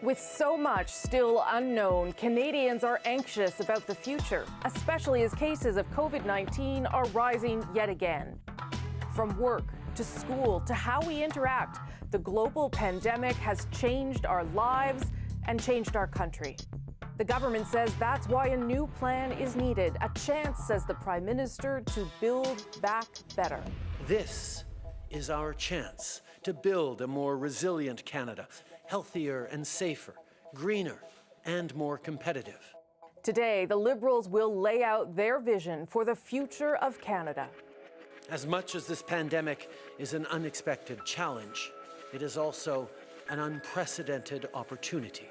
With so much still unknown, Canadians are anxious about the future, especially as cases of COVID-19 are rising yet again. From work to school to how we interact, the global pandemic has changed our lives and changed our country. The government says that's why a new plan is needed, a chance, says the Prime Minister, to build back better. This is our chance to build a more resilient Canada, healthier and safer, greener and more competitive. Today, the Liberals will lay out their vision for the future of Canada. As much as this pandemic is an unexpected challenge, it is also an unprecedented opportunity.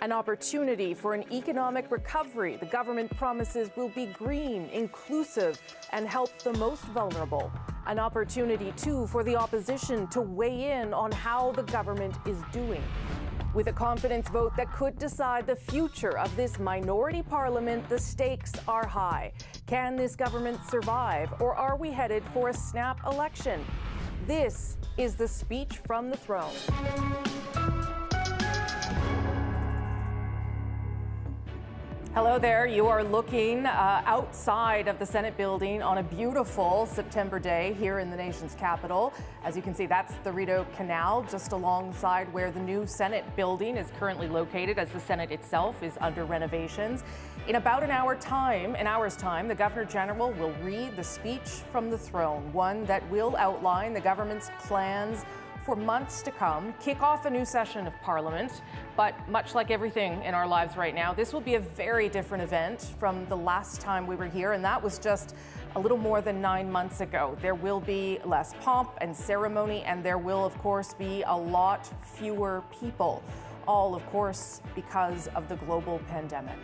An opportunity for an economic recovery the government promises will be green, inclusive, and help the most vulnerable. An opportunity, too, for the opposition to weigh in on how the government is doing. With a confidence vote that could decide the future of this minority parliament, the stakes are high. Can this government survive, or are we headed for a snap election? This is the speech from the throne. Hello there. You are looking outside of the Senate building on a beautiful September day here in the nation's capital. As you can see, that's the Rideau Canal, just alongside where the new Senate building is currently located, as the Senate itself is under renovations. In about an hour's time, the Governor General will read the speech from the throne, one that will outline the government's plans for months to come, kick off a new session of Parliament. But much like everything in our lives right now, this will be a very different event from the last time we were here, and that was just a little more than 9 months ago. There will be less pomp and ceremony, and there will, of course, be a lot fewer people, all, of course, because of the global pandemic.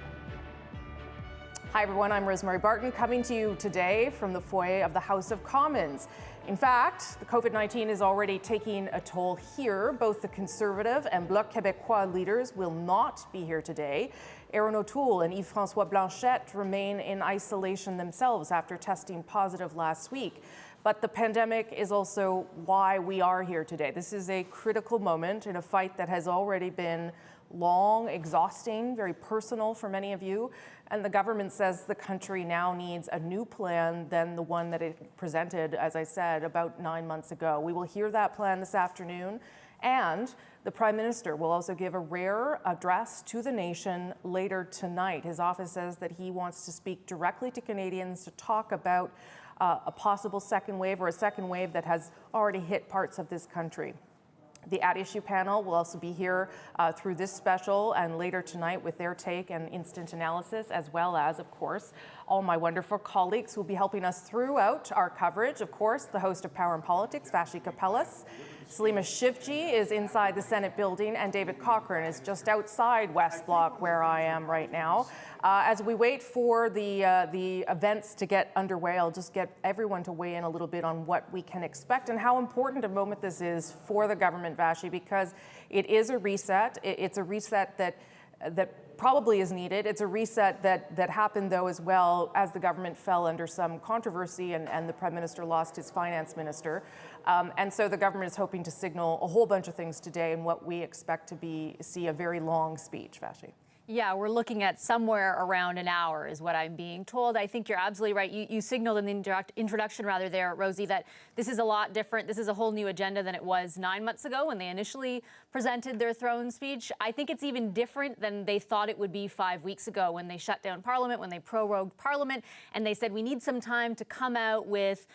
Hi, everyone. I'm Rosemary Barton, coming to you today from the foyer of the House of Commons. In fact, the COVID-19 is already taking a toll here. Both the Conservative and Bloc Québécois leaders will not be here today. Aaron O'Toole and Yves-François Blanchet remain in isolation themselves after testing positive last week. But the pandemic is also why we are here today. This is a critical moment in a fight that has already been long, exhausting, very personal for many of you. And the government says the country now needs a new plan than the one that it presented, as I said, about 9 months ago. We will hear that plan this afternoon. And the Prime Minister will also give a rare address to the nation later tonight. His office says that he wants to speak directly to Canadians to talk about a possible second wave, or a second wave that has already hit parts of this country. The At Issue panel will also be here through this special and later tonight with their take and instant analysis, as well as, of course, all my wonderful colleagues who will be helping us throughout our coverage. Of course, the host of Power and Politics, Vashi Kapellas. Salima Shivji is inside the Senate building, and David Cochrane is just outside West Block, where I am right now. As we wait for the events to get underway, I'll just get everyone to weigh in a little bit on what we can expect and how important a moment this is for the government, Vashi, because it is a reset. It's a reset that probably is needed. It's a reset that happened, though, as well, as the government fell under some controversy and the Prime Minister lost his finance minister. And so the government is hoping to signal a whole bunch of things today in what we expect to see a very long speech, Vashi. Yeah, we're looking at somewhere around an hour is what I'm being told. I think you're absolutely right. You signaled in the introduction rather there, Rosie, that this is a lot different. This is a whole new agenda than it was 9 months ago when they initially presented their throne speech. I think it's even different than they thought it would be 5 weeks ago when they shut down Parliament, when they prorogued Parliament, and they said we need some time to come out with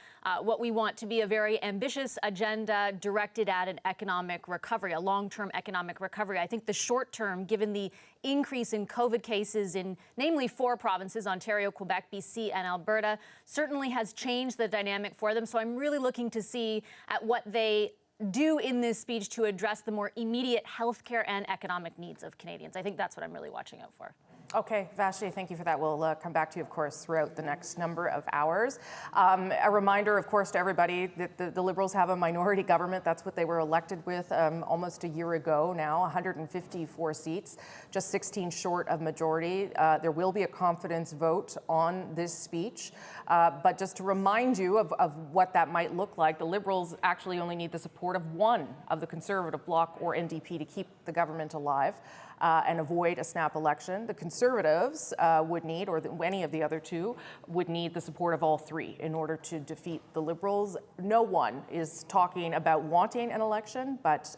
what we want to be a very ambitious agenda directed at an economic recovery, a long-term economic recovery. I think the short term, given the increase in COVID cases in namely 4 provinces, Ontario, Quebec, BC, and Alberta, certainly has changed the dynamic for them. So I'm really looking to see at what they do in this speech to address the more immediate healthcare and economic needs of Canadians. I think that's what I'm really watching out for. Okay, Vashti, thank you for that. We'll come back to you, of course, throughout the next number of hours. A reminder, of course, to everybody that the Liberals have a minority government. That's what they were elected with almost a year ago now, 154 seats, just 16 short of majority. There will be a confidence vote on this speech. But just to remind you of what that might look like, the Liberals actually only need the support of one of the Conservative bloc or NDP to keep the government alive. And avoid a snap election. The Conservatives would need, or any of the other two, would need the support of all three in order to defeat the Liberals. No one is talking about wanting an election, but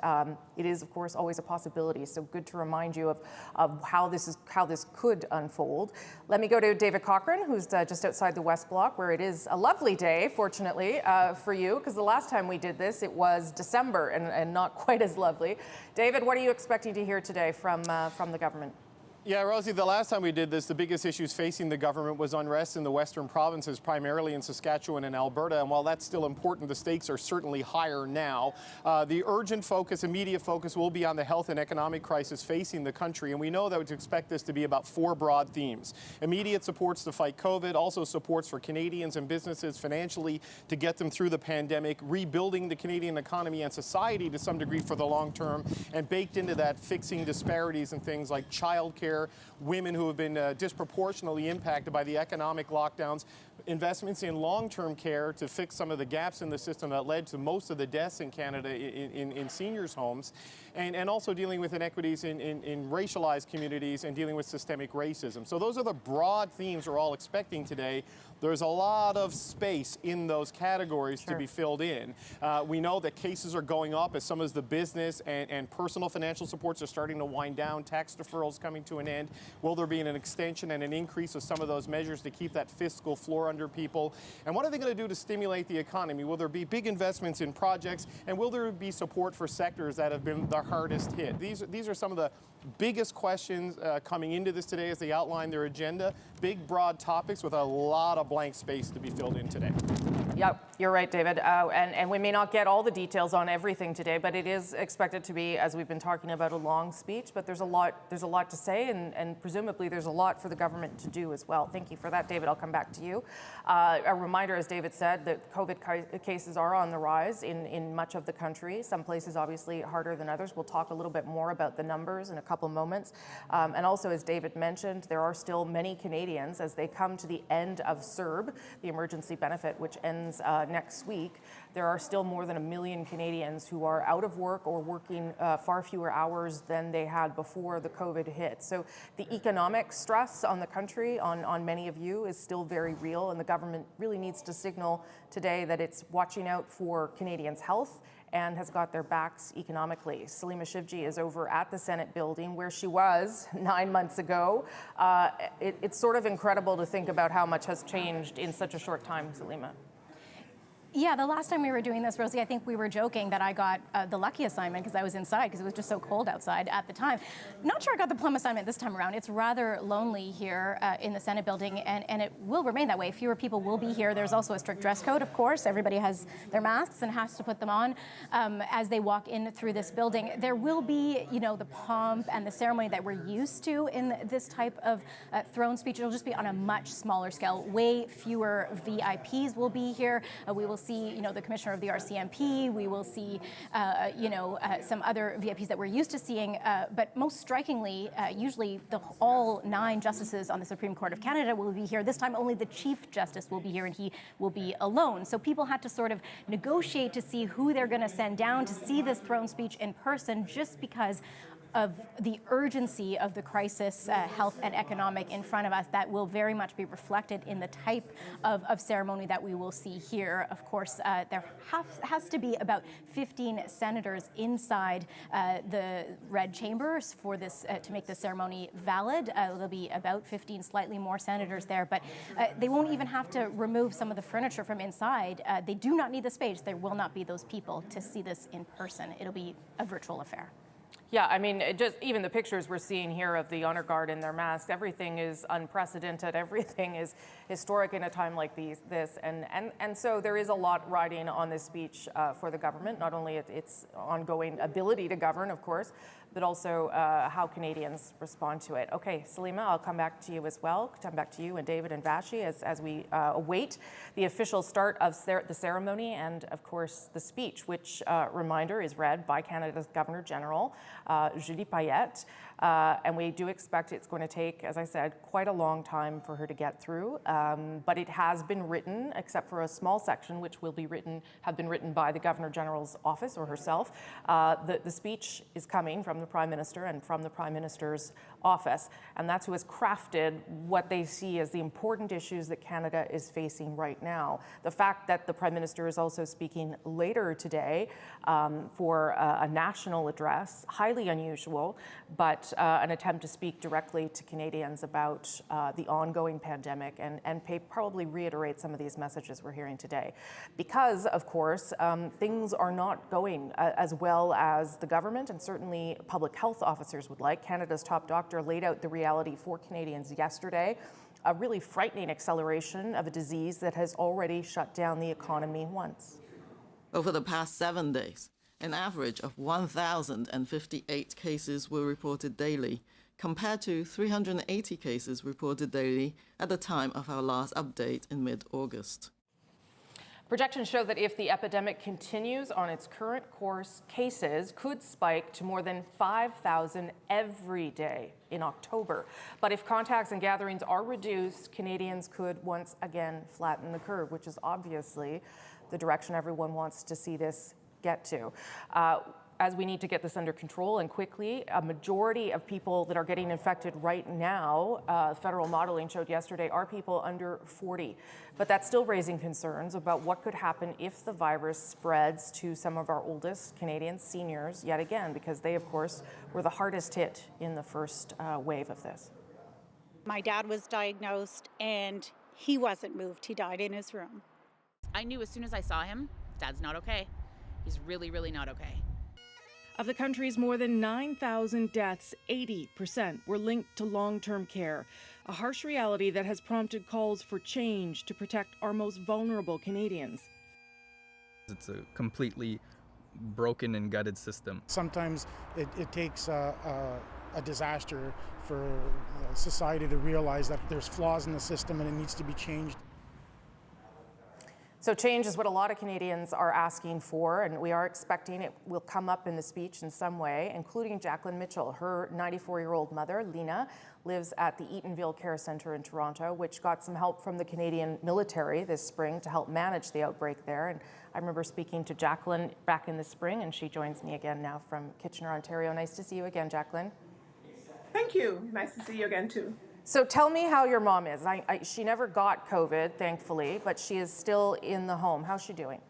it is, of course, always a possibility. So good to remind you of how this could unfold. Let me go to David Cochran, who's just outside the West Block, where it is a lovely day, fortunately, for you, because the last time we did this, it was December and not quite as lovely. David, what are you expecting to hear today from the government? Yeah, Rosie, the last time we did this, the biggest issues facing the government was unrest in the western provinces, primarily in Saskatchewan and Alberta. And while that's still important, the stakes are certainly higher now. The urgent focus, immediate focus will be on the health and economic crisis facing the country. And we know that we expect this to be about four broad themes. Immediate supports to fight COVID, also supports for Canadians and businesses financially to get them through the pandemic, rebuilding the Canadian economy and society to some degree for the long term, and baked into that fixing disparities in things like childcare, women who have been disproportionately impacted by the economic lockdowns, investments in long-term care to fix some of the gaps in the system that led to most of the deaths in Canada in seniors' homes, and also dealing with inequities in racialized communities and dealing with systemic racism. So those are the broad themes we're all expecting today. There's a lot of space in those categories to be filled in. We know that cases are going up as some of the business and personal financial supports are starting to wind down, tax deferrals coming to an end. Will there be an extension and an increase of some of those measures to keep that fiscal floor under people? And what are they going to do to stimulate the economy? Will there be big investments in projects? And will there be support for sectors that have been the hardest hit? These are some of the biggest questions coming into this today as they outline their agenda. Big, broad topics with a lot of blank space to be filled in today. Yep, you're right, David. And we may not get all the details on everything today, but it is expected to be, as we've been talking about, a long speech. But there's a lot to say, and presumably there's a lot for the government to do as well. Thank you for that, David. I'll come back to you. A reminder, as David said, that COVID cases are on the rise in much of the country. Some places obviously harder than others. We'll talk a little bit more about the numbers in a couple moments. And also, as David mentioned, there are still many Canadians as they come to the end of CERB, the emergency benefit, which ends next week. There are still more than 1 million Canadians who are out of work or working far fewer hours than they had before the COVID hit. So the economic stress on the country, on many of you, is still very real, and the government really needs to signal today that it's watching out for Canadians' health and has got their backs economically. Salima Shivji is over at the Senate building where she was 9 months ago. It's sort of incredible to think about how much has changed in such a short time, Salima. Yeah, the last time we were doing this, Rosie, I think we were joking that I got the lucky assignment because I was inside because it was just so cold outside at the time. Not sure I got the plum assignment this time around. It's rather lonely here in the Senate building, and it will remain that way. Fewer people will be here. There's also a strict dress code, of course. Everybody has their masks and has to put them on as they walk in through this building. There will be, the pomp and the ceremony that we're used to in this type of throne speech. It'll just be on a much smaller scale. Way fewer VIPs will be here. We will see, the commissioner of the RCMP. We will see, some other VIPs that we're used to seeing. But most strikingly, usually all 9 justices on the Supreme Court of Canada will be here. This time, only the Chief Justice will be here, and he will be alone. So people had to sort of negotiate to see who they're going to send down to see this throne speech in person, just because of the urgency of the crisis, health and economic in front of us. That will very much be reflected in the type of ceremony that we will see here. Of course, there has to be about 15 senators inside the red chambers for this to make the ceremony valid. There'll be about 15, slightly more senators there, but they won't even have to remove some of the furniture from inside. They do not need the space. There will not be those people to see this in person. It'll be a virtual affair. Yeah, I mean, just even the pictures we're seeing here of the honor guard in their masks, everything is unprecedented. Everything is historic in a time like this. And so there is a lot riding on this speech for the government, not only its ongoing ability to govern, of course, but also how Canadians respond to it. Okay, Salima, I'll come back to you as well. Come back to you and David and Vashi as we await the official start of the ceremony and, of course, the speech, which, reminder, is read by Canada's Governor General, Julie Payette. And we do expect it's going to take, as I said, quite a long time for her to get through. But it has been written, except for a small section, which will be have been written by the Governor General's office or herself. The speech is coming from the Prime Minister and from the Prime Minister's office. And that's who has crafted what they see as the important issues that Canada is facing right now. The fact that the Prime Minister is also speaking later today for a national address, highly unusual, but an attempt to speak directly to Canadians about the ongoing pandemic and probably reiterate some of these messages we're hearing today. Because, of course, things are not going as well as the government and certainly public health officers would like. Canada's top doctor laid out the reality for Canadians yesterday, a really frightening acceleration of a disease that has already shut down the economy once. Over the past 7 days, an average of 1,058 cases were reported daily, compared to 380 cases reported daily at the time of our last update in mid-August. Projections show that if the epidemic continues on its current course, cases could spike to more than 5,000 every day in October. But if contacts and gatherings are reduced, Canadians could once again flatten the curve, which is obviously the direction everyone wants to see this get to. As we need to get this under control and quickly, a majority of people that are getting infected right now, federal modeling showed yesterday, are people under 40. But that's still raising concerns about what could happen if the virus spreads to some of our oldest Canadian seniors yet again, because they, of course, were the hardest hit in the first wave of this. My dad was diagnosed and he wasn't moved. He died in his room. I knew as soon as I saw him, Dad's not okay. He's really, really not okay. Of the country's more than 9,000 deaths, 80% were linked to long-term care, a harsh reality that has prompted calls for change to protect our most vulnerable Canadians. It's a completely broken and gutted system. Sometimes it takes a disaster for society to realize that there's flaws in the system and it needs to be changed. So change is what a lot of Canadians are asking for, and we are expecting it will come up in the speech in some way, including Jacqueline Mitchell. Her 94-year-old mother, Lena, lives at the Eatonville Care Centre in Toronto, which got some help from the Canadian military this spring to help manage the outbreak there. And I remember speaking to Jacqueline back in the spring, and she joins me again now from Kitchener, Ontario. Nice to see you again, Jacqueline. Thank you. Nice to see you again, too. So tell me how your mom is. She never got COVID, thankfully, but she is still in the home. How's she doing?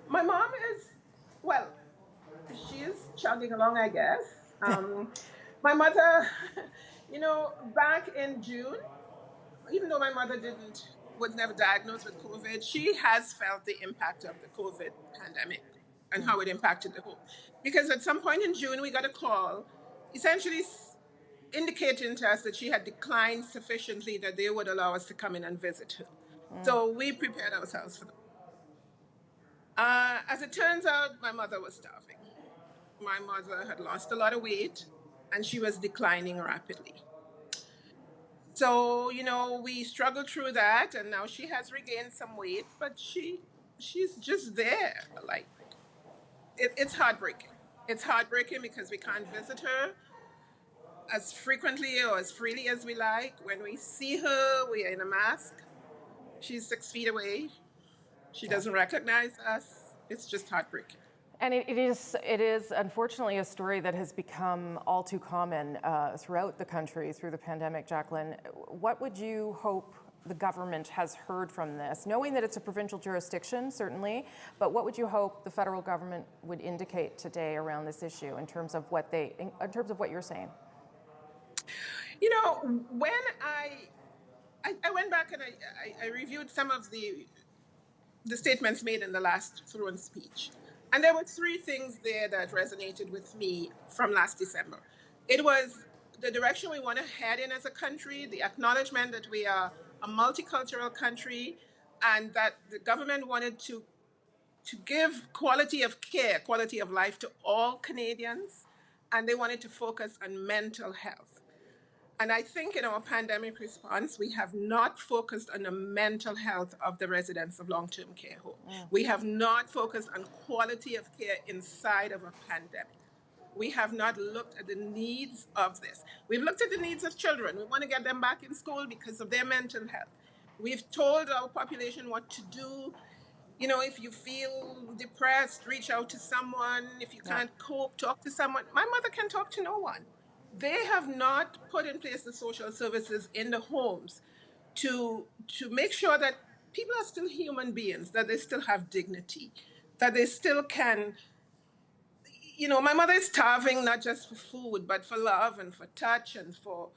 My mom is, well, she is chugging along, I guess. My mother, you know, back in June, even though my mother was never diagnosed with COVID, she has felt the impact of the COVID pandemic and how it impacted the home. Because at some point in June, we got a call, essentially indicating to us that she had declined sufficiently that they would allow us to come in and visit her. So we prepared ourselves for that. As it turns out, my mother was starving. My mother had lost a lot of weight and she was declining rapidly. So, you know, we struggled through that and now she has regained some weight, but she's just there. Like, it's heartbreaking. It's heartbreaking because we can't visit her as frequently or as freely as we like. When we see her, we are in a mask. She's 6 feet away. She doesn't recognize us. It's just heartbreaking. And it is unfortunately a story that has become all too common throughout the country through the pandemic, Jacqueline. What would you hope the government has heard from this, knowing that it's a provincial jurisdiction, certainly, but what would you hope the federal government would indicate today around this issue in terms of what you're saying? You know, when I went back and I reviewed some of the statements made in the last throne speech, and there were 3 things there that resonated with me from last December. It was the direction we want to head in as a country, the acknowledgement that we are a multicultural country, and that the government wanted to give quality of care, quality of life to all Canadians, and they wanted to focus on mental health. And I think in our pandemic response, we have not focused on the mental health of the residents of long-term care home. We have not focused on quality of care inside of a pandemic. We have not looked at the needs of this. We've looked at the needs of children. We want to get them back in school because of their mental health. We've told our population what to do. You know, if you feel depressed, reach out to someone. If you can't cope, talk to someone. My mother can talk to no one. They have not put in place the social services in the homes to make sure that people are still human beings, that they still have dignity, that they still can. You know, my mother is starving not just for food, but for love and for touch and for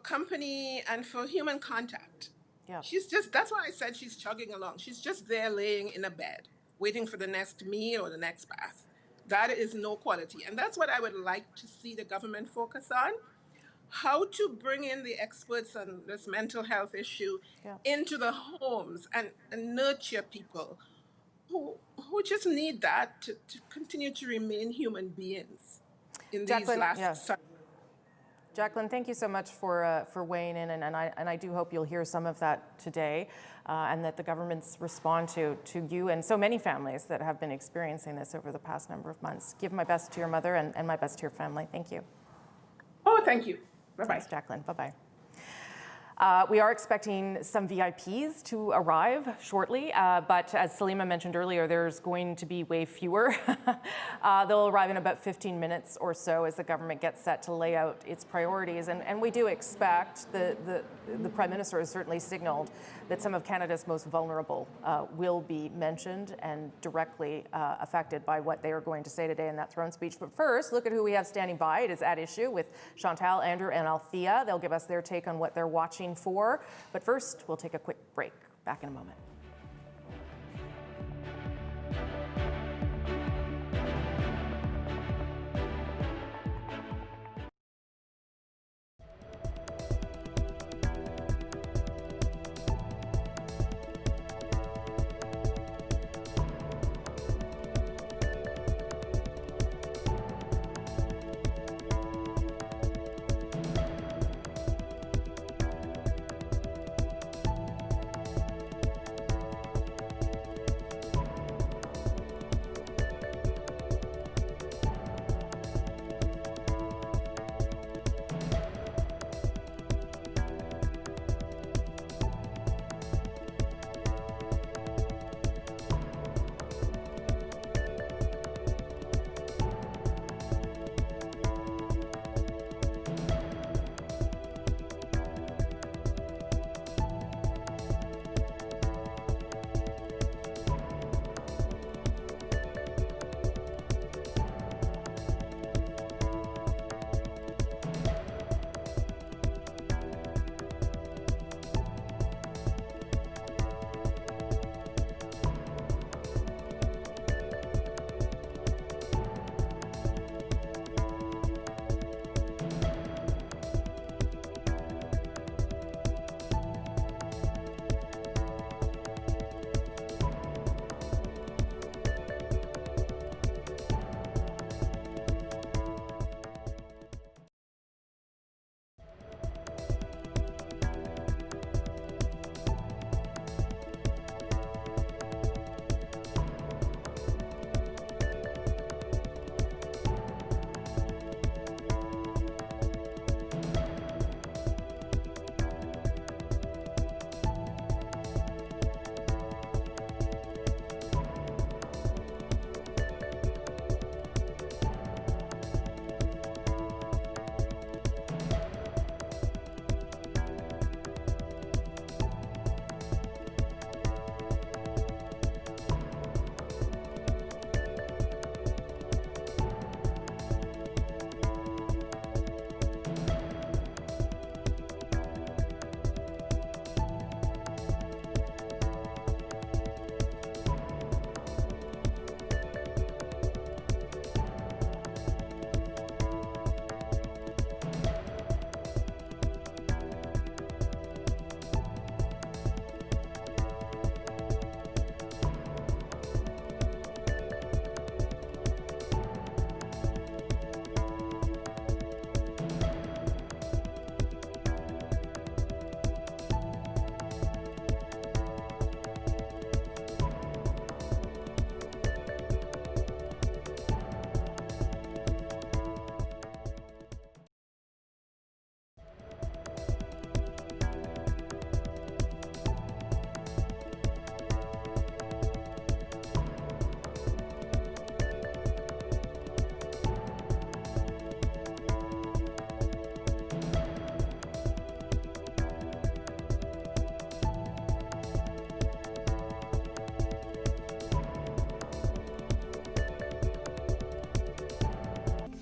company and for human contact. Yeah. She's just, that's why I said she's chugging along. She's just there laying in a bed, waiting for the next meal or the next bath. That is no quality. And that's what I would like to see the government focus on. How to bring in the experts on this mental health issue into the homes and nurture people who just need that to continue to remain human beings in these last. Jacqueline, thank you so much for weighing in, and I do hope you'll hear some of that today, and that the governments respond to you and so many families that have been experiencing this over the past number of months. Give my best to your mother and my best to your family. Thank you. Oh, thank you. Bye-bye. Thanks, Jacqueline. Bye-bye. We are expecting some VIPs to arrive shortly, but as Salima mentioned earlier, there's going to be way fewer. They'll arrive in about 15 minutes or so as the government gets set to lay out its priorities. And we do expect, the Prime Minister has certainly signaled that some of Canada's most vulnerable will be mentioned and directly affected by what they are going to say today in that throne speech. But first, look at who we have standing by. It is At Issue with Chantal, Andrew, and Althea. They'll give us their take on what they're watching for. But first, we'll take a quick break. Back in a moment.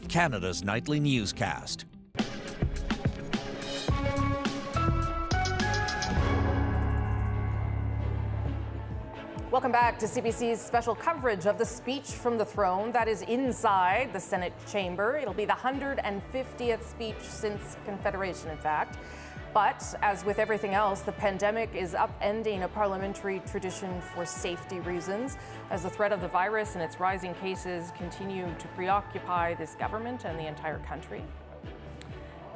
Canada's nightly newscast. Welcome back to CBC's special coverage of the speech from the throne that is inside the Senate chamber. It'll be the 150th speech since Confederation, in fact. But as with everything else, the pandemic is upending a parliamentary tradition for safety reasons, as the threat of the virus and its rising cases continue to preoccupy this government and the entire country.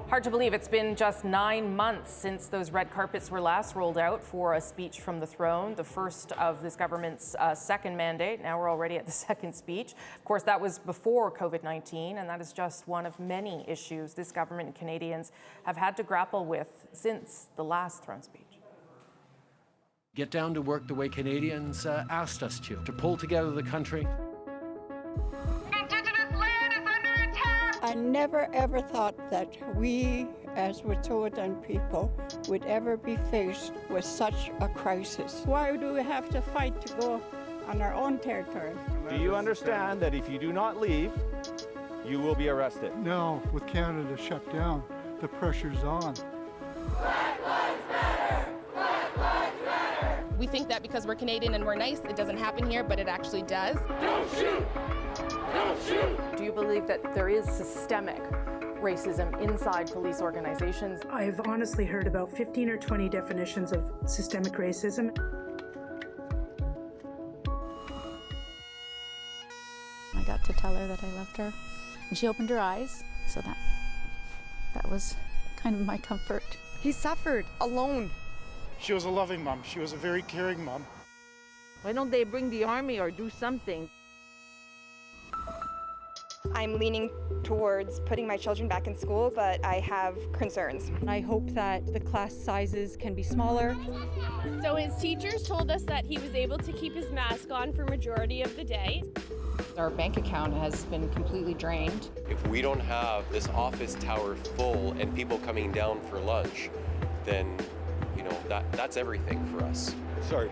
Hard to believe it's been just 9 months since those red carpets were last rolled out for a speech from the throne, the first of this government's second mandate. Now we're already at the second speech. Of course, that was before COVID-19, and that is just one of many issues this government and Canadians have had to grapple with since the last throne speech. Get down to work the way Canadians asked us to pull together the country. I never ever thought that we, as Wet'suwet'en people, would ever be faced with such a crisis. Why do we have to fight to go on our own territory? Do you understand that if you do not leave, you will be arrested? Now, with Canada shut down, the pressure's on. Black Lives Matter! Black Lives Matter! We think that because we're Canadian and we're nice, it doesn't happen here, but it actually does. Don't shoot! Don't shoot! Do you believe that there is systemic racism inside police organizations? I've honestly heard about 15 or 20 definitions of systemic racism. I got to tell her that I loved her, and she opened her eyes, so that was kind of my comfort. He suffered alone. She was a loving mom. She was a very caring mom. Why don't they bring the army or do something? I'm leaning towards putting my children back in school, but I have concerns. I hope that the class sizes can be smaller. So his teachers told us that he was able to keep his mask on for majority of the day. Our bank account has been completely drained. If we don't have this office tower full and people coming down for lunch, then, you know, that's everything for us. Sorry.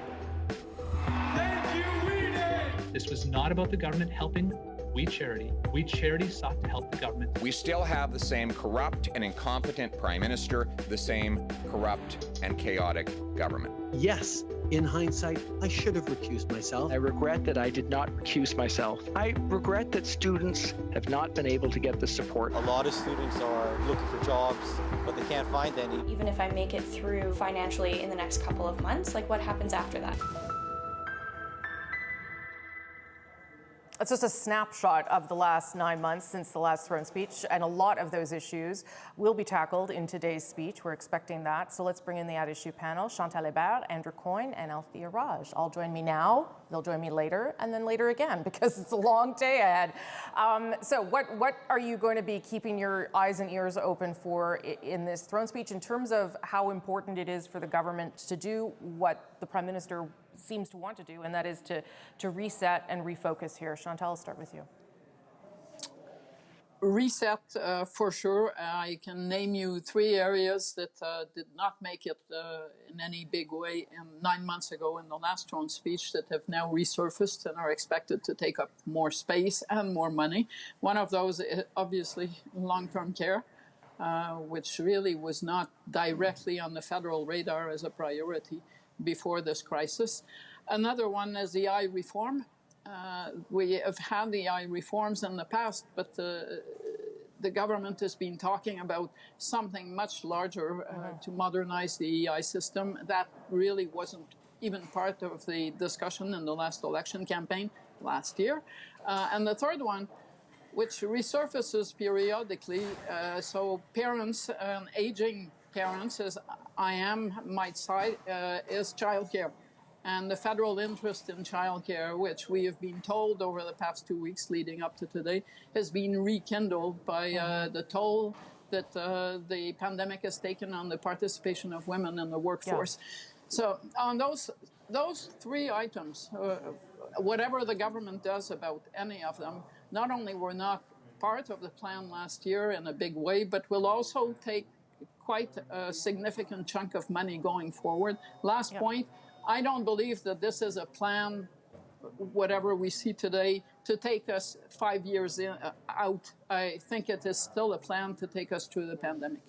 Thank you, we did! This was not about the government helping We Charity. We Charity sought to help the government. We still have the same corrupt and incompetent Prime Minister, the same corrupt and chaotic government. Yes, in hindsight, I should have recused myself. I regret that I did not recuse myself. I regret that students have not been able to get the support. A lot of students are looking for jobs, but they can't find any. Even if I make it through financially in the next couple of months, like what happens after that? It's just a snapshot of the last 9 months since the last throne speech, and a lot of those issues will be tackled in today's speech. We're expecting that. So let's bring in the at-issue panel. Chantal Hébert, Andrew Coyne, and Althea Raj. All join me now. They'll join me later, and then later again, because it's a long day ahead. So what are you going to be keeping your eyes and ears open for in this throne speech in terms of how important it is for the government to do what the Prime Minister seems to want to do, and that is to reset and refocus here? Chantal, I'll start with you. Reset, for sure. I can name you 3 areas that did not make it in any big way 9 months ago in the last throne speech that have now resurfaced and are expected to take up more space and more money. One of those is obviously long-term care, which really was not directly on the federal radar as a priority before this crisis. Another one is the eye reform. We have had the eye reforms in the past, but the government has been talking about something much larger to modernize the EI system. That really wasn't even part of the discussion in the last election campaign last year. And the third one, which resurfaces periodically, so parents and aging parents, as I might say, is childcare. And the federal interest in childcare, which we have been told over the past 2 weeks leading up to today, has been rekindled by the toll that the pandemic has taken on the participation of women in the workforce. Yeah. So on those 3 items, whatever the government does about any of them, not only were not part of the plan last year in a big way, but will also take quite a significant chunk of money going forward. Last point, I don't believe that this is a plan, whatever we see today, to take us 5 years out. I think it is still a plan to take us through the pandemic.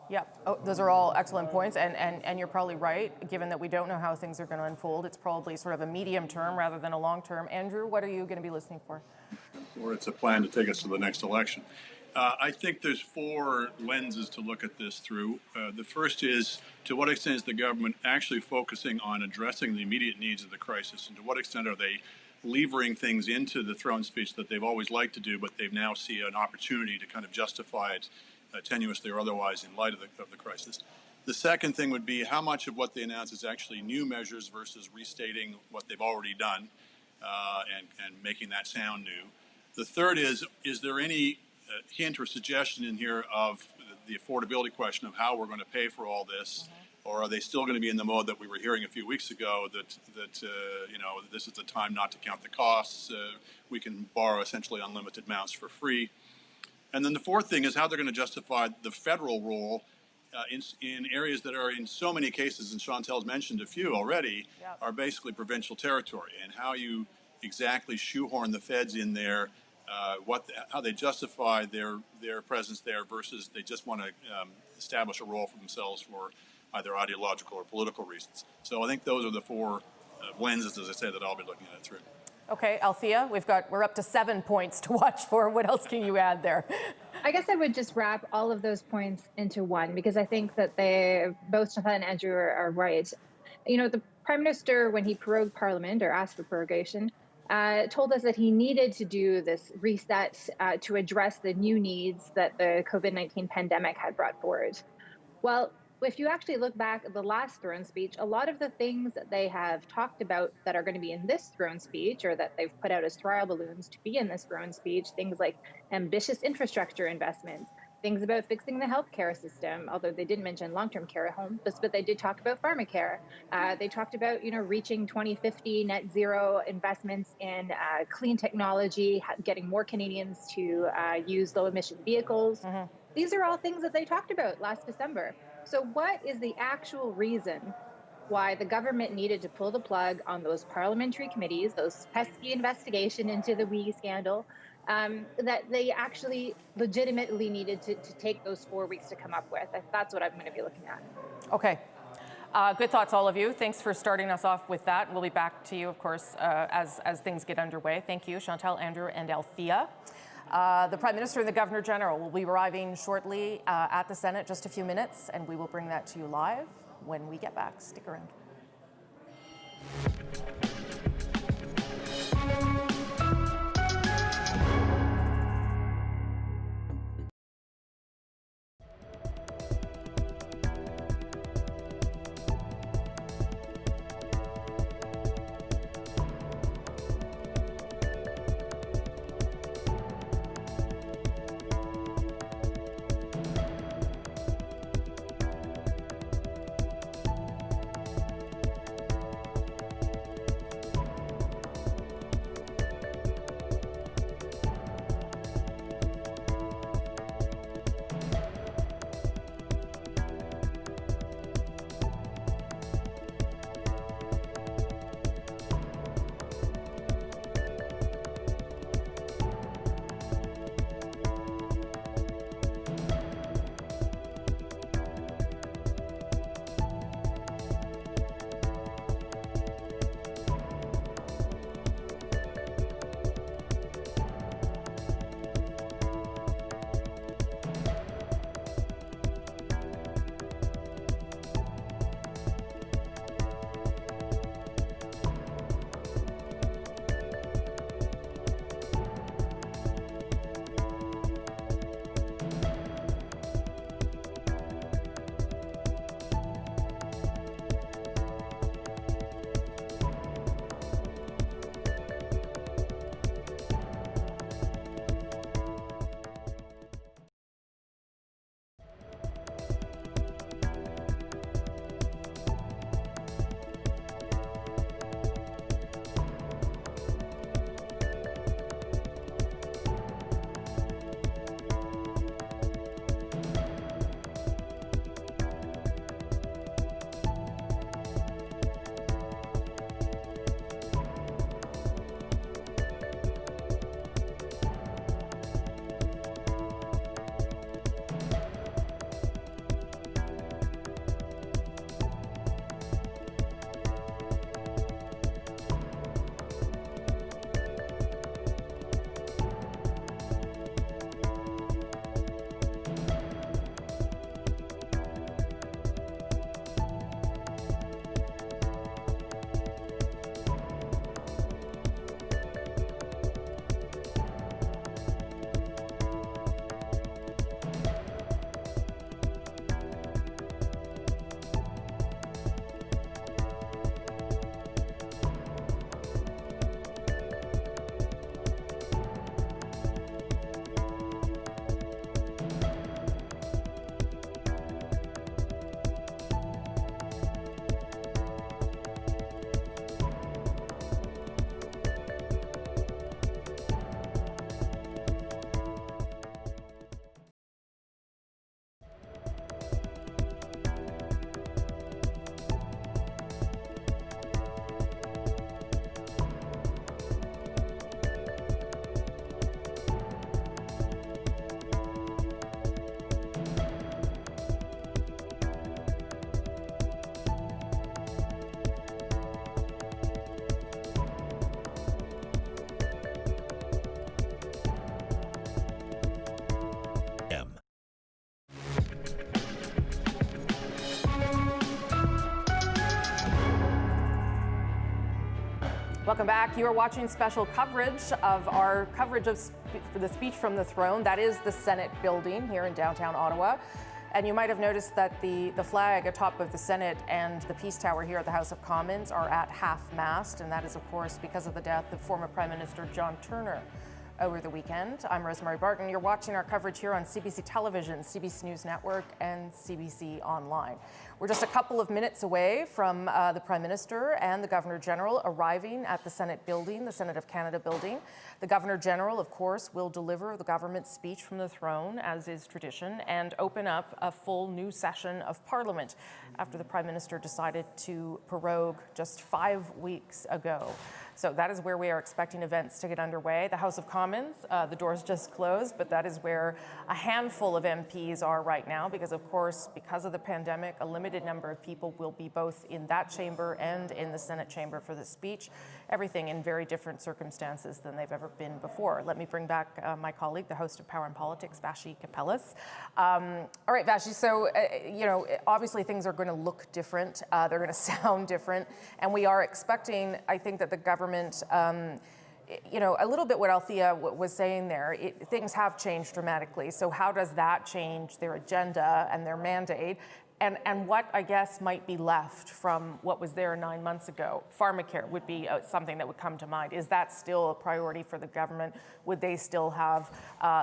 Yeah, those are all excellent points, and you're probably right, given that we don't know how things are going to unfold. It's probably sort of a medium term rather than a long term. Andrew, what are you going to be listening for? Or it's a plan to take us to the next election. I think there's 4 lenses to look at this through. The first is, to what extent is the government actually focusing on addressing the immediate needs of the crisis, and to what extent are they levering things into the throne speech that they've always liked to do, but they now see an opportunity to kind of justify it tenuously or otherwise in light of the crisis. The second thing would be how much of what they announce is actually new measures versus restating what they've already done and making that sound new. The third is there any hint or suggestion in here of the affordability question of how we're going to pay for all this, or are they still going to be in the mode that we were hearing a few weeks ago that this is the time not to count the costs, we can borrow essentially unlimited amounts for free. And then the fourth thing is how they're going to justify the federal role in areas that are in so many cases, and Chantel's mentioned a few already, are basically provincial territory, and how you exactly shoehorn the feds in there, how they justify their presence there versus they just want to establish a role for themselves for either ideological or political reasons. So I think those are the 4 lenses, as I say, that I'll be looking at it through. Okay, Althea, we're up to 7 points to watch for. What else can you add there? I guess I would just wrap all of those points into one, because I think that both Chantal and Andrew are right. You know, the Prime Minister, when he prorogued Parliament or asked for prorogation, told us that he needed to do this reset to address the new needs that the COVID-19 pandemic had brought forward. Well, if you actually look back at the last throne speech, a lot of the things that they have talked about that are going to be in this throne speech, or that they've put out as trial balloons to be in this throne speech, things like ambitious infrastructure investments, things about fixing the healthcare system, although they didn't mention long-term care homes, but they did talk about pharmacare. They talked about, reaching 2050 net zero investments in clean technology, getting more Canadians to use low-emission vehicles. These are all things that they talked about last December. So what is the actual reason why the government needed to pull the plug on those parliamentary committees, those pesky investigation into the WE scandal, that they actually legitimately needed to take those 4 weeks to come up with? That's what I'm going to be looking at. Okay. Good thoughts, all of you. Thanks for starting us off with that. We'll be back to you, of course, as things get underway. Thank you, Chantal, Andrew, and Althea. The Prime Minister and the Governor General will be arriving shortly at the Senate, just a few minutes, and we will bring that to you live when we get back. Stick around. Welcome back. You are watching special coverage of our coverage of the speech from the throne. That is the Senate building here in downtown Ottawa. And you might have noticed that the flag atop of the Senate and the Peace Tower here at the House of Commons are at half-mast. And that is, of course, because of the death of former Prime Minister John Turner over the weekend. I'm Rosemary Barton. You're watching our coverage here on CBC Television, CBC News Network, and CBC Online. We're just a couple of minutes away from the Prime Minister and the Governor General arriving at the Senate building, the Senate of Canada building. The Governor General, of course, will deliver the government's speech from the throne, as is tradition, and open up a full new session of Parliament after the Prime Minister decided to prorogue just 5 weeks ago. So that is where we are expecting events to get underway. The House of Commons, the doors just closed, but that is where a handful of MPs are right now because, of course, because of the pandemic, a limited number of people will be both in that chamber and in the Senate chamber for the speech, everything in very different circumstances than they've ever been before. Let me bring back my colleague, the host of Power and Politics, Vashi Kapellas. All right, Vashi, so, obviously things are going to look different. They're going to sound different. And we are expecting, I think, that the government a little bit what Althea was saying there, things have changed dramatically. So how does that change their agenda and their mandate? And what, I guess, might be left from what was there 9 months ago? Pharmacare would be something that would come to mind. Is that still a priority for the government? Would they still have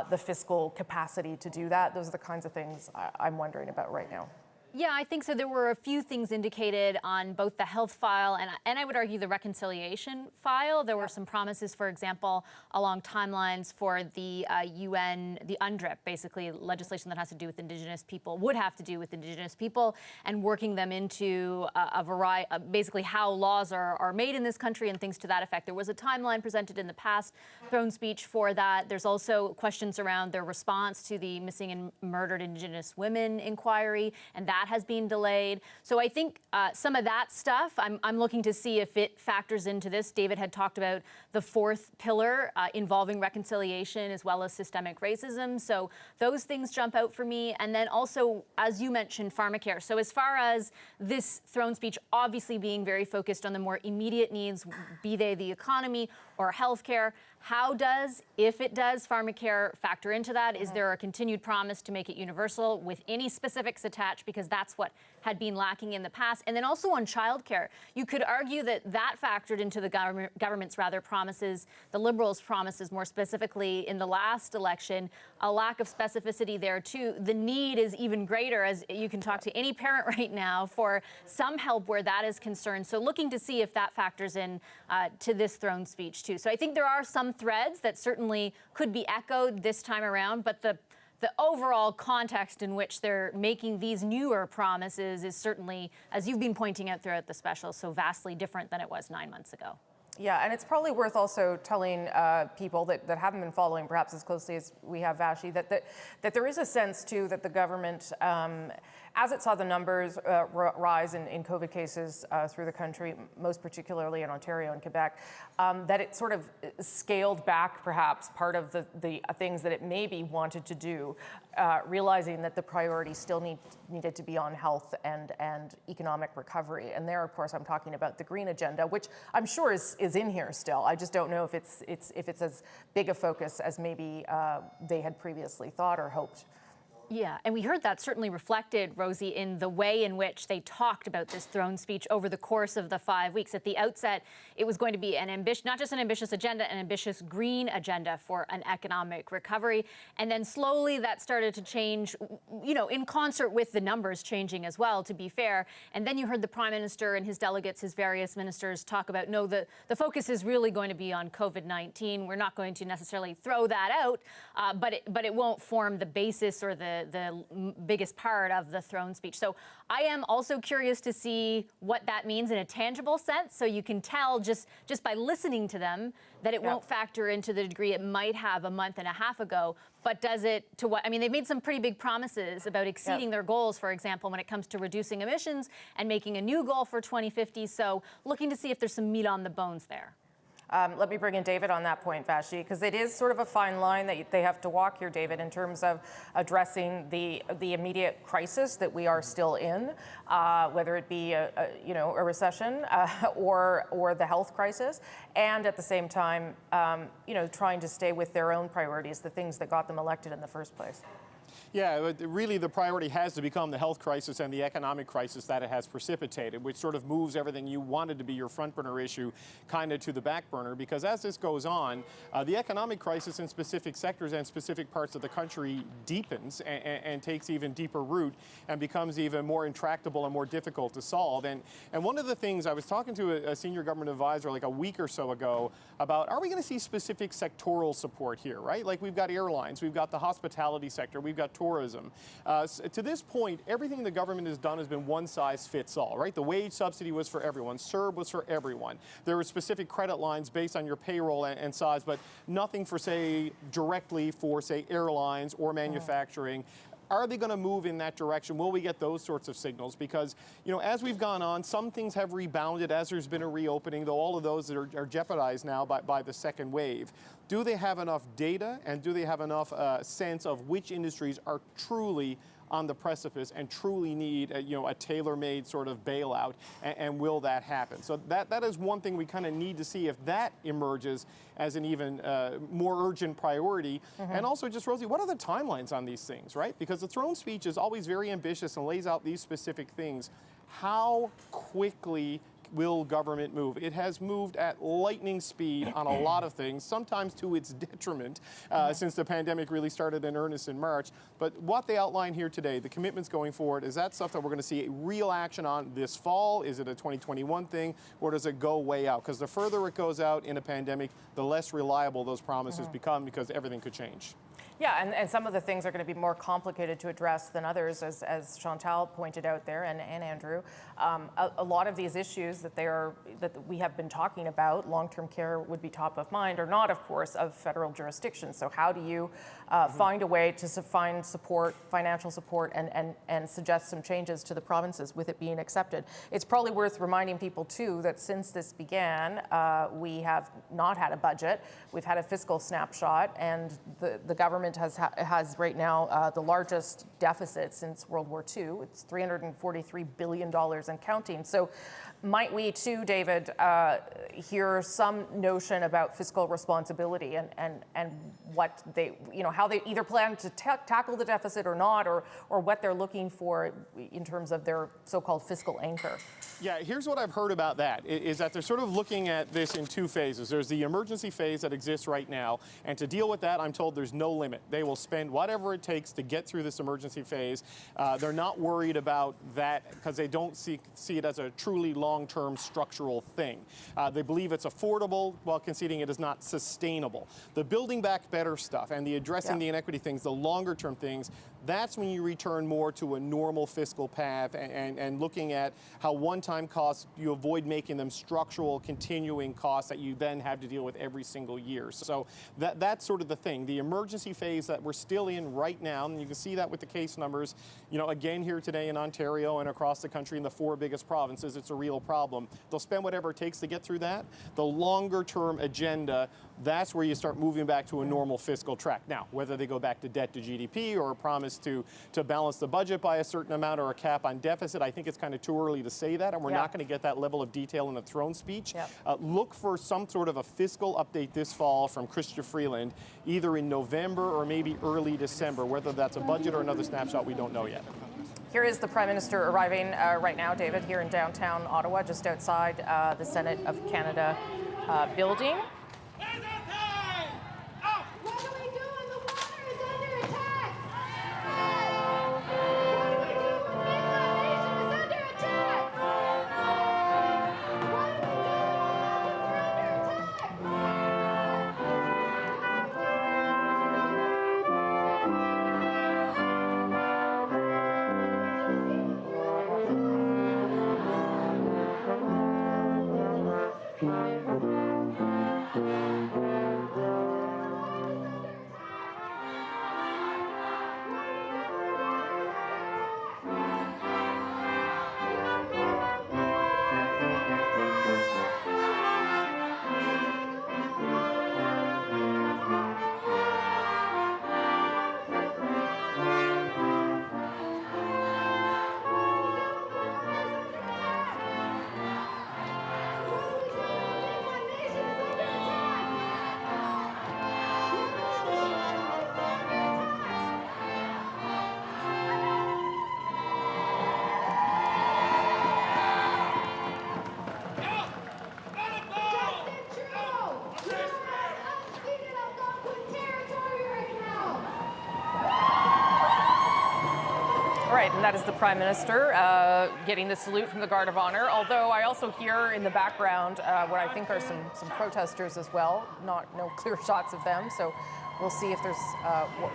the fiscal capacity to do that? Those are the kinds of things I'm wondering about right now. Yeah, I think so. There were a few things indicated on both the health file and I would argue the reconciliation file. There were some promises, for example, along timelines for the UN, the UNDRIP, basically legislation that has to do with Indigenous people, would have to do with Indigenous people, and working them into a variety, basically how laws are made in this country and things to that effect. There was a timeline presented in the past throne speech for that. There's also questions around their response to the missing and murdered Indigenous women inquiry, and that has been delayed. So I think some of that stuff, I'm looking to see if it factors into this. David had talked about the fourth pillar involving reconciliation as well as systemic racism. So those things jump out for me. And then also, as you mentioned, pharmacare. So as far as this throne speech obviously being very focused on the more immediate needs, be they the economy or healthcare, how does, if it does, pharmacare factor into that? Is there a continued promise to make it universal with any specifics attached? Because that's what had been lacking in the past. And then also on childcare, you could argue that that factored into the government's promises, the Liberals' promises more specifically in the last election, a lack of specificity there too. The need is even greater, as you can talk to any parent right now, for some help where that is concerned. So looking to see if that factors in to this throne speech too. So I think there are some threads that certainly could be echoed this time around, but the overall context in which they're making these newer promises is certainly, as you've been pointing out throughout the special, so vastly different than it was 9 months ago. Yeah, and it's probably worth also telling people that haven't been following perhaps as closely as we have, Vashi, that there is a sense, too, that the government, as it saw the numbers rise in COVID cases through the country, most particularly in Ontario and Quebec, that it sort of scaled back perhaps part of the things that it maybe wanted to do, realizing that the priority still needed to be on health and economic recovery. And there, of course, I'm talking about the green agenda, which I'm sure is in here still. I just don't know if it's as big a focus as maybe they had previously thought or hoped. Yeah, and we heard that certainly reflected, Rosie, in the way in which they talked about this throne speech over the course of the 5 weeks. At the outset, it was going to be not just an ambitious agenda, an ambitious green agenda for an economic recovery. And then slowly that started to change, in concert with the numbers changing as well, to be fair. And then you heard the Prime Minister and his delegates, his various ministers talk about, no, the focus is really going to be on COVID-19. We're not going to necessarily throw that out, but it won't form the basis or the biggest part of the throne speech. So I am also curious to see what that means in a tangible sense. So you can tell just by listening to them that it won't factor into the degree it might have a month and a half ago. But does it to what? I mean, they've made some pretty big promises about exceeding their goals, for example, when it comes to reducing emissions and making a new goal for 2050. So looking to see if there's some meat on the bones there. Let me bring in David on that point, Vashi, because it is sort of a fine line that they have to walk here, David, in terms of addressing the immediate crisis that we are still in, whether it be a recession or the health crisis, and at the same time, trying to stay with their own priorities, the things that got them elected in the first place. Yeah, really the priority has to become the health crisis and the economic crisis that it has precipitated, which sort of moves everything you wanted to be your front burner issue kind of to the back burner, because as this goes on, the economic crisis in specific sectors and specific parts of the country deepens and takes even deeper root and becomes even more intractable and more difficult to solve. And one of the things, I was talking to a senior government advisor like a week or so ago about, are we going to see specific sectoral support here, right? Like we've got airlines, we've got the hospitality sector, we've got tourism. To this point, everything the government has done has been one size fits all, right? The wage subsidy was for everyone. CERB was for everyone. There were specific credit lines based on your payroll and size, but nothing for, say, directly for, say, airlines or manufacturing. Are they going to move in that direction? Will we get those sorts of signals? Because, as we've gone on, some things have rebounded as there's been a reopening, though all of those are jeopardized now by the second wave. Do they have enough data, and do they have enough sense of which industries are truly on the precipice and truly need a tailor-made sort of bailout, and will that happen? So that is one thing we kind of need to see if that emerges as an even more urgent priority. And also, just Rosie, what are the timelines on these things, right? Because the throne speech is always very ambitious and lays out these specific things. How quickly will government move? It has moved at lightning speed on a lot of things, sometimes to its detriment, since the pandemic really started in earnest in March. But what they outline here today, the commitments going forward, is that stuff that we're going to see real action on this fall? Is it a 2021 thing, or does it go way out? Because the further it goes out in a pandemic, the less reliable those promises become, because everything could change. Yeah, and some of the things are going to be more complicated to address than others, as Chantal pointed out there, and Andrew. A lot of these issues that we have been talking about, long-term care would be top of mind, are not, of course, of federal jurisdiction. So how do you find a way to find support, financial support, and suggest some changes to the provinces with it being accepted? It's probably worth reminding people, too, that since this began, we have not had a budget. We've had a fiscal snapshot, and the government has right now the largest deficit since World War II. It's $343 billion and counting. So might we too, David, hear some notion about fiscal responsibility and what they, how they either plan to tackle the deficit or not, or what they're looking for in terms of their so-called fiscal anchor? Yeah, here's what I've heard about that, is that they're sort of looking at this in two phases. There's the emergency phase that exists right now, and to deal with that, I'm told there's no limit. They will spend whatever it takes to get through this emergency phase. They're not worried about that because they don't see it as a truly long-term structural thing. They believe it's affordable while conceding it is not sustainable. The building back better stuff and the addressing the inequity things, the longer-term things, that's when you return more to a normal fiscal path and looking at how one-time costs, you avoid making them structural, continuing costs that you then have to deal with every single year. So that's sort of the thing. The emergency phase that we're still in right now, and you can see that with the case numbers, again here today in Ontario and across the country in the 4 biggest provinces, it's a real problem. They'll spend whatever it takes to get through that. The longer-term agenda, that's where you start moving back to a normal fiscal track. Now, whether they go back to debt to GDP or a promise to balance the budget by a certain amount or a cap on deficit, I think it's kind of too early to say that, and we're not going to get that level of detail in the throne speech. Look for some sort of a fiscal update this fall from Chrystia Freeland, either in November or maybe early December. Whether that's a budget or another snapshot, we don't know yet. Here is the Prime Minister arriving right now, David, here in downtown Ottawa, just outside the Senate of Canada building. All right, and that is the Prime Minister getting the salute from the Guard of Honor, although I also hear in the background what I think are some protesters as well, no clear shots of them, so we'll see if there's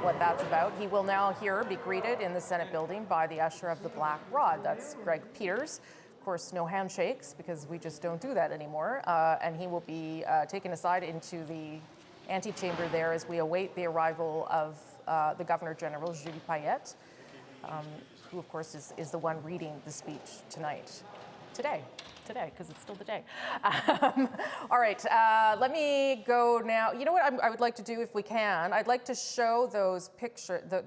what that's about. He will now here be greeted in the Senate building by the usher of the Black Rod. That's Greg Peters. Of course, no handshakes because we just don't do that anymore, and he will be taken aside into the antechamber there as we await the arrival of the Governor-General, Julie Payette, who, of course, is the one reading the speech today, because it's still the day. All right, let me go now. You know what I would like to do if we can? I'd like to show those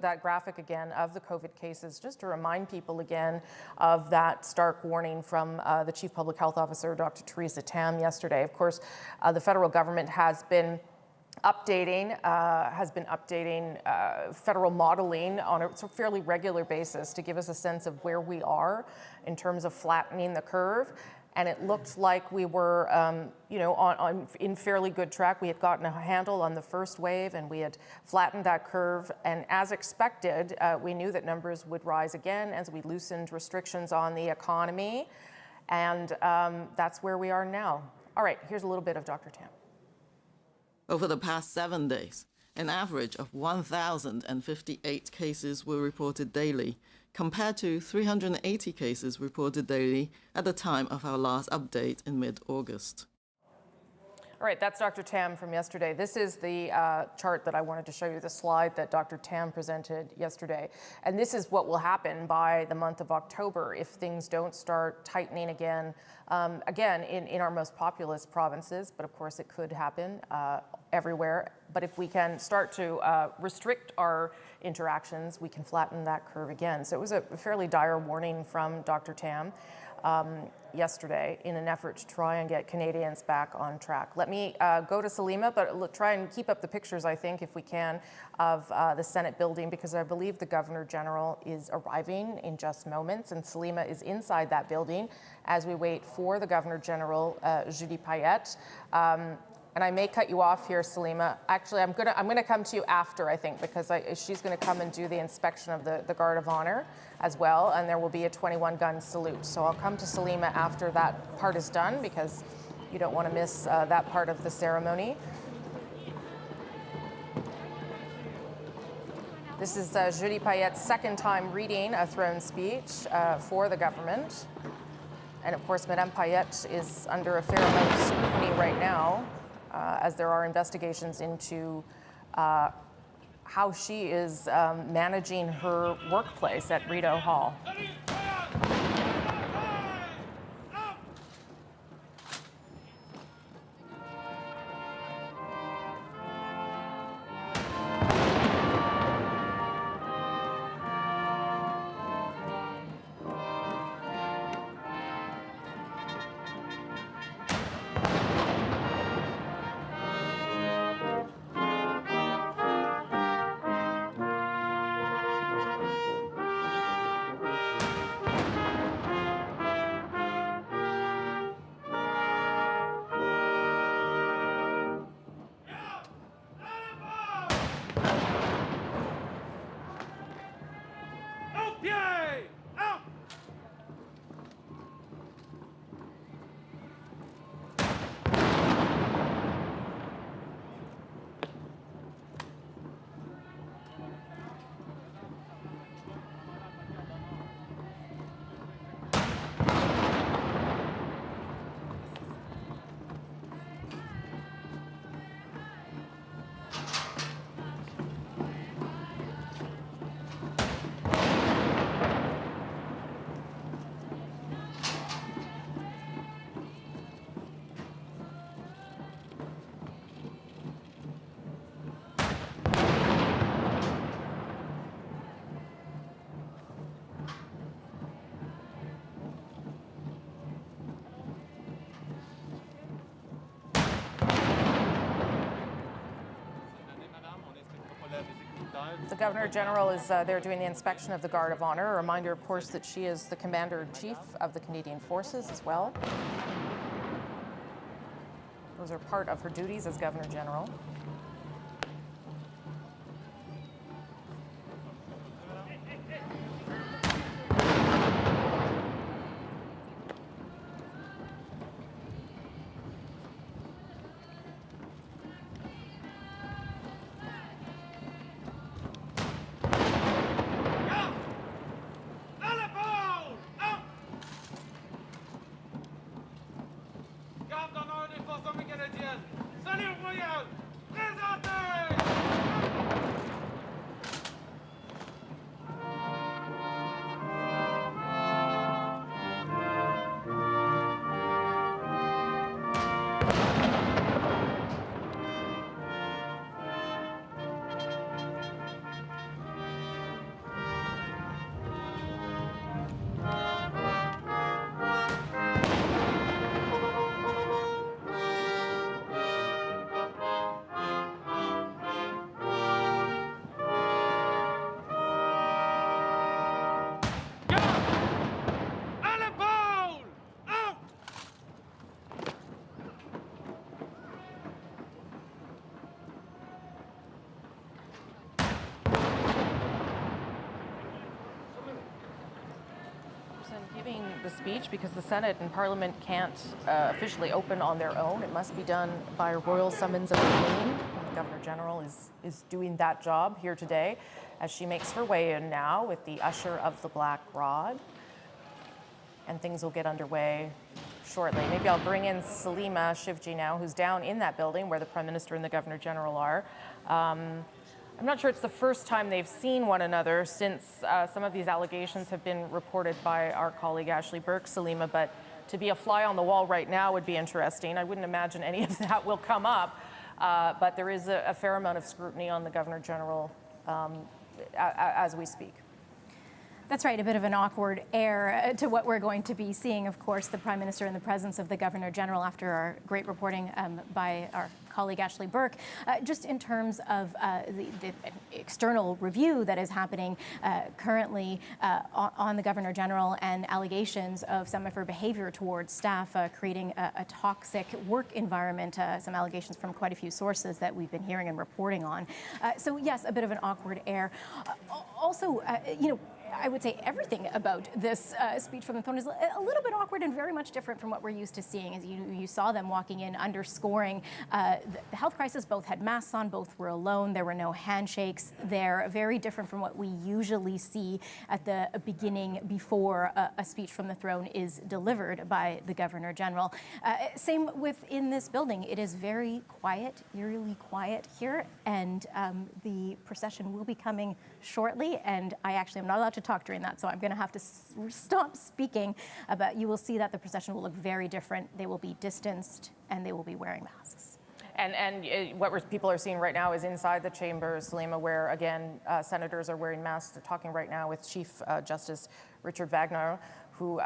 that graphic again of the COVID cases, just to remind people again of that stark warning from the Chief Public Health Officer, Dr. Theresa Tam, yesterday. Of course, the federal government has been updating federal modeling on a fairly regular basis to give us a sense of where we are in terms of flattening the curve. And it looked like we were, in fairly good track. We had gotten a handle on the first wave, and we had flattened that curve. And as expected, we knew that numbers would rise again as we loosened restrictions on the economy. And that's where we are now. All right, here's a little bit of Dr. Tam. Over the past 7 days, an average of 1,058 cases were reported daily, compared to 380 cases reported daily at the time of our last update in mid-August. All right, that's Dr. Tam from yesterday. This is the chart that I wanted to show you, the slide that Dr. Tam presented yesterday. And this is what will happen by the month of October if things don't start tightening again, in our most populous provinces, but of course it could happen everywhere. But if we can start to restrict our interactions, we can flatten that curve again. So it was a fairly dire warning from Dr. Tam yesterday in an effort to try and get Canadians back on track. Let me go to Salima, but try and keep up the pictures, I think, if we can, of the Senate building, because I believe the Governor-General is arriving in just moments, and Salima is inside that building as we wait for the Governor-General, Julie Payette. And I may cut you off here, Salima. Actually, I'm gonna come to you after, I think, because she's gonna come and do the inspection of the Guard of Honor as well, and there will be a 21-gun salute. So I'll come to Salima after that part is done, because you don't want to miss that part of the ceremony. This is Julie Payette's second time reading a throne speech for the government. And of course, Madame Payette is under a fair amount of scrutiny right now, as there are investigations into how she is managing her workplace at Rideau Hall. The Governor-General is there doing the inspection of the Guard of Honor. A reminder, of course, that she is the Commander-in-Chief of the Canadian Forces as well. Those are part of her duties as Governor-General. Giving the speech because the Senate and Parliament can't officially open on their own. It must be done by a royal summons of the Queen. The Governor General is doing that job here today as she makes her way in now with the usher of the Black Rod. And things will get underway shortly. Maybe I'll bring in Salima Shivji now, who's down in that building where the Prime Minister and the Governor General are. I'm not sure it's the first time they've seen one another since some of these allegations have been reported by our colleague Ashley Burke, Salima, but to be a fly on the wall right now would be interesting. I wouldn't imagine any of that will come up, but there is a fair amount of scrutiny on the Governor General as we speak. That's right, a bit of an awkward air to what we're going to be seeing, of course, the Prime Minister in the presence of the Governor General after our great reporting by our colleague Ashley Burke. Just in terms of the external review that is happening currently on the Governor General and allegations of some of her behavior towards staff, creating a toxic work environment, some allegations from quite a few sources that we've been hearing and reporting on. So yes, a bit of an awkward air. Also, I would say everything about this speech from the throne is a little bit awkward and very much different from what we're used to seeing. As you saw them walking in, underscoring the health crisis. Both had masks on, both were alone. There were no handshakes there. Very different from what we usually see at the beginning before a speech from the throne is delivered by the Governor General. Same within this building. It is very quiet, eerily quiet here, and the procession will be coming shortly, and I actually am not allowed to talk during that, so I'm going to have to stop speaking, but you will see that the procession will look very different. They will be distanced and they will be wearing masks. And what people are seeing right now is inside the chamber, Salima, where again senators are wearing masks. They're talking right now with Chief Justice Richard Wagner, who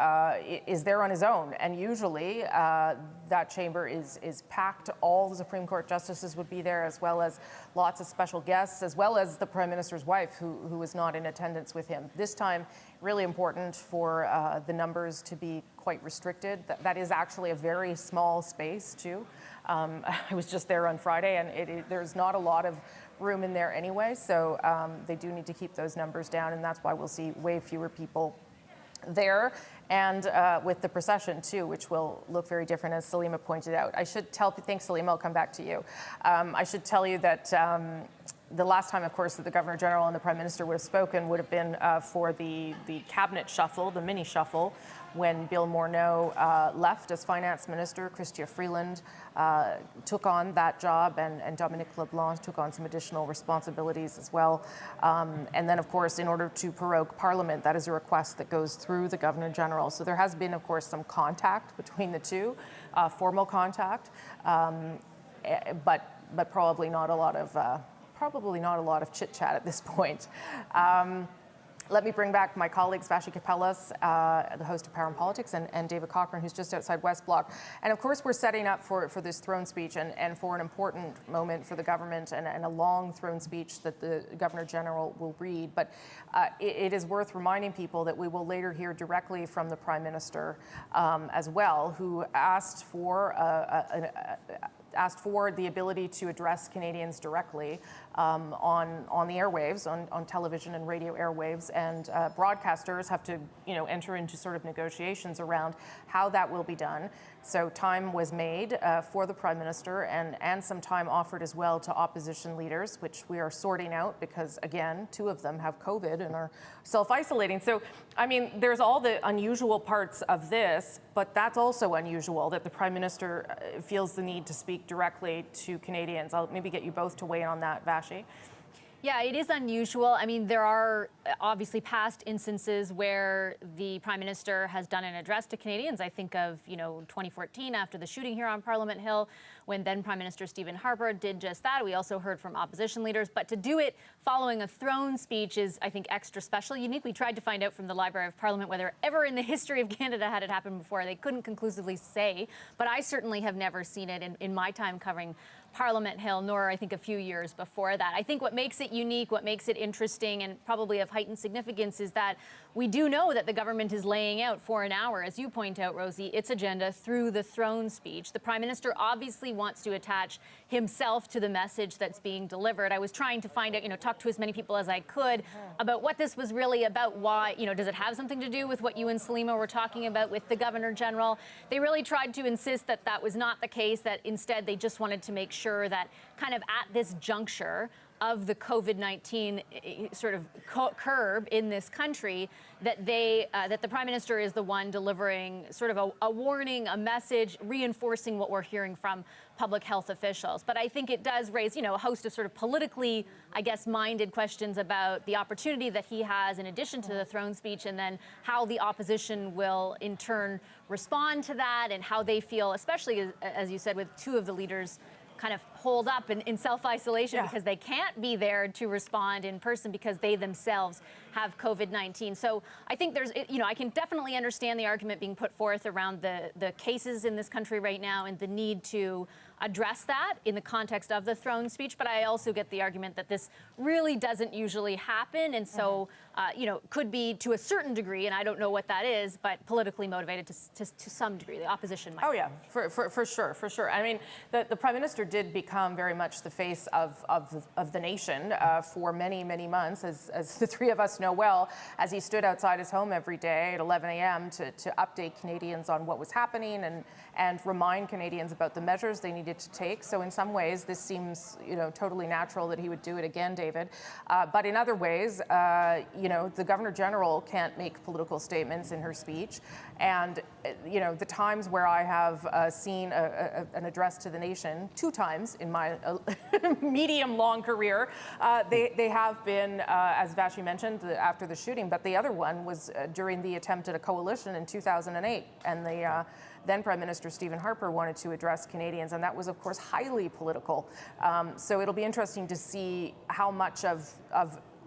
is there on his own. And usually that chamber is packed. All the Supreme Court justices would be there, as well as lots of special guests, as well as the Prime Minister's wife, who was not in attendance with him. This time, really important for the numbers to be quite restricted. That is actually a very small space, too. I was just there on Friday, and there's not a lot of room in there anyway, so they do need to keep those numbers down, and that's why we'll see way fewer people there, and with the procession too, which will look very different, as Salima pointed out. I should thanks Salima, I'll come back to you. I should tell you that the last time, of course, that the Governor General and the Prime Minister would have spoken would have been for the cabinet shuffle, the mini shuffle, when Bill Morneau left as Finance Minister. Chrystia Freeland took on that job, and Dominique LeBlanc took on some additional responsibilities as well. And then, of course, in order to prorogue Parliament, that is a request that goes through the Governor General. So there has been, of course, some contact between the two, formal contact, but probably not a lot of chit-chat at this point. Let me bring back my colleagues, Vashi Kapelas, the host of Power and Politics, and David Cochran, who's just outside West Block. And of course, we're setting up for this throne speech and for an important moment for the government and a long throne speech that the Governor General will read. But it is worth reminding people that we will later hear directly from the Prime Minister as well, who asked for the ability to address Canadians directly on the airwaves, on television and radio airwaves, and broadcasters have to, enter into sort of negotiations around how that will be done. So time was made for the Prime Minister, and some time offered as well to opposition leaders, which we are sorting out because, again, 2 of them have COVID and are self-isolating. So, I mean, there's all the unusual parts of this, but that's also unusual that the Prime Minister feels the need to speak directly to Canadians. I'll maybe get you both to weigh in on that, Vashi. Yeah, it is unusual. I mean, there are obviously past instances where the Prime Minister has done an address to Canadians. I think of, 2014 after the shooting here on Parliament Hill, when then Prime Minister Stephen Harper did just that. We also heard from opposition leaders. But to do it following a throne speech is, I think, extra special, unique. We tried to find out from the Library of Parliament whether ever in the history of Canada had it happened before. They couldn't conclusively say, but I certainly have never seen it in my time covering Parliament Hill, nor I think a few years before that. I think what makes it unique, what makes it interesting, and probably of heightened significance is that we do know that the government is laying out for an hour, as you point out, Rosie, its agenda through the throne speech. The Prime Minister obviously wants to attach himself to the message that's being delivered. I was trying to find out, talk to as many people as I could about what this was really about. Why, does it have something to do with what you and Salima were talking about with the Governor General? They really tried to insist that that was not the case, that instead they just wanted to make sure that kind of at this juncture of the COVID-19 sort of curb in this country, that that the Prime Minister is the one delivering sort of a warning, a message, reinforcing what we're hearing from public health officials. But I think it does raise, a host of sort of politically, I guess, minded questions about the opportunity that he has in addition to the throne speech, and then how the opposition will in turn respond to that, and how they feel, especially as you said, with two of the leaders kind of holed up in self-isolation because they can't be there to respond in person because they themselves have COVID-19. So I think there's, I can definitely understand the argument being put forth around the cases in this country right now and the need to address that in the context of the throne speech. But I also get the argument that this really doesn't usually happen. And so, could be to a certain degree, and I don't know what that is, but politically motivated to some degree. The opposition might. Oh, yeah, for sure. I mean, the Prime Minister did become very much the face of the nation for many, many months, as the three of us know well, as he stood outside his home every day at 11 a.m. to update Canadians on what was happening and remind Canadians about the measures they needed to take. So in some ways, this seems, totally natural that he would do it again, David. But in other ways, the Governor General can't make political statements in her speech. And, the times where I have seen an address to the nation, 2 times in my medium-long career, they have been, as Vashi mentioned, after the shooting, but the other one was during the attempt at a coalition in 2008. And the then Prime Minister Stephen Harper wanted to address Canadians, and that was, of course, highly political. So it'll be interesting to see how much of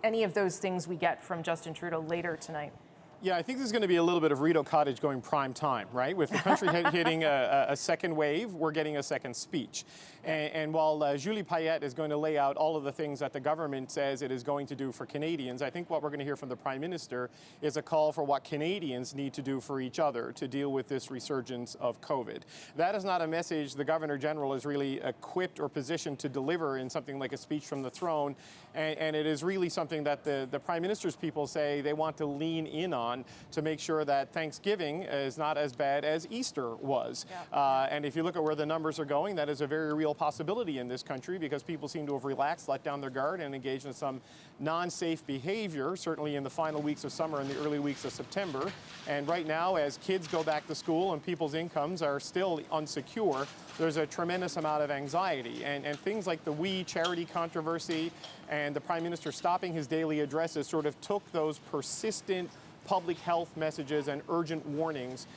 any of those things we get from Justin Trudeau later tonight. Yeah, I think there's going to be a little bit of Rideau Cottage going prime time, right? With the country hitting a second wave, we're getting a second speech. And while Julie Payette is going to lay out all of the things that the government says it is going to do for Canadians, I think what we're going to hear from the Prime Minister is a call for what Canadians need to do for each other to deal with this resurgence of COVID. That is not a message the Governor General is really equipped or positioned to deliver in something like a speech from the throne. And it is really something that the Prime Minister's people say they want to lean in on to make sure that Thanksgiving is not as bad as Easter was. And if you look at where the numbers are going, that is a very real possibility in this country because people seem to have relaxed, let down their guard, and engaged in some non-safe behavior, certainly in the final weeks of summer and the early weeks of September. And right now, as kids go back to school and people's incomes are still unsecure, there's a tremendous amount of anxiety. And things like the We charity controversy and the Prime Minister stopping his daily addresses sort of took those persistent public health messages and urgent warnings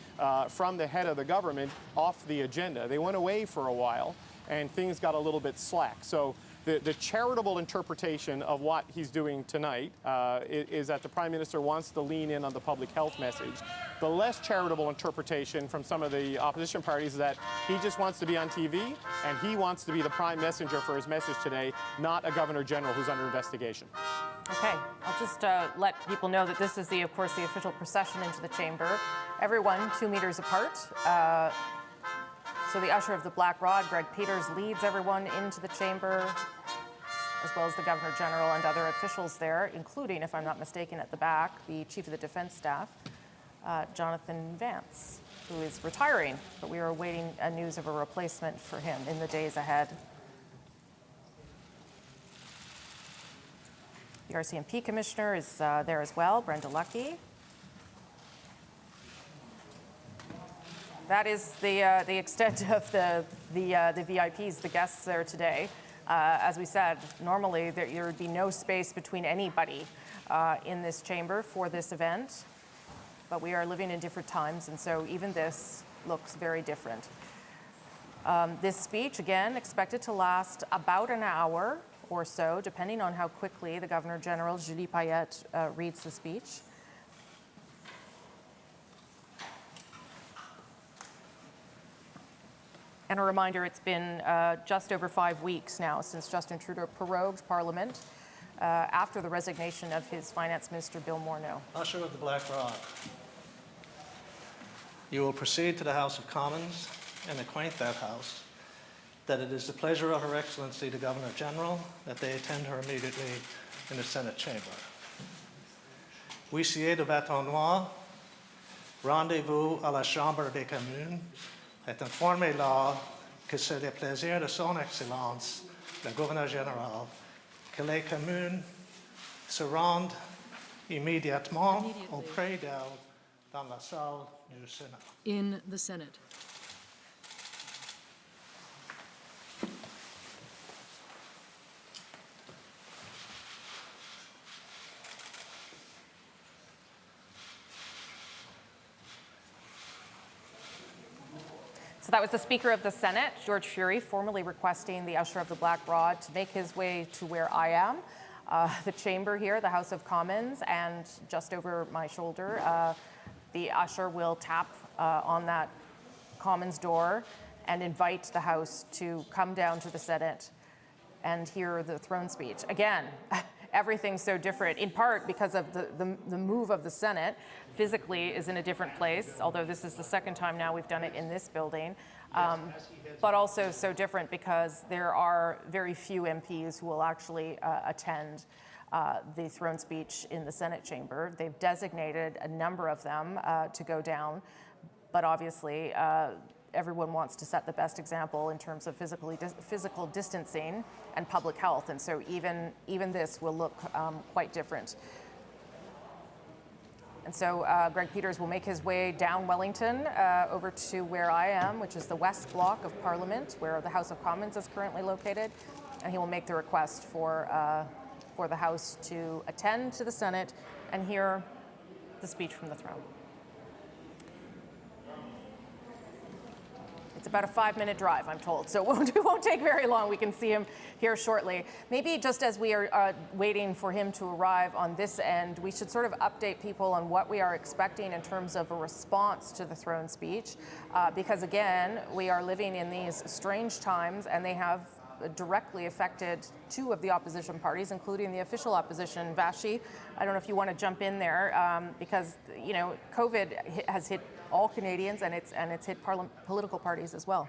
from the head of the government off the agenda. They went away for a while and things got a little bit slack. So the charitable interpretation of what he's doing tonight is that the Prime Minister wants to lean in on the public health message. The less charitable interpretation from some of the opposition parties is that he just wants to be on TV and he wants to be the prime messenger for his message today, not a Governor General who's under investigation. Okay, I'll just let people know that this is, of course, the official procession into the chamber. Everyone 2 meters apart. So the usher of the Black Rod, Greg Peters, leads everyone into the chamber, as well as the Governor General and other officials there, including, if I'm not mistaken, at the back, the Chief of the Defence Staff, Jonathan Vance, who is retiring, but we are awaiting news of a replacement for him in the days ahead. The RCMP Commissioner is there as well, Brenda Luckie. That is the extent of the VIPs, the guests there today. As we said, normally there would be no space between anybody in this chamber for this event, but we are living in different times, and so even this looks very different. This speech, again, expected to last about an hour or so, depending on how quickly the Governor General, Julie Payette, reads the speech. And a reminder, it's been just over 5 weeks now since Justin Trudeau prorogued Parliament after the resignation of his Finance Minister, Bill Morneau. Usher of the Black Rod, you will proceed to the House of Commons and acquaint that House that it is the pleasure of Her Excellency the Governor-General that they attend her immediately in the Senate chamber. Huissier de Bâton-Noir, rendez-vous à la Chambre des communes est informé là que c'est le plaisir de son Excellence, le Gouverneur général, que les communes se rendent immédiatement auprès d'elle dans la salle du Sénat. In the Senate. So that was the Speaker of the Senate, George Fury, formally requesting the Usher of the Black Rod to make his way to where I am, the chamber here, the House of Commons, and just over my shoulder, the Usher will tap on that Commons door and invite the House to come down to the Senate and hear the throne speech. Again, everything's so different, in part because of the move of the Senate physically is in a different place, although this is the second time now we've done it in this building, but also so different because there are very few MPs who will actually attend the throne speech in the Senate chamber. They've designated a number of them to go down, but obviously everyone wants to set the best example in terms of physical distancing and public health, and so even this will look quite different. And so Greg Peters will make his way down Wellington over to where I am, which is the West Block of Parliament, where the House of Commons is currently located, and he will make the request for the House to attend to the Senate and hear the speech from the throne. It's about a 5-minute drive, I'm told, so it won't take very long. We can see him here shortly. Maybe just as we are waiting for him to arrive on this end, we should sort of update people on what we are expecting in terms of a response to the throne speech, because again, we are living in these strange times, and they have directly affected 2 of the opposition parties, including the official opposition. Vashi, I don't know if you want to jump in there, because you know COVID has hit all Canadians, and it's hit political parties as well.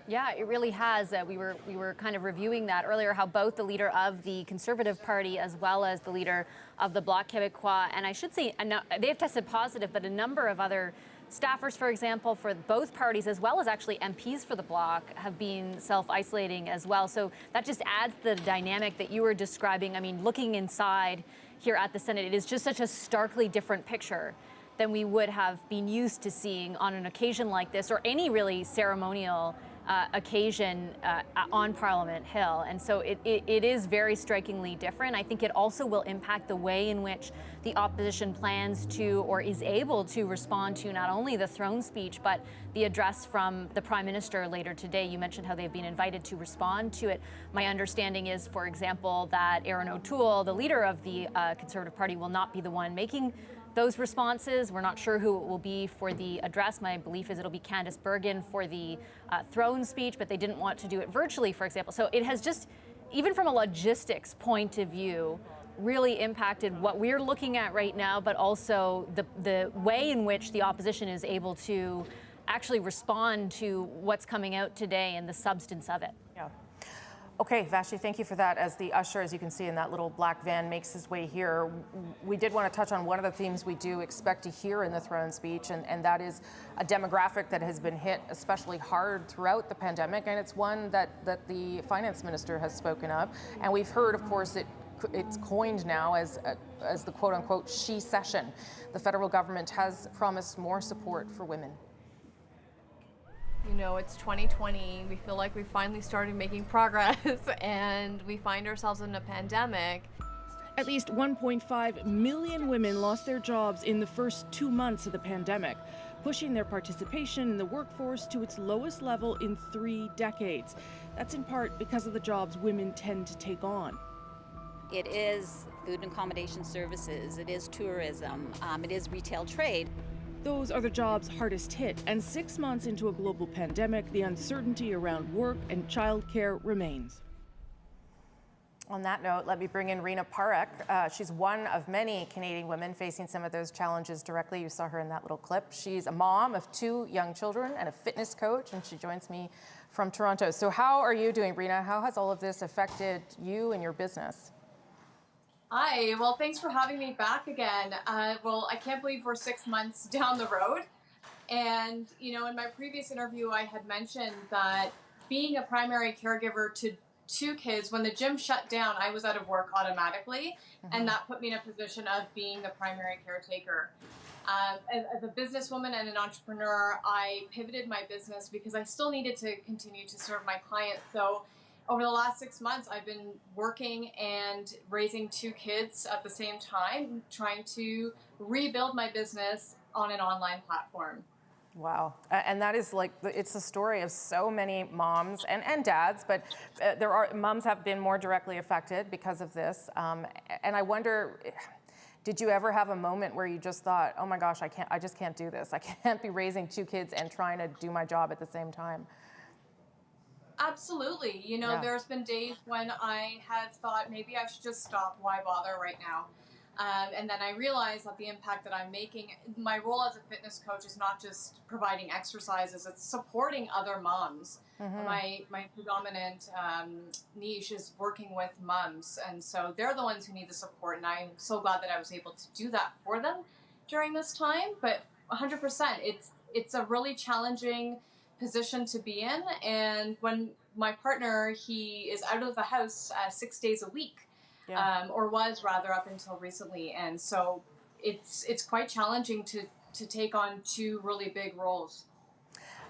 Yeah, it really has. We were kind of reviewing that earlier, how both the leader of the Conservative Party as well as the leader of the Bloc Québécois, and I should say they've tested positive, but a number of other staffers, for example, for both parties, as well as actually MPs for the Bloc, have been self-isolating as well. So that just adds the dynamic that you were describing. I mean, looking inside here at the Senate, it is just such a starkly different picture than we would have been used to seeing on an occasion like this, or any really ceremonial occasion on Parliament Hill. And so it is very strikingly different. I think it also will impact the way in which the opposition plans to, or is able to, respond to not only the throne speech, but the address from the Prime Minister later today. You mentioned how they've been invited to respond to it. My understanding is, for example, that Erin O'Toole, the leader of the Conservative Party, will not be the one making those responses. We're not sure who it will be for the address. My belief is it'll be Candice Bergen for the throne speech, but they didn't want to do it virtually, for example. So it has just, even from a logistics point of view, really impacted what we're looking at right now, but also the way in which the opposition is able to actually respond to what's coming out today and the substance of it. Yeah. Okay, Vashi, thank you for that. As the usher, as you can see in that little black van, makes his way here, we did want to touch on one of the themes we do expect to hear in the throne speech, and that is a demographic that has been hit especially hard throughout the pandemic, and it's one that the finance minister has spoken of. And we've heard, of course, it's coined now as the quote-unquote she session. The federal government has promised more support for women. You know, it's 2020. We feel like we finally started making progress and we find ourselves in a pandemic. At least 1.5 million women lost their jobs in the first 2 months of the pandemic, pushing their participation in the workforce to its lowest level in 3 decades. That's in part because of the jobs women tend to take on. It is food and accommodation services, it is tourism, it is retail trade. Those are the jobs hardest hit, and 6 months into a global pandemic, the uncertainty around work and childcare remains. On that note, let me bring in Rena Parek. She's one of many Canadian women facing some of those challenges directly. You saw her in that little clip. She's a mom of 2 young children and a fitness coach, and she joins me from Toronto. So how are you doing, Rena? How has all of this affected you and your business? Hi, well, thanks for having me back again. Well, I can't believe we're 6 months down the road. And, you know, in my previous interview, I had mentioned that being a primary caregiver to 2 kids, when the gym shut down, I was out of work automatically. And that put me in a position of being the primary caretaker. As a businesswoman and an entrepreneur, I pivoted my business because I still needed to continue to serve my clients. So over the last 6 months, I've been working and raising 2 kids at the same time, trying to rebuild my business on an online platform. Wow. And that is like, it's the story of so many moms and dads, but moms have been more directly affected because of this. And I wonder, did you ever have a moment where you just thought, oh my gosh, I just can't do this. I can't be raising 2 kids and trying to do my job at the same time? Absolutely. You know, there's been days when I had thought maybe I should just stop. Why bother right now? And then I realized that the impact that I'm making, my role as a fitness coach is not just providing exercises, it's supporting other moms. My predominant niche is working with moms. And so they're the ones who need the support. And I'm so glad that I was able to do that for them during this time. But 100%, it's a really challenging position to be in. And when my partner, he is out of the house 6 days a week, or was rather up until recently. And so it's quite challenging to take on 2 really big roles.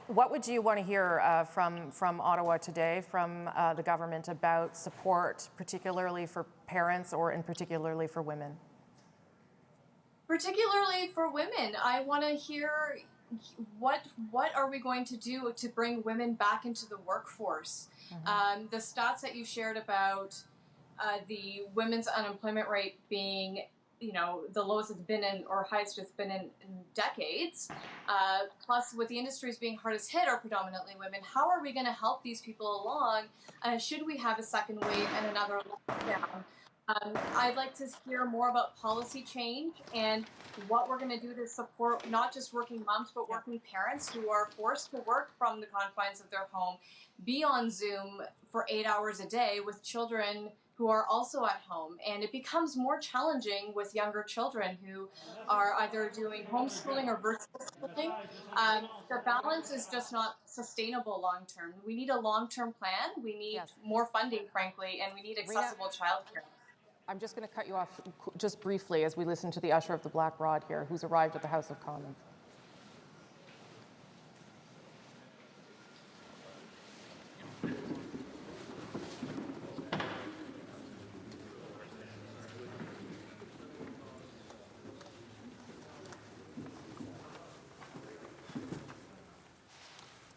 What would you want to hear from Ottawa today, from the government, about support, particularly for parents or in particularly for women? Particularly for women, I want to hear what are we going to do to bring women back into the workforce? The stats that you shared about the women's unemployment rate being, you know, the lowest it's been in, or highest it's been in decades, plus with the industries being hardest hit are predominantly women. How are we going to help these people along? Should we have a second wave and another lockdown? I'd like to hear more about policy change and what we're going to do to support not just working moms, but working parents who are forced to work from the confines of their home, be on Zoom for 8 hours a day with children who are also at home. And it becomes more challenging with younger children who are either doing homeschooling or virtual schooling. The balance is just not sustainable long term. We need a long-term plan. We need more funding, frankly, and we need accessible childcare. I'm just going to cut you off just briefly as we listen to the usher of the Black Rod here, who's arrived at the House of Commons.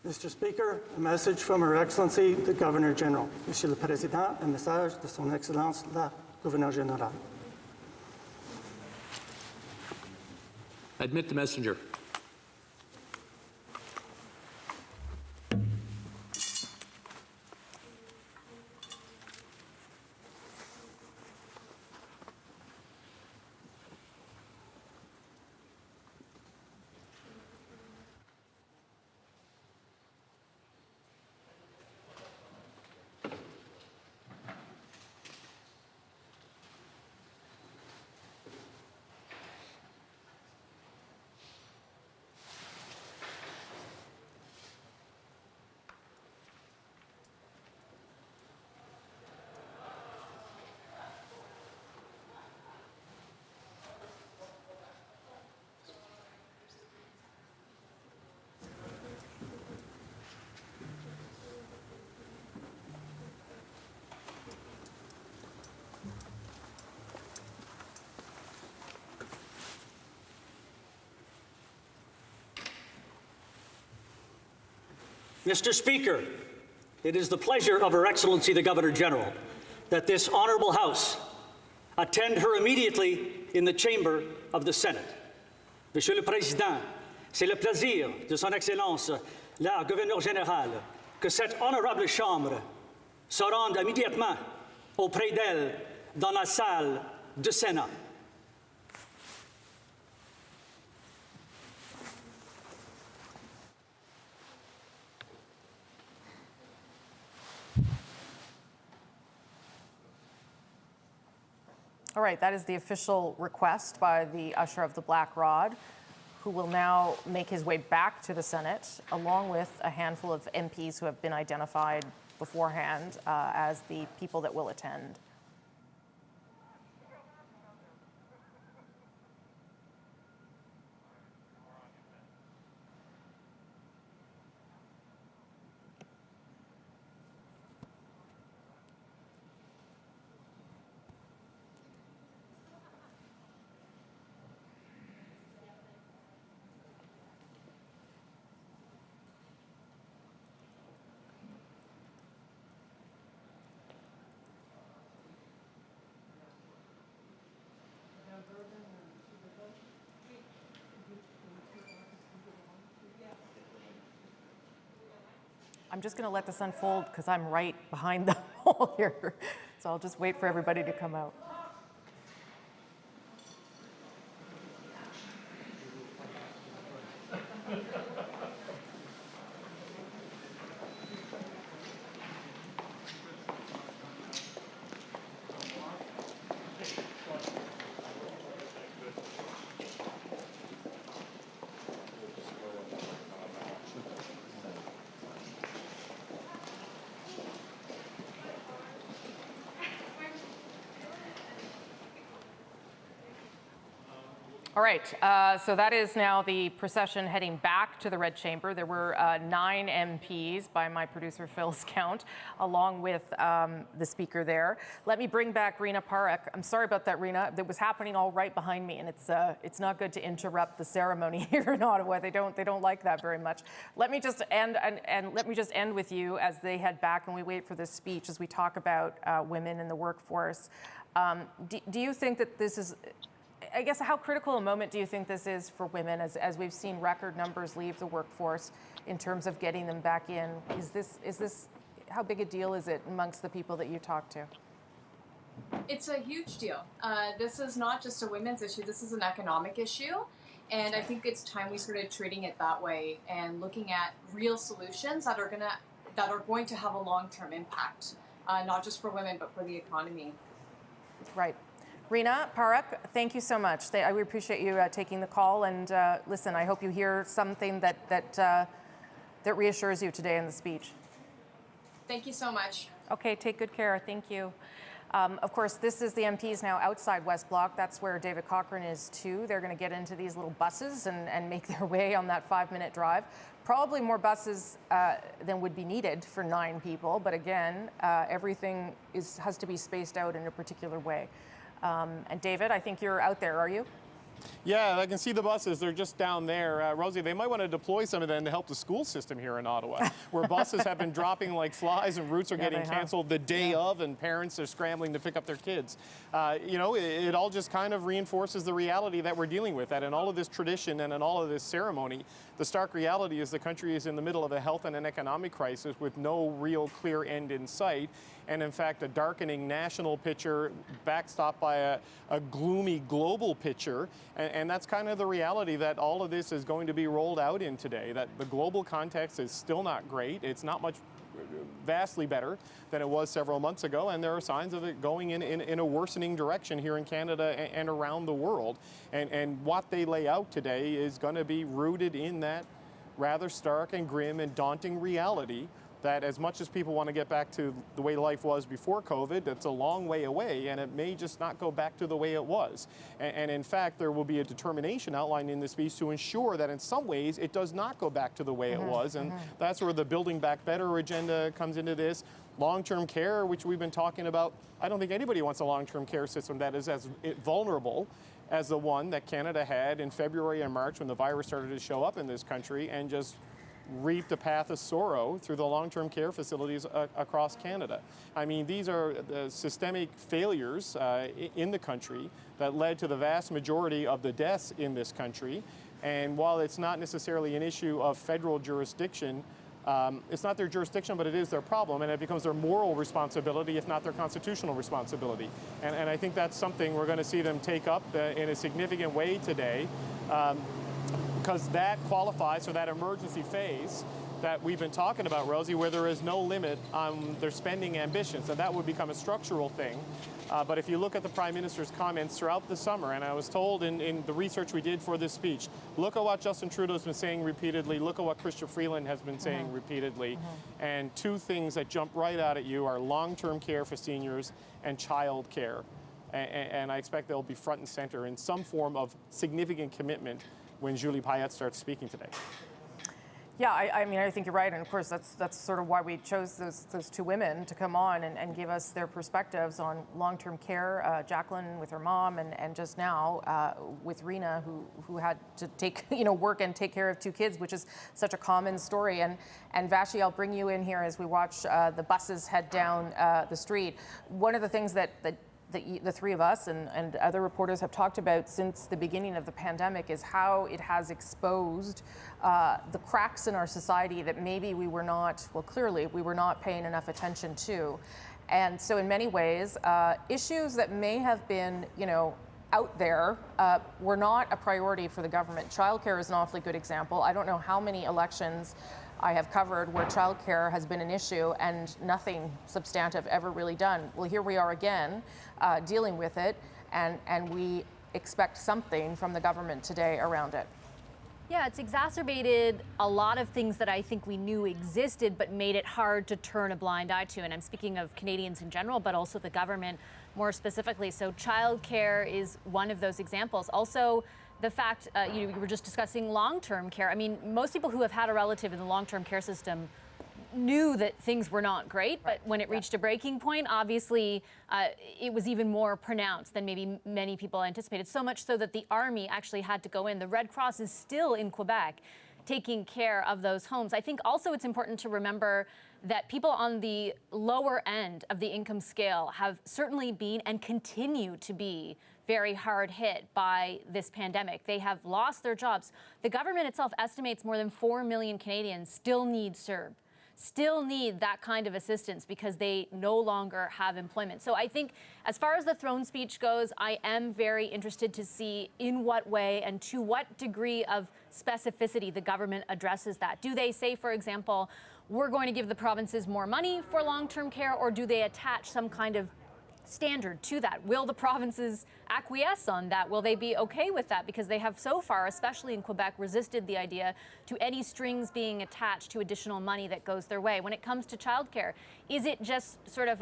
Mr. Speaker, a message from Her Excellency the Governor General. Monsieur le Président, un message de Son Excellence la Gouverneure Générale. Admit the messenger. Mr. Speaker, it is the pleasure of Her Excellency the Governor General that this honorable House attend her immediately in the chamber of the Senate. Monsieur le Président, c'est le plaisir de Son Excellence la Gouverneure Générale que cette honorable Chambre se rende immédiatement auprès d'elle dans la salle du Sénat. All right, that is the official request by the Usher of the Black Rod, who will now make his way back to the Senate, along with a handful of MPs who have been identified beforehand as the people that will attend. I'm just going to let this unfold because I'm right behind them all here. So I'll just wait for everybody to come out. All right, so that is now the procession heading back to the Red Chamber. There were 9 MPs by my producer Phil's count, along with the speaker there. Let me bring back Rina Parekh. I'm sorry about that, Rina. That was happening all right behind me, and it's not good to interrupt the ceremony here in Ottawa. They don't like that very much. Let me just end and let me just end with you as they head back and we wait for this speech as we talk about women in the workforce. Do you think that this is, I guess, how critical a moment do you think this is for women as we've seen record numbers leave the workforce in terms of getting them back in? Is this how big a deal is it amongst the people that you talk to? It's a huge deal. This is not just a women's issue, this is an economic issue. And I think it's time we started treating it that way and looking at real solutions that are going to have a long-term impact, not just for women, but for the economy. Right. Rina Parekh, thank you so much. I really appreciate you taking the call. And listen, I hope you hear something that reassures you today in the speech. Thank you so much. Okay, take good care. Thank you. Of course, this is the MPs now outside West Block. That's where David Cochrane is too. They're going to get into these little buses and make their way on that 5-minute drive. Probably more buses than would be needed for 9 people. But again, everything has to be spaced out in a particular way. And David, I think you're out there, are you? Yeah, I can see the buses. They're just down there. Rosie, they might want to deploy some of them to help the school system here in Ottawa, where buses have been dropping like flies and routes are getting canceled the day of, and parents are scrambling to pick up their kids. You know, it all just kind of reinforces the reality that we're dealing with, that in all of this tradition and in all of this ceremony, the stark reality is the country is in the middle of a health and an economic crisis with no real clear end in sight. And in fact, a darkening national picture backstopped by a gloomy global picture. And that's kind of the reality that all of this is going to be rolled out in today, that the global context is still not great. It's not much vastly better than it was several months ago, and there are signs of it going in a worsening direction here in Canada and around the world. And what they lay out today is going to be rooted in that rather stark and grim and daunting reality that as much as people want to get back to the way life was before COVID, it's a long way away, and it may just not go back to the way it was. And in fact, there will be a determination outlined in this speech to ensure that in some ways it does not go back to the way it was. And that's where the Building Back Better agenda comes into this. Long-term care, which we've been talking about, I don't think anybody wants a long-term care system that is as vulnerable as the one that Canada had in February and March when the virus started to show up in this country and just reaped a path of sorrow through the long-term care facilities across Canada. I mean, these are the systemic failures in the country that led to the vast majority of the deaths in this country. And while it's not necessarily an issue of federal jurisdiction, it's not their jurisdiction, but it is their problem, and it becomes their moral responsibility, if not their constitutional responsibility. And I think that's something we're going to see them take up in a significant way today, because that qualifies for that emergency phase that we've been talking about, Rosie, where there is no limit on their spending ambitions, and that would become a structural thing. But if you look at the Prime Minister's comments throughout the summer, and I was told in the research we did for this speech, look at what Justin Trudeau's been saying repeatedly, look at what Chrystia Freeland has been saying repeatedly, and two things that jump right out at you are long-term care for seniors and child care. And I expect they'll be front and center in some form of significant commitment when Julie Payette starts speaking today. Yeah, I mean, I think you're right, and of course that's sort of why we chose those two women to come on and give us their perspectives on long-term care. Jacqueline with her mom, and just now with Rena, who had to take work and take care of two kids, which is such a common story. And Vashi, I'll bring you in here as we watch the buses head down the street. One of the things that the three of us and other reporters have talked about since the beginning of the pandemic is how it has exposed the cracks in our society that maybe clearly we were not paying enough attention to. And so in many ways, issues that may have been, out there were not a priority for the government. Childcare is an awfully good example. I don't know how many elections I have covered where childcare has been an issue and nothing substantive ever really done. Well, here we are again, dealing with it, and we expect something from the government today around it. Yeah, it's exacerbated a lot of things that I think we knew existed, but made it hard to turn a blind eye to. And I'm speaking of Canadians in general, but also the government more specifically. So childcare is one of those examples. Also, the fact, you were just discussing long-term care. I mean, most people who have had a relative in the long-term care system knew that things were not great, but when it reached a breaking point, obviously it was even more pronounced than maybe many people anticipated, so much so that the Army actually had to go in. The Red Cross is still in Quebec taking care of those homes. I think also it's important to remember that people on the lower end of the income scale have certainly been and continue to be very hard hit by this pandemic. They have lost their jobs. The government itself estimates more than 4 million Canadians still need CERB, still need that kind of assistance because they no longer have employment. So I think as far as the throne speech goes, I am very interested to see in what way and to what degree of specificity the government addresses that. Do they say, for example, we're going to give the provinces more money for long-term care, or do they attach some kind of standard to that? Will the provinces acquiesce on that? Will they be okay with that? Because they have so far, especially in Quebec, resisted the idea to any strings being attached to additional money that goes their way. When it comes to childcare, is it just sort of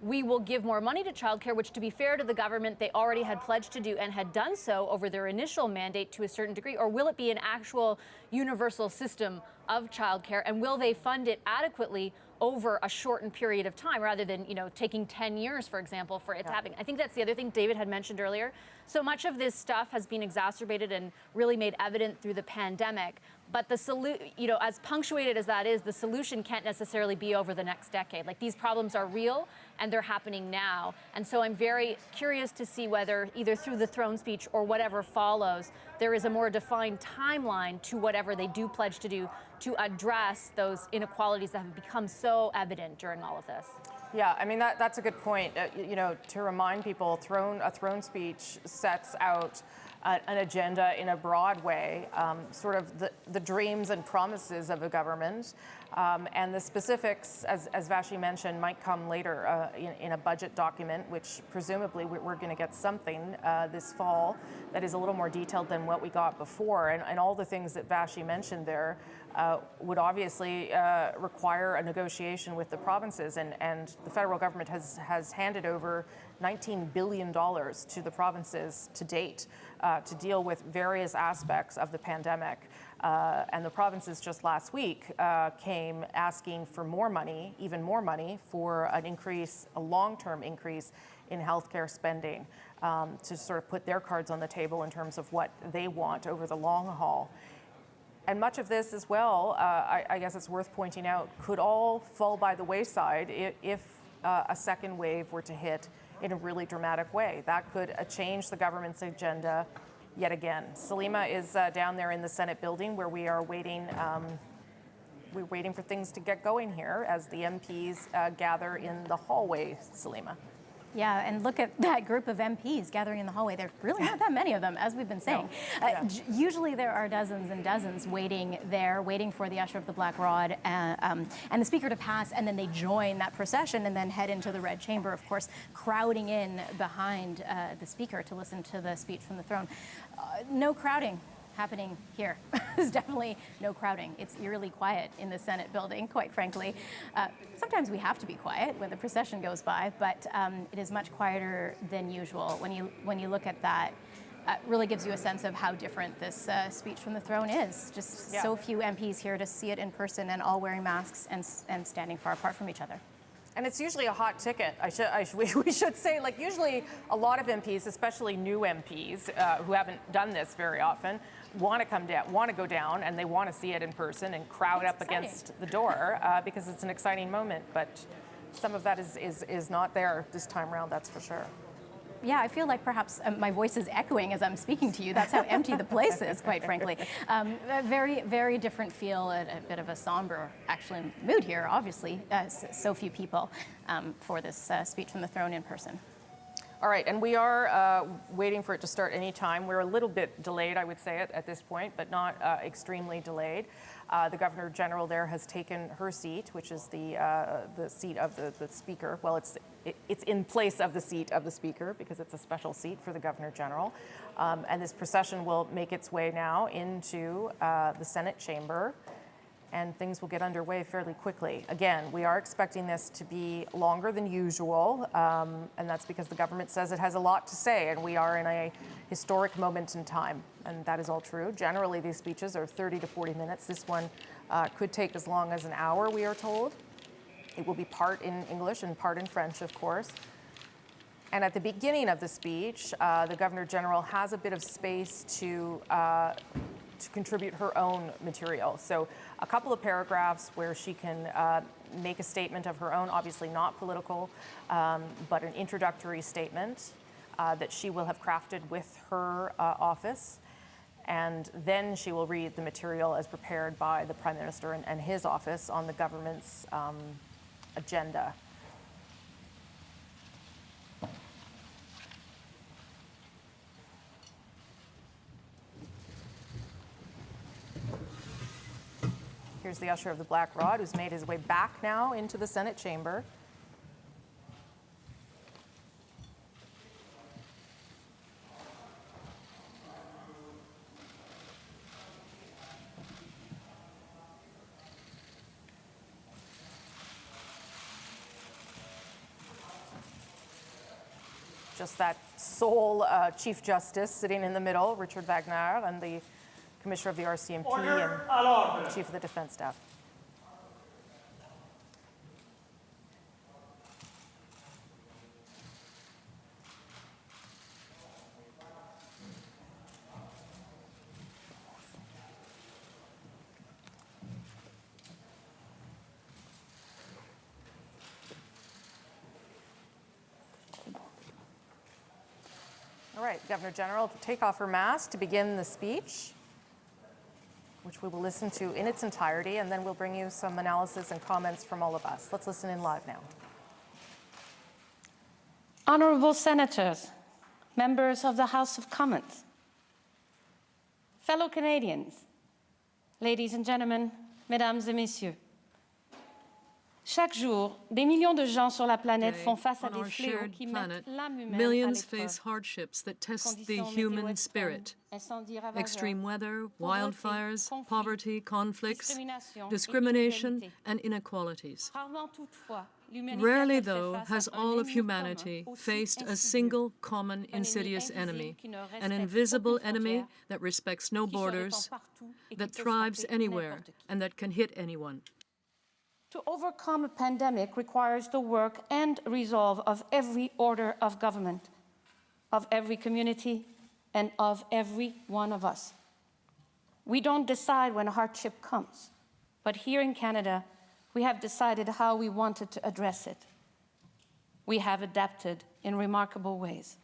we will give more money to childcare, which, to be fair to the government, they already had pledged to do and had done so over their initial mandate to a certain degree? Or will it be an actual universal system of childcare, and will they fund it adequately over a shortened period of time rather than, taking 10 years, for example, for it to happen? I think that's the other thing David had mentioned earlier. So much of this stuff has been exacerbated and really made evident through the pandemic. But the as punctuated as that is, the solution can't necessarily be over the next decade. Like, these problems are real and they're happening now. And so I'm very curious to see whether either through the throne speech or whatever follows, there is a more defined timeline to whatever they do pledge to do to address those inequalities that have become so evident during all of this. Yeah, I mean, that's a good point. To remind people, a throne speech sets out an agenda in a broad way, sort of the dreams and promises of a government. And the specifics, as Vashi mentioned, might come later in a budget document, which presumably we're going to get something this fall that is a little more detailed than what we got before. And all the things that Vashi mentioned there would obviously require a negotiation with the provinces. And the federal government has handed over $19 billion to the provinces to date to deal with various aspects of the pandemic. And the provinces just last week came asking for more money, even more money, for a long-term increase in healthcare spending to sort of put their cards on the table in terms of what they want over the long haul. And much of this as well, I guess it's worth pointing out, could all fall by the wayside if a second wave were to hit in a really dramatic way. That could change the government's agenda yet again. Salima is down there in the Senate building where we are waiting. We're waiting for things to get going here as the MPs gather in the hallway, Salima. Yeah, and look at that group of MPs gathering in the hallway. There are really not that many of them, as we've been saying. No. Usually there are dozens and dozens waiting there, waiting for the usher of the Black Rod and the speaker to pass, and then they join that procession and then head into the Red Chamber, of course, crowding in behind the speaker to listen to the speech from the throne. No crowding happening here. There's definitely no crowding. It's eerily quiet in the Senate building, quite frankly. Sometimes we have to be quiet when the procession goes by, but it is much quieter than usual. When you look at that, really gives you a sense of how different this speech from the throne is. Just so few MPs here to see it in person, and all wearing masks and standing far apart from each other. And it's usually a hot ticket. We should say, like, usually a lot of MPs, especially new MPs who haven't done this very often, want to come down, want to go down, and they want to see it in person and crowd up against the door because it's an exciting moment. But some of that is not there this time around, that's for sure. Yeah, I feel like perhaps my voice is echoing as I'm speaking to you. That's how empty the place is, quite frankly. A very, very different feel, a bit of a somber, actually, mood here, obviously. So few people for this speech from the throne in person. All right, and we are waiting for it to start any time. We're a little bit delayed, I would say, at this point, but not extremely delayed. The Governor General there has taken her seat, which is the seat of the Speaker. Well, it's in place of the seat of the Speaker because it's a special seat for the Governor General. And this procession will make its way now into the Senate chamber, and things will get underway fairly quickly. Again, we are expecting this to be longer than usual, and that's because the government says it has a lot to say, and we are in a historic moment in time, and that is all true. Generally, these speeches are 30 to 40 minutes. This one could take as long as an hour, we are told. It will be part in English and part in French, of course. And at the beginning of the speech, the Governor General has a bit of space to contribute her own material. So a couple of paragraphs where she can make a statement of her own, obviously not political, but an introductory statement that she will have crafted with her office. And then she will read the material as prepared by the Prime Minister and his office on the government's agenda. Here's the usher of the Black Rod, who's made his way back now into the Senate chamber. Just that sole Chief Justice sitting in the middle, Richard Wagner, and the Commissioner of the RCMP and Chief of the Defense Staff. All right, Governor General, take off her mask to begin the speech, which we will listen to in its entirety, and then we'll bring you some analysis and comments from all of us. Let's listen in live now. Honourable Senators, members of the House of Commons, fellow Canadians, ladies and gentlemen, mesdames et messieurs. Chaque jour, des millions de gens sur la planète font face à des fléaux qui mettent l'âme humaine à l'épreuve. Millions face hardships that test the human spirit. Extreme weather, wildfires, poverty, conflicts, discrimination, and inequalities. Rarely, though, has all of humanity faced a single common insidious enemy, an invisible enemy that respects no borders, that thrives anywhere, and that can hit anyone. To overcome a pandemic requires the work and resolve of every order of government, of every community, and of every one of us. We don't decide when hardship comes, but here in Canada, we have decided how we wanted to address it. We have adapted in remarkable ways.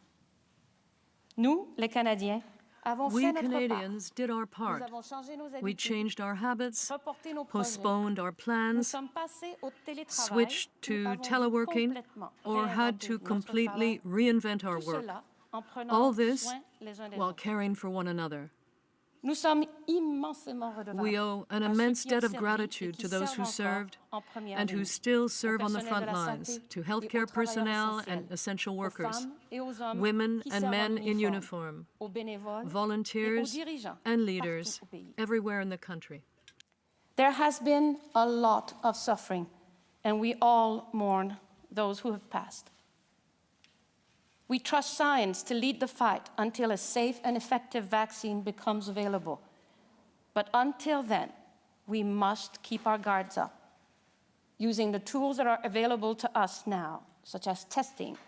Nous, les Canadiens, avons We fait notre part. Canadians did our part. Nous avons changé nos We habitudes, changed our habits, reporté nos projets. postponed our Nous plans, sommes passés au télétravail. switched Nous to avons dû teleworking, complètement or had réinventer to notre completely travail. reinvent our Tout work. cela en prenant All this soin les uns des while autres. caring for one another. Nous sommes immensément redevables We owe an à ceux immense qui debt ont of servi et gratitude qui to those who servent served encore en première and who ligne, still au serve on the personnel front de la lines, santé to et aux healthcare travailleurs personnel essentiels, and essential aux workers, femmes et aux hommes women qui and servent men en in uniforme, uniform, aux bénévoles et aux volunteers dirigeants and leaders partout au pays. everywhere in the country. There has been a lot of suffering, and we all mourn those who have passed. We trust science to lead the fight until a safe and effective vaccine becomes available. But until then, we must keep our guards up, using the tools that are available to us now, such as testing,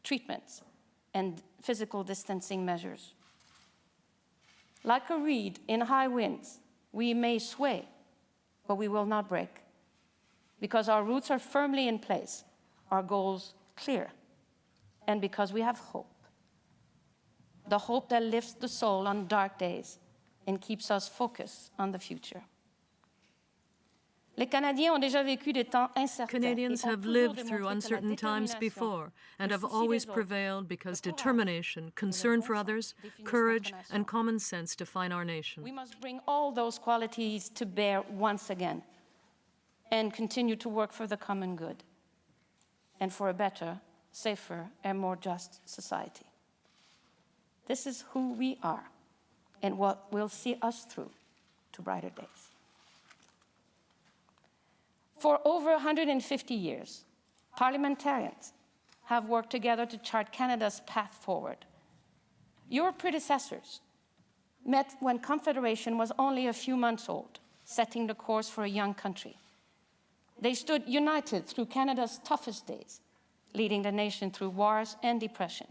treatments, and physical distancing measures. Like a reed in high winds, we may sway, but we will not break, because our roots are firmly in place, our goals clear, and because we have hope. The hope that lifts the soul on dark days and keeps us focused on the future. Les Canadiens ont déjà vécu des temps incertains. Canadians have lived through uncertain times before and have always prevailed because determination, concern for others, courage, and common sense define our nation. We must bring all those qualities to bear once again and continue to work for the common good and for a better, safer, and more just society. This is who we are and what will see us through to brighter days. For over 150 years, parliamentarians have worked together to chart Canada's path forward. Your predecessors met when Confederation was only a few months old, setting the course for a young country. They stood united through Canada's toughest days, leading the nation through wars and depression.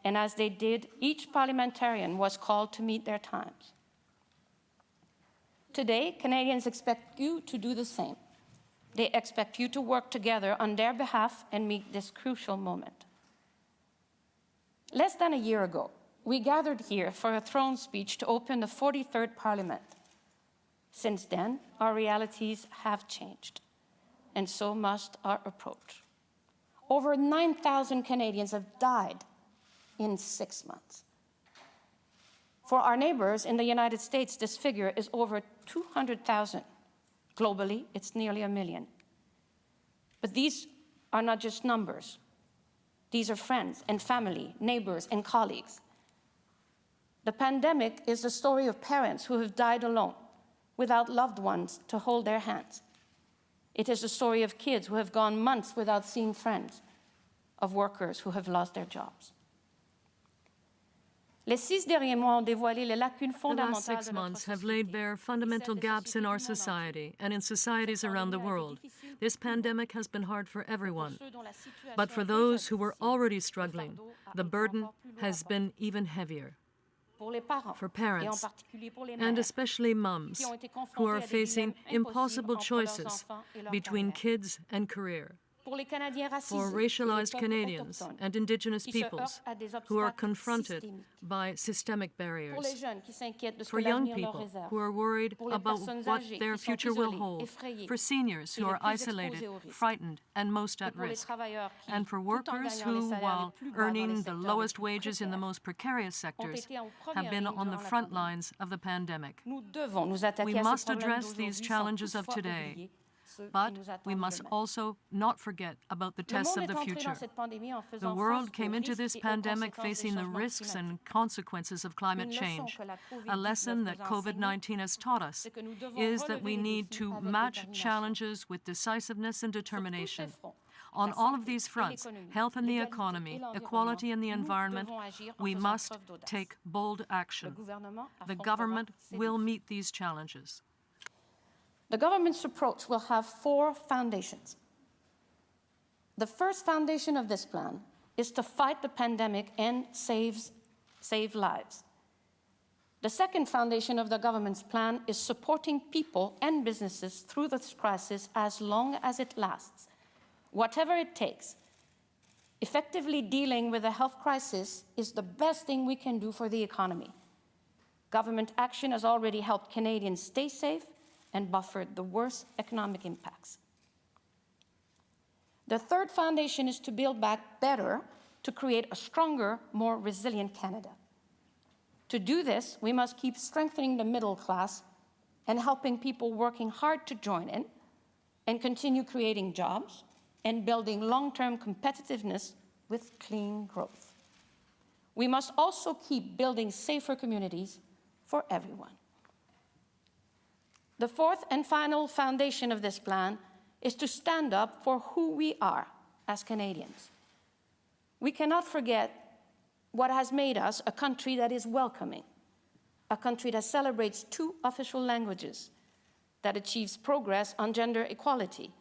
And as they did, each parliamentarian was called to meet their times. Today, Canadians expect you to do the same. They expect you to work together on their behalf and meet this crucial moment. Less than a year ago, we gathered here for a throne speech to open the 43rd Parliament. Since then, our realities have changed, and so must our approach. Over 9,000 Canadians have died in 6 months. For our neighbors in the United States, this figure is over 200,000. Globally, it's nearly 1 million. But these are not just numbers. These are friends and family, neighbors and colleagues. The pandemic is the story of parents who have died alone, without loved ones to hold their hands. It is the story of kids who have gone months without seeing friends, of workers who have lost their jobs. Les 6 derniers mois ont dévoilé les lacunes The last fondamentales 6 de notre months have société. laid bare fundamental gaps in our society and in societies around the world. This pandemic has been hard for everyone. But for those who were already struggling, the burden has been even heavier. For parents, and especially mums, who are facing impossible choices between kids and career. For racialized Canadians and Indigenous peoples who are confronted by systemic barriers. For young people who are worried about what their future will hold. For seniors who are isolated, frightened, and most at risk. And for workers who, while earning the lowest wages in the most precarious sectors, have been on the front lines of the pandemic. We must address these challenges of today. But we must also not forget about the tests of the future. The world came into this pandemic facing the risks and consequences of climate change. A lesson that COVID-19 has taught us is that we need to match challenges with decisiveness and determination. On all of these fronts, health and the economy, equality and the environment, we must take bold action. The government will meet these challenges. The government's approach will have 4 foundations. The first foundation of this plan is to fight the pandemic and save lives. The second foundation of the government's plan is supporting people and businesses through this crisis as long as it lasts, whatever it takes. Effectively dealing with the health crisis is the best thing we can do for the economy. Government action has already helped Canadians stay safe and buffered the worst economic impacts. The third foundation is to build back better to create a stronger, more resilient Canada. To do this, we must keep strengthening the middle class and helping people working hard to join in and continue creating jobs and building long-term competitiveness with clean growth. We must also keep building safer communities for everyone. The fourth and final foundation of this plan is to stand up for who we are as Canadians. We cannot forget what has made us a country that is welcoming, a country that celebrates 2 official languages, that achieves progress on gender equality,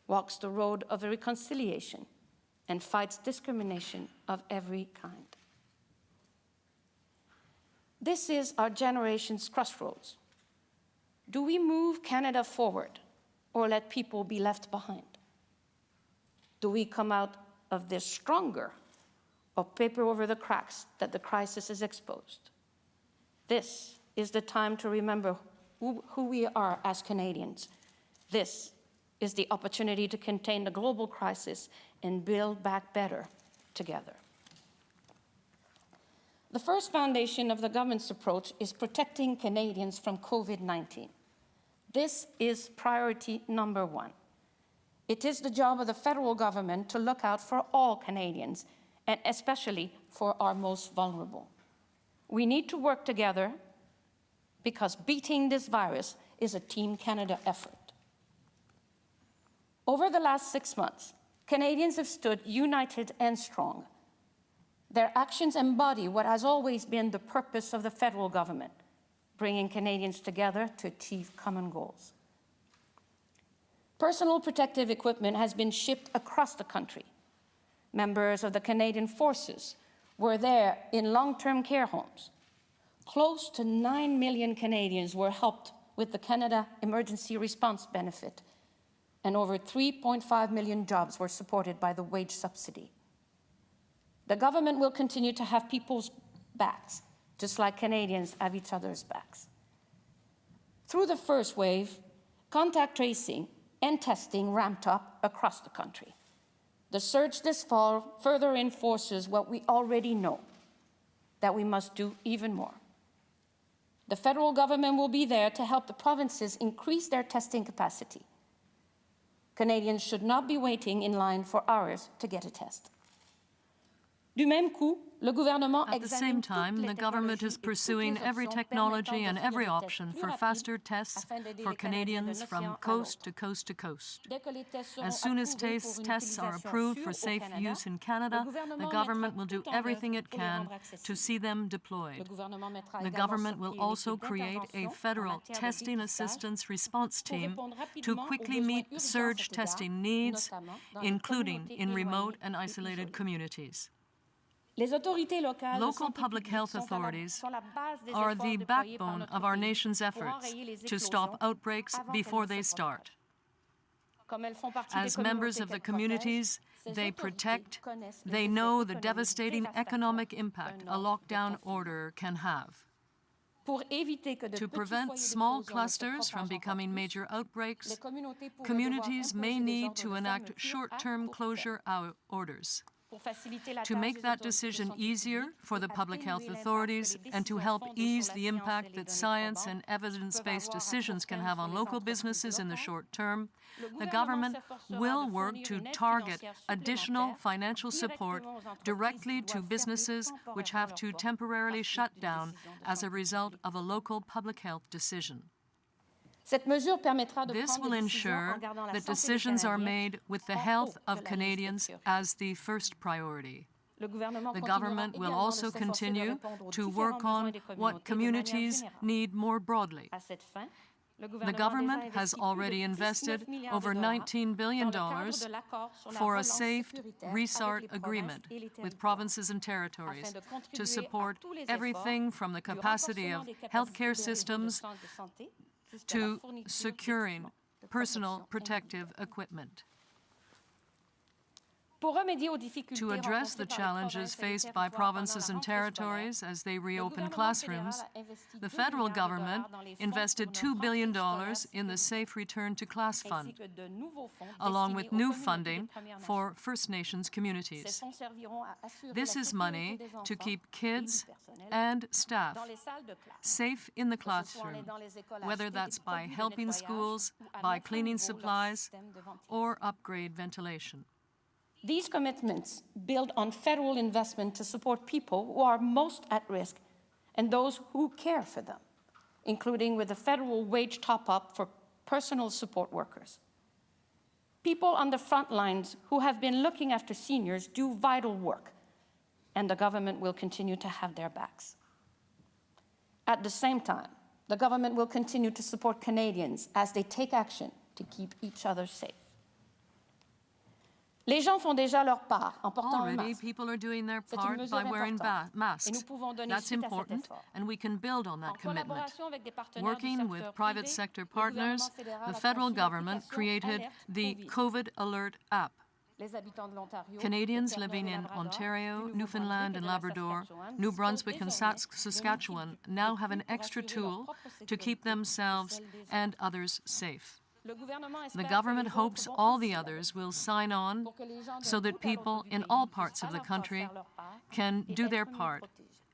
walks the road of reconciliation, and fights discrimination of every kind. This is our generation's crossroads. Do we move Canada forward or let people be left behind? Do we come out of this stronger or paper over the cracks that the crisis has exposed? This is the time to remember who we are as Canadians. This is the opportunity to contain the global crisis and build back better together. The first foundation of the government's approach is protecting Canadians from COVID-19. This is priority number 1. It is the job of the federal government to look out for all Canadians, and especially for our most vulnerable. We need to work together because beating this virus is a Team Canada effort. Over the last 6 months, Canadians have stood united and strong. Their actions embody what has always been the purpose of the federal government, bringing Canadians together to achieve common goals. Personal protective equipment has been shipped across the country. Members of the Canadian Forces were there in long-term care homes. Close to 9 million Canadians were helped with the Canada Emergency Response Benefit, and over 3.5 million jobs were supported by the wage subsidy. The government will continue to have people's backs, just like Canadians have each other's backs. Through the first wave, contact tracing and testing ramped up across the country. The surge this fall further reinforces what we already know, that we must do even more. The federal government will be there to help the provinces increase their testing capacity. Canadians should not be waiting in line for hours to get a test. Du même coup, le gouvernement At the same time, the government is pursuing every technology and every option for faster tests for Canadians from coast to coast to coast. As soon as tests are approved for safe use in Canada, the government will do everything it can to see them deployed. The government will also create a federal testing assistance response team to quickly meet surge testing needs, including in remote and isolated communities. Local public health authorities are the backbone of our nation's efforts to stop outbreaks before they start. As members of the communities they protect, they know the devastating economic impact a lockdown order can have. To prevent small clusters from becoming major outbreaks, communities may need to enact short-term closure orders. To make that decision easier for the public health authorities and to help ease the impact that science and evidence-based decisions can have on local businesses in the short term, the government will work to target additional financial support directly to businesses which have to temporarily shut down as a result of a local public health decision. This will ensure that decisions are made with the health of Canadians as the first priority. The government will also continue to work on what communities need more broadly. The government has already invested over $19 billion for a safe restart agreement with provinces and territories to support everything from the capacity of healthcare systems to securing personal protective equipment. To address the challenges faced by provinces and territories as they reopen classrooms, the federal government invested $2 billion in the Safe Return to Class Fund, along with new funding for First Nations communities. This is money to keep kids and staff safe in the classroom, whether that's by helping schools, by cleaning supplies, or upgrade ventilation. These commitments build on federal investment to support people who are most at risk and those who care for them, including with a federal wage top-up for personal support workers. People on the front lines who have been looking after seniors do vital work, and the government will continue to have their backs. At the same time, the government will continue to support Canadians as they take action to keep each other safe. Les gens font déjà leur part en portant un Already, masque. people are doing their part by wearing masks. That's important, and we can build on that commitment. Working with private sector partners, the federal government created the COVID Alert app. Canadians living in Ontario, Newfoundland and Labrador, New Brunswick and Saskatchewan now have an extra tool to keep themselves and others safe. The government hopes all the others will sign on so that people in all parts of the country can do their part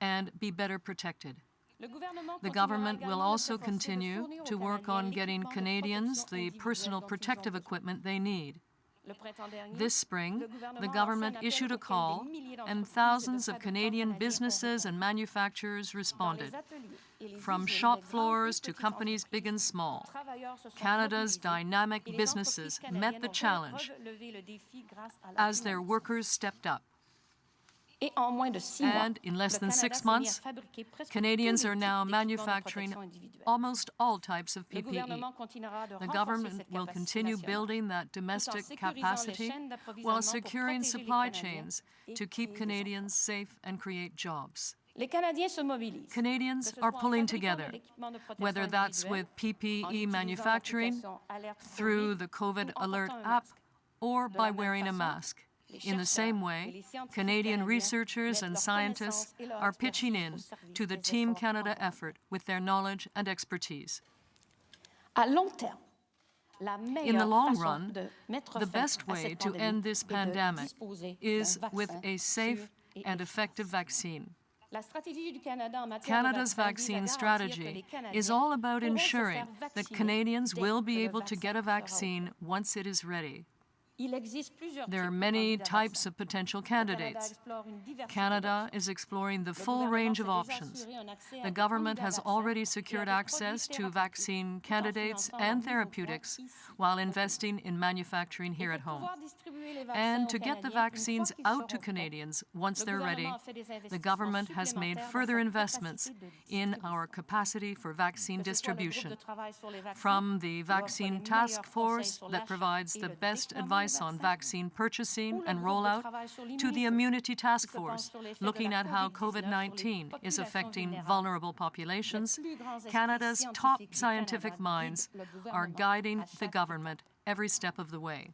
and be better protected. The government will also continue to work on getting Canadians the personal protective equipment they need. This spring, the government issued a call, and thousands of Canadian businesses and manufacturers responded. From shop floors to companies big and small, Canada's dynamic businesses met the challenge as their workers stepped up. And in less than 6 months, Canadians are now manufacturing almost all types of PPE. The government will continue building that domestic capacity while securing supply chains to keep Canadians safe and create jobs. Canadians are pulling together, whether that's with PPE manufacturing, through the COVID Alert app, or by wearing a mask. In the same way, Canadian researchers and scientists are pitching in to the Team Canada effort with their knowledge and expertise. In the long run, the best way to end this pandemic is with a safe and effective vaccine. Canada's vaccine strategy is all about ensuring that Canadians will be able to get a vaccine once it is ready. There are many types of potential candidates. Canada is exploring the full range of options. The government has already secured access to vaccine candidates and therapeutics while investing in manufacturing here at home. And to get the vaccines out to Canadians once they're ready, the government has made further investments in our capacity for vaccine distribution. From the vaccine task force that provides the best advice on vaccine purchasing and rollout, to the Immunity Task Force, looking at how COVID-19 is affecting vulnerable populations, Canada's top scientific minds are guiding the government every step of the way.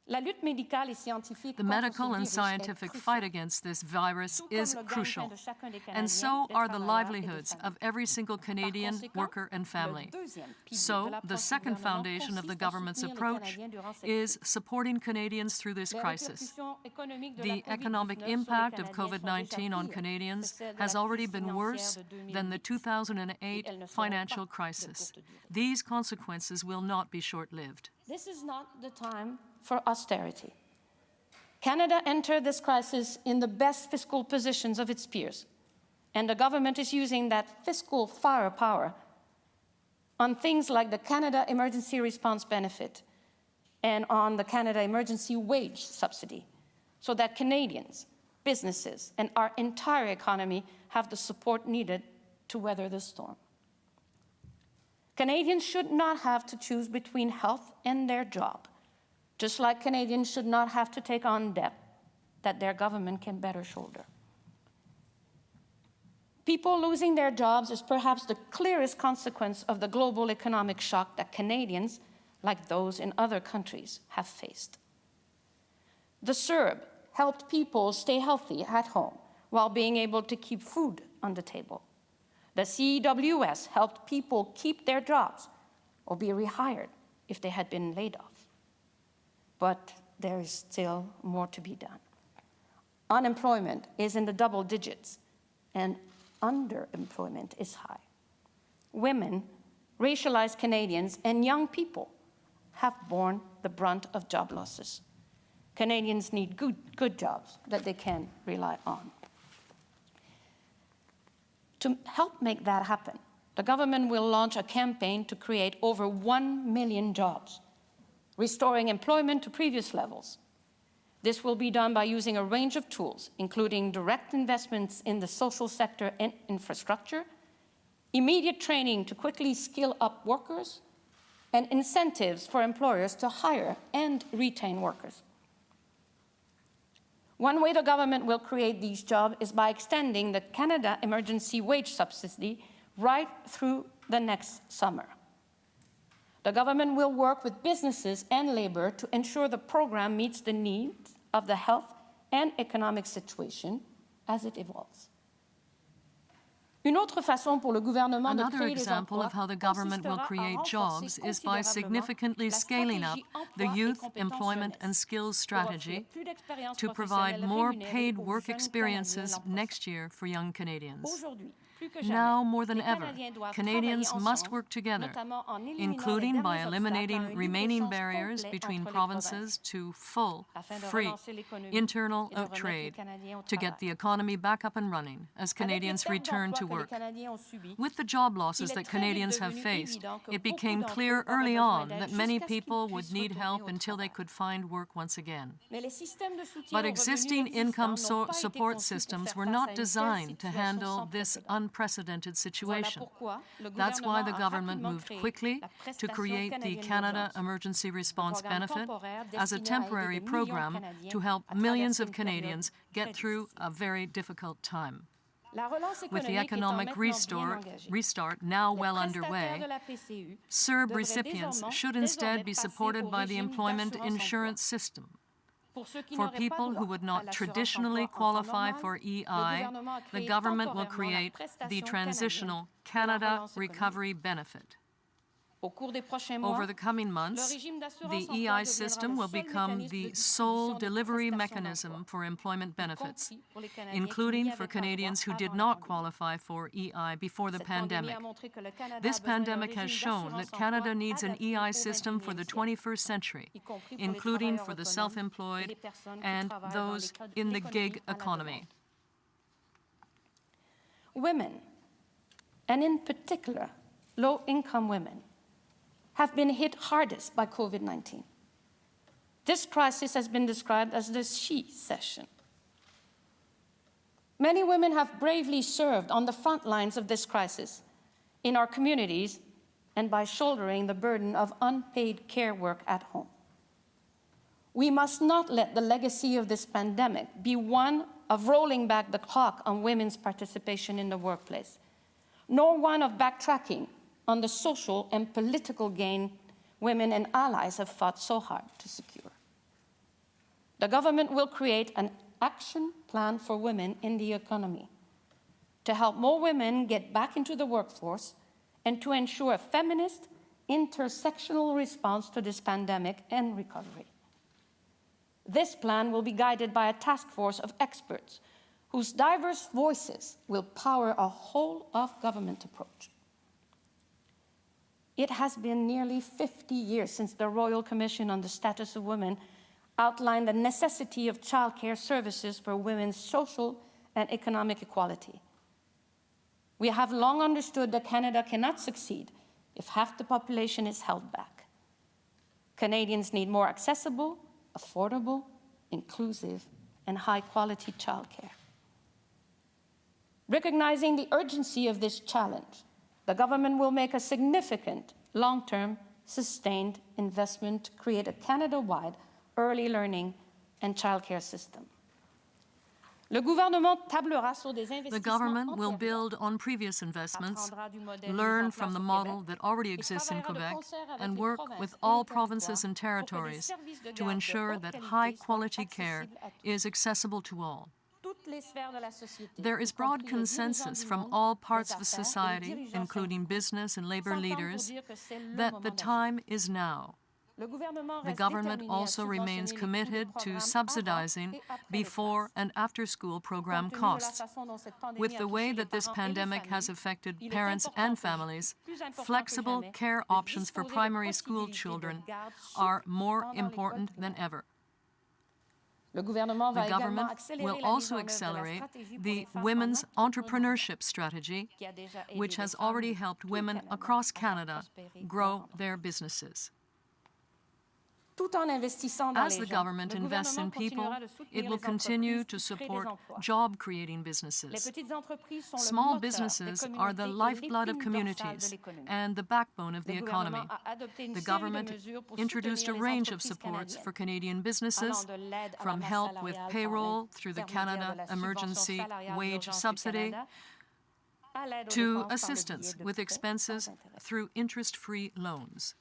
The medical and scientific fight against this virus is crucial, and so are the livelihoods of every single Canadian worker and family. So, the second foundation of the government's approach is supporting Canadians through this crisis. The economic impact of COVID-19 on Canadians has already been worse than the 2008 financial crisis. These consequences will not be short-lived. This is not the time for austerity. Canada entered this crisis in the best fiscal positions of its peers, and the government is using that fiscal firepower on things like the Canada Emergency Response Benefit and on the Canada Emergency Wage Subsidy, so that Canadians, businesses, and our entire economy have the support needed to weather the storm. Canadians should not have to choose between health and their job, just like Canadians should not have to take on debt that their government can better shoulder. People losing their jobs is perhaps the clearest consequence of the global economic shock that Canadians, like those in other countries, have faced. The CERB helped people stay healthy at home while being able to keep food on the table. The CEWS helped people keep their jobs or be rehired if they had been laid off. But there is still more to be done. Unemployment is in the double digits, and underemployment is high. Women, racialized Canadians, and young people have borne the brunt of job losses. Canadians need good jobs that they can rely on. To help make that happen, the government will launch a campaign to create over 1 million jobs, restoring employment to previous levels. This will be done by using a range of tools, including direct investments in the social sector and infrastructure, immediate training to quickly skill up workers, and incentives for employers to hire and retain workers. One way the government will create these jobs is by extending the Canada Emergency Wage Subsidy right through the next summer. The government will work with businesses and labor to ensure the program meets the needs of the health and economic situation as it evolves. Another example of how the government will create jobs is by significantly scaling up the Youth Employment and Skills Strategy to provide more paid work experiences next year for young Canadians. Now more than ever, Canadians must work together, including by eliminating remaining barriers between provinces to full, free, internal trade to get the economy back up and running as Canadians return to work. With the job losses that Canadians have faced, it became clear early on that many people would need help until they could find work once again. But existing income support systems were not designed to handle this unprecedented situation. That's why the government moved quickly to create the Canada Emergency Response Benefit as a temporary program to help millions of Canadians get through a very difficult time. With the economic restart now well underway, CERB recipients should instead be supported by the employment insurance system. For people who would not traditionally qualify for EI, the government will create the Transitional Canada Recovery Benefit. Over the coming months, the EI system will become the sole delivery mechanism for employment benefits, including for Canadians who did not qualify for EI before the pandemic. This pandemic has shown that Canada needs an EI system for the 21st century, including for the self-employed and those in the gig economy. Women, and in particular, low-income women, have been hit hardest by COVID-19. This crisis has been described as the she session. Many women have bravely served on the front lines of this crisis in our communities and by shouldering the burden of unpaid care work at home. We must not let the legacy of this pandemic be one of rolling back the clock on women's participation in the workplace, nor one of backtracking on the social and political gain women and allies have fought so hard to secure. The government will create an action plan for women in the economy to help more women get back into the workforce and to ensure a feminist, intersectional response to this pandemic and recovery. This plan will be guided by a task force of experts whose diverse voices will power a whole-of-government approach. It has been nearly 50 years since the Royal Commission on the Status of Women outlined the necessity of childcare services for women's social and economic equality. We have long understood that Canada cannot succeed if half the population is held back. Canadians need more accessible, affordable, inclusive, and high-quality childcare. Recognizing the urgency of this challenge, The government will make a significant, long-term, sustained investment to create a Canada-wide early learning and childcare system. The government will build on previous investments, learn from the model that already exists in Quebec, and work with all provinces and territories to ensure that high-quality care is accessible to all. There is broad consensus from all parts of society, including business and labor leaders, that the time is now. The government also remains committed to subsidizing before and after-school program costs. With the way that this pandemic has affected parents and families, flexible care options for primary school children are more important than ever. The government will also accelerate the Women's Entrepreneurship Strategy, which has already helped women across Canada grow their businesses. As the government invests in people, it will continue to support job-creating businesses. Small businesses are the lifeblood of communities and the backbone of the economy. The government introduced a range of supports for Canadian businesses, from help with payroll through the Canada Emergency Wage Subsidy to assistance with expenses through interest-free loans.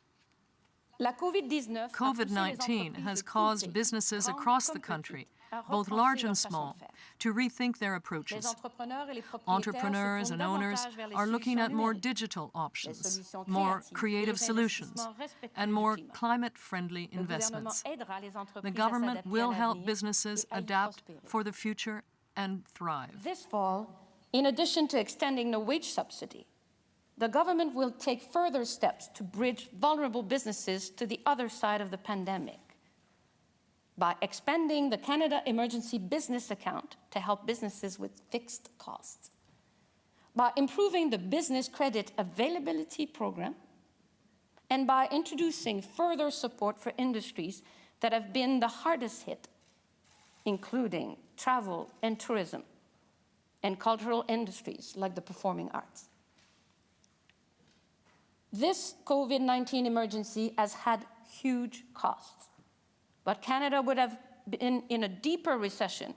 COVID-19 has caused businesses across the country, both large and small, to rethink their approaches. Entrepreneurs and owners are looking at more digital options, more creative solutions, and more climate-friendly investments. The government will help businesses adapt for the future and thrive. This fall, in addition to extending the wage subsidy, the government will take further steps to bridge vulnerable businesses to the other side of the pandemic by expanding the Canada Emergency Business Account to help businesses with fixed costs, by improving the Business Credit Availability Program, and by introducing further support for industries that have been the hardest hit, including travel and tourism, and cultural industries like the performing arts. This COVID-19 emergency has had huge costs, but Canada would have been in a deeper recession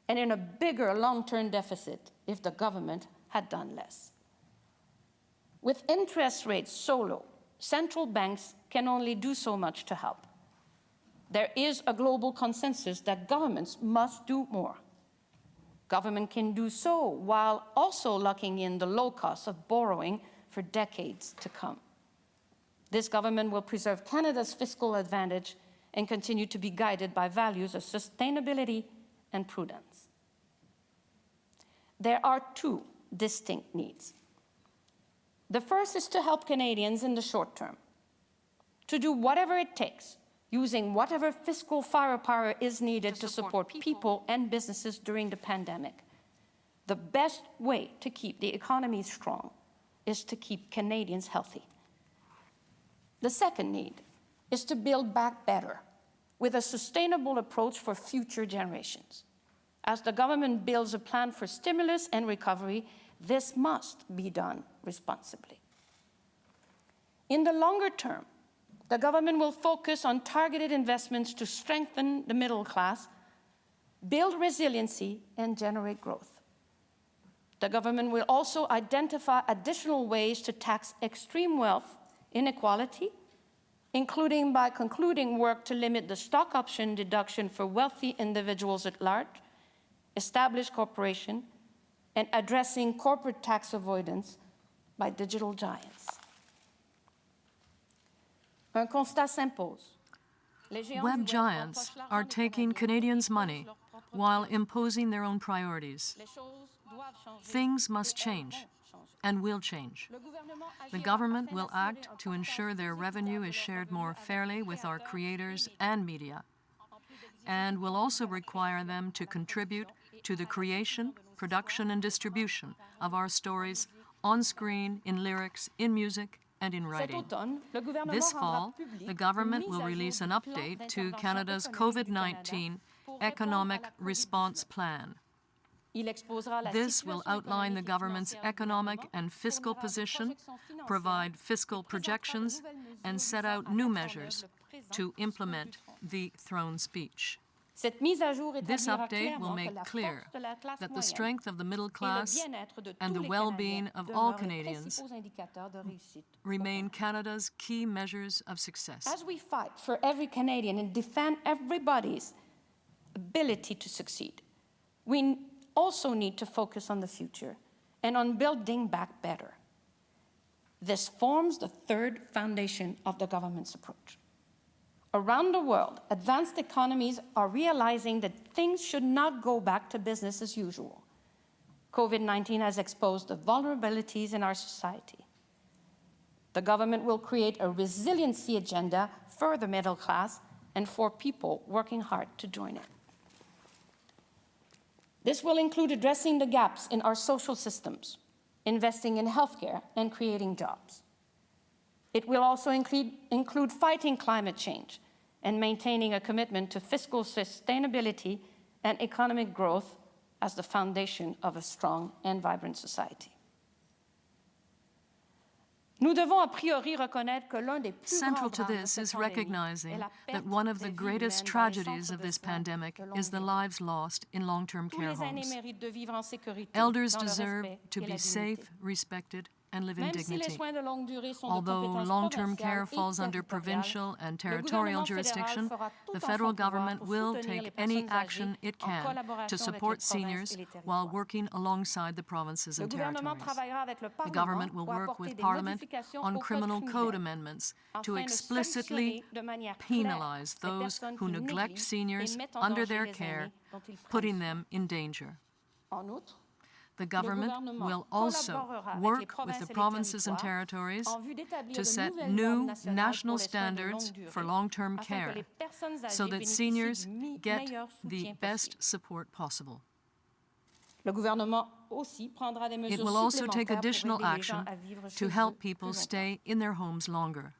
and in a bigger long-term deficit if the government had done less. With interest rates so low, central banks can only do so much to help. There is a global consensus that governments must do more. Government can do so while also locking in the low cost of borrowing for decades to come. This government will preserve Canada's fiscal advantage and continue to be guided by values of sustainability and prudence. There are two distinct needs. The first is to help Canadians in the short term, to do whatever it takes, using whatever fiscal firepower is needed to support people and businesses during the pandemic. The best way to keep the economy strong is to keep Canadians healthy. The second need is to build back better with a sustainable approach for future generations. As the government builds a plan for stimulus and recovery, this must be done responsibly. In the longer term, the government will focus on targeted investments to strengthen the middle class, build resiliency, and generate growth. The government will also identify additional ways to tax extreme wealth inequality, including by concluding work to limit the stock option deduction for wealthy individuals at large, established corporations, and addressing corporate tax avoidance by digital giants. Un constat s'impose. Web giants are taking Canadians' money while imposing their own priorities. Things must change and will change. The government will act to ensure their revenue is shared more fairly with our creators and media, and will also require them to contribute to the creation, production, and distribution of our stories on screen, in lyrics, in music, and in writing. This fall, the government will release an update to Canada's COVID-19 Economic Response Plan. This will outline the government's economic and fiscal position, provide fiscal projections, and set out new measures to implement the throne speech. This update will make clear that the strength of the middle class and the well-being of all Canadians remain Canada's key measures of success. As we fight for every Canadian and defend everybody's ability to succeed, we also need to focus on the future and on building back better. This forms the third foundation of the government's approach. Around the world, advanced economies are realizing that things should not go back to business as usual. COVID-19 has exposed the vulnerabilities in our society. The government will create a resiliency agenda for the middle class and for people working hard to join it. This will include addressing the gaps in our social systems, investing in healthcare, and creating jobs. It will also include fighting climate change and maintaining a commitment to fiscal sustainability and economic growth as the foundation of a strong and vibrant society. Central to this is recognizing that one of the greatest tragedies of this pandemic is the lives lost in long-term care homes. Elders deserve to be safe, respected, and live in dignity. Although long-term care falls under provincial and territorial jurisdiction, the federal government will take any action it can to support seniors while working alongside the provinces and territories. The government will work with Parliament on criminal code amendments to explicitly penalize those who neglect seniors under their care, putting them in danger. The government will also work with the provinces and territories to set new national standards for long-term care so that seniors get the best support possible. It will also take additional action to help people stay in their homes longer.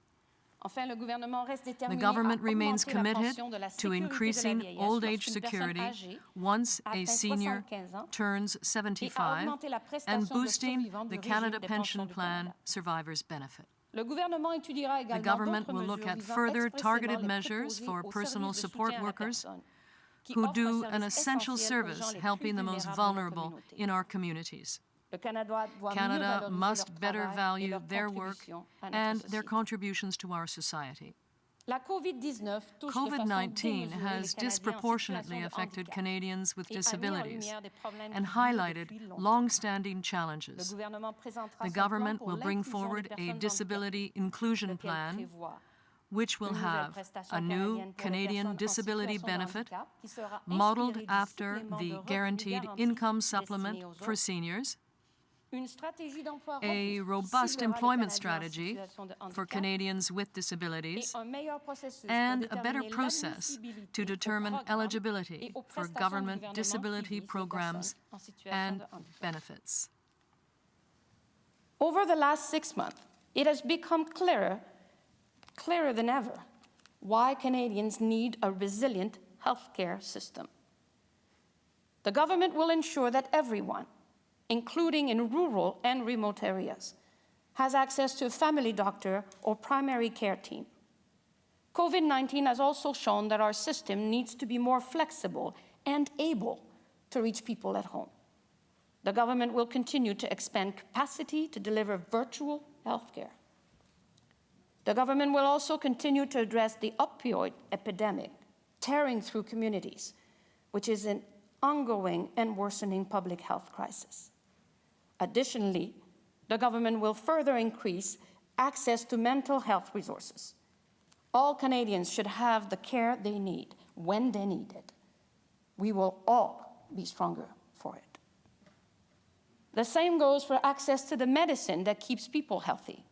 The government remains committed to increasing old age security once a senior turns 75 and boosting the Canada Pension Plan Survivors Benefit. The government will look at further targeted measures for personal support workers who do an essential service helping the most vulnerable in our communities. Canada must better value their work and their contributions to our society. COVID-19 has disproportionately affected Canadians with disabilities and highlighted long-standing challenges. The government will bring forward a disability inclusion plan, which will have a new Canadian disability benefit modeled after the Guaranteed Income Supplement for seniors, a robust employment strategy for Canadians with disabilities, and a better process to determine eligibility for government disability programs and benefits. Over the last 6 months, it has become clearer than ever why Canadians need a resilient healthcare system. The government will ensure that everyone, including in rural and remote areas, has access to a family doctor or primary care team. COVID-19 has also shown that our system needs to be more flexible and able to reach people at home. The government will continue to expand capacity to deliver virtual healthcare. The government will also continue to address the opioid epidemic tearing through communities, which is an ongoing and worsening public health crisis. Additionally, the government will further increase access to mental health resources. All Canadians should have the care they need when they need it. We will all be stronger for it. The same goes for access to the medicine that keeps people healthy.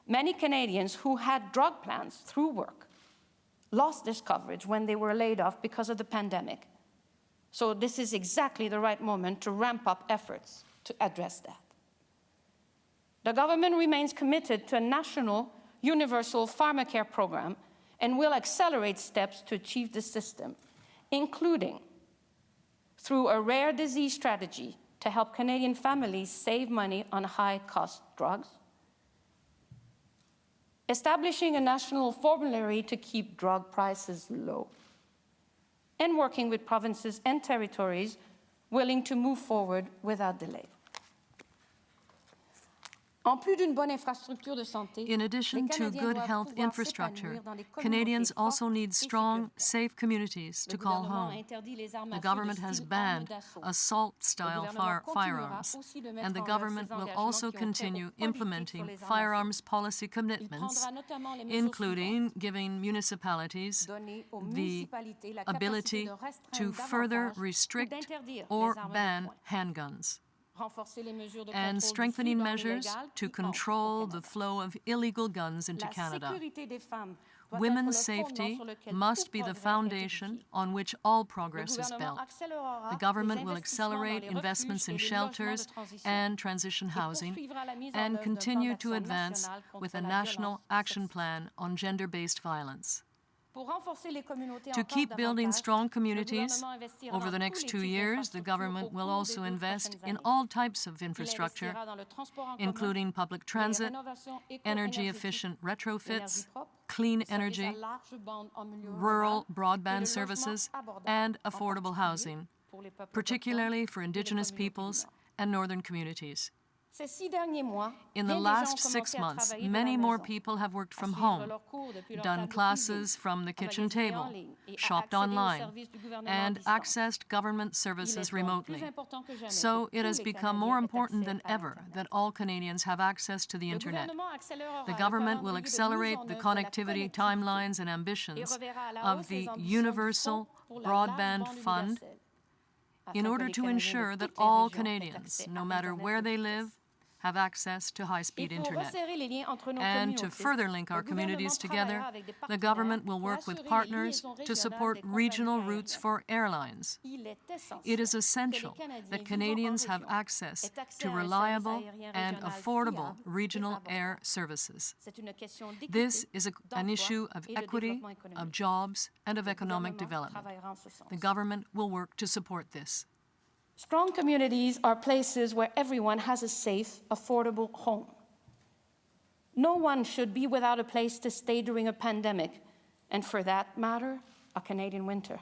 Many Canadians who had drug plans through work lost this coverage when they were laid off because of the pandemic. So this is exactly the right moment to ramp up efforts to address that. The government remains committed to a national universal pharmacare program and will accelerate steps to achieve this system, including through a rare disease strategy to help Canadian families save money on high-cost drugs, establishing a national formulary to keep drug prices low, and working with provinces and territories willing to move forward without delay. In addition to good health infrastructure, Canadians also need strong, safe communities to call home. The government has banned assault-style firearms, and the government will also continue implementing firearms policy commitments, including giving municipalities the ability to further restrict or ban handguns, and strengthening measures to control the flow of illegal guns into Canada. Women's safety must be the foundation on which all progress is built. The government will accelerate investments in shelters and transition housing and continue to advance with a national action plan on gender-based violence. To keep building strong communities, over the next 2 years, the government will also invest in all types of infrastructure, including public transit, energy-efficient retrofits, clean energy, rural broadband services, and affordable housing, particularly for Indigenous peoples and northern communities. In the last 6 months, many more people have worked from home, done classes from the kitchen table, shopped online, and accessed government services remotely. So it has become more important than ever that all Canadians have access to the Internet. The government will accelerate the connectivity timelines and ambitions of the Universal Broadband Fund in order to ensure that all Canadians, no matter where they live, have access to high-speed internet. And to further link our communities together, the government will work with partners to support regional routes for airlines. It is essential that Canadians have access to reliable and affordable regional air services. This is an issue of equity, of jobs, and of economic development. The government will work to support this. Strong communities are places where everyone has a safe, affordable home. No one should be without a place to stay during a pandemic, and for that matter, a Canadian winter.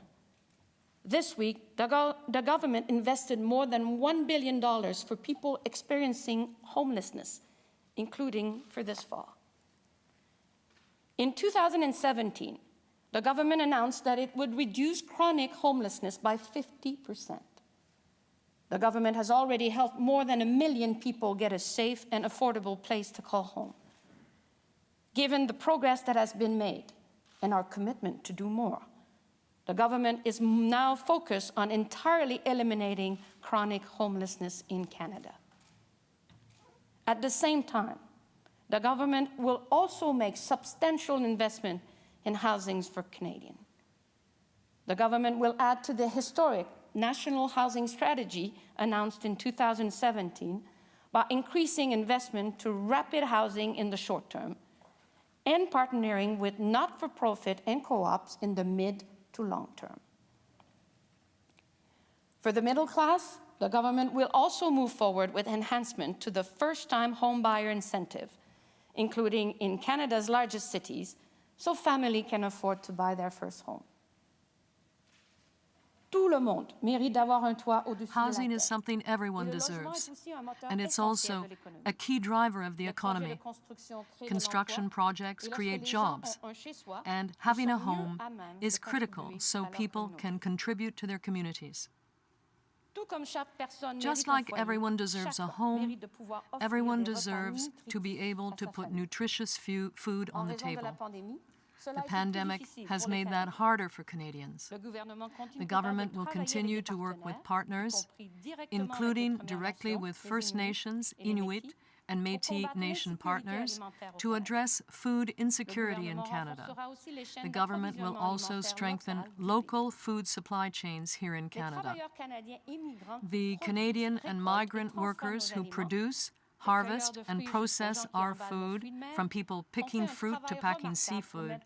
This week, the government invested more than $1 billion for people experiencing homelessness, including for this fall. In 2017, the government announced that it would reduce chronic homelessness by 50%. The government has already helped more than 1 million people get a safe and affordable place to call home. Given the progress that has been made and our commitment to do more, the government is now focused on entirely eliminating chronic homelessness in Canada. At the same time, the government will also make substantial investment in housings for Canadians. The government will add to the historic National Housing Strategy announced in 2017 by increasing investment to rapid housing in the short term and partnering with not-for-profit and co-ops in the mid to long term. For the middle class, the government will also move forward with enhancement to the first-time homebuyer incentive, including in Canada's largest cities, so families can afford to buy their first home. Housing is something everyone deserves, and it's also a key driver of the economy. Construction projects create jobs, and having a home is critical so people can contribute to their communities. Just like everyone deserves a home, everyone deserves to be able to put nutritious food on the table. The pandemic has made that harder for Canadians. The government will continue to work with partners, including directly with First Nations, Inuit, and Métis Nation partners, to address food insecurity in Canada. The government will also strengthen local food supply chains here in Canada. The Canadian and migrant workers who produce, harvest and process our food, from people picking fruit to packing seafood,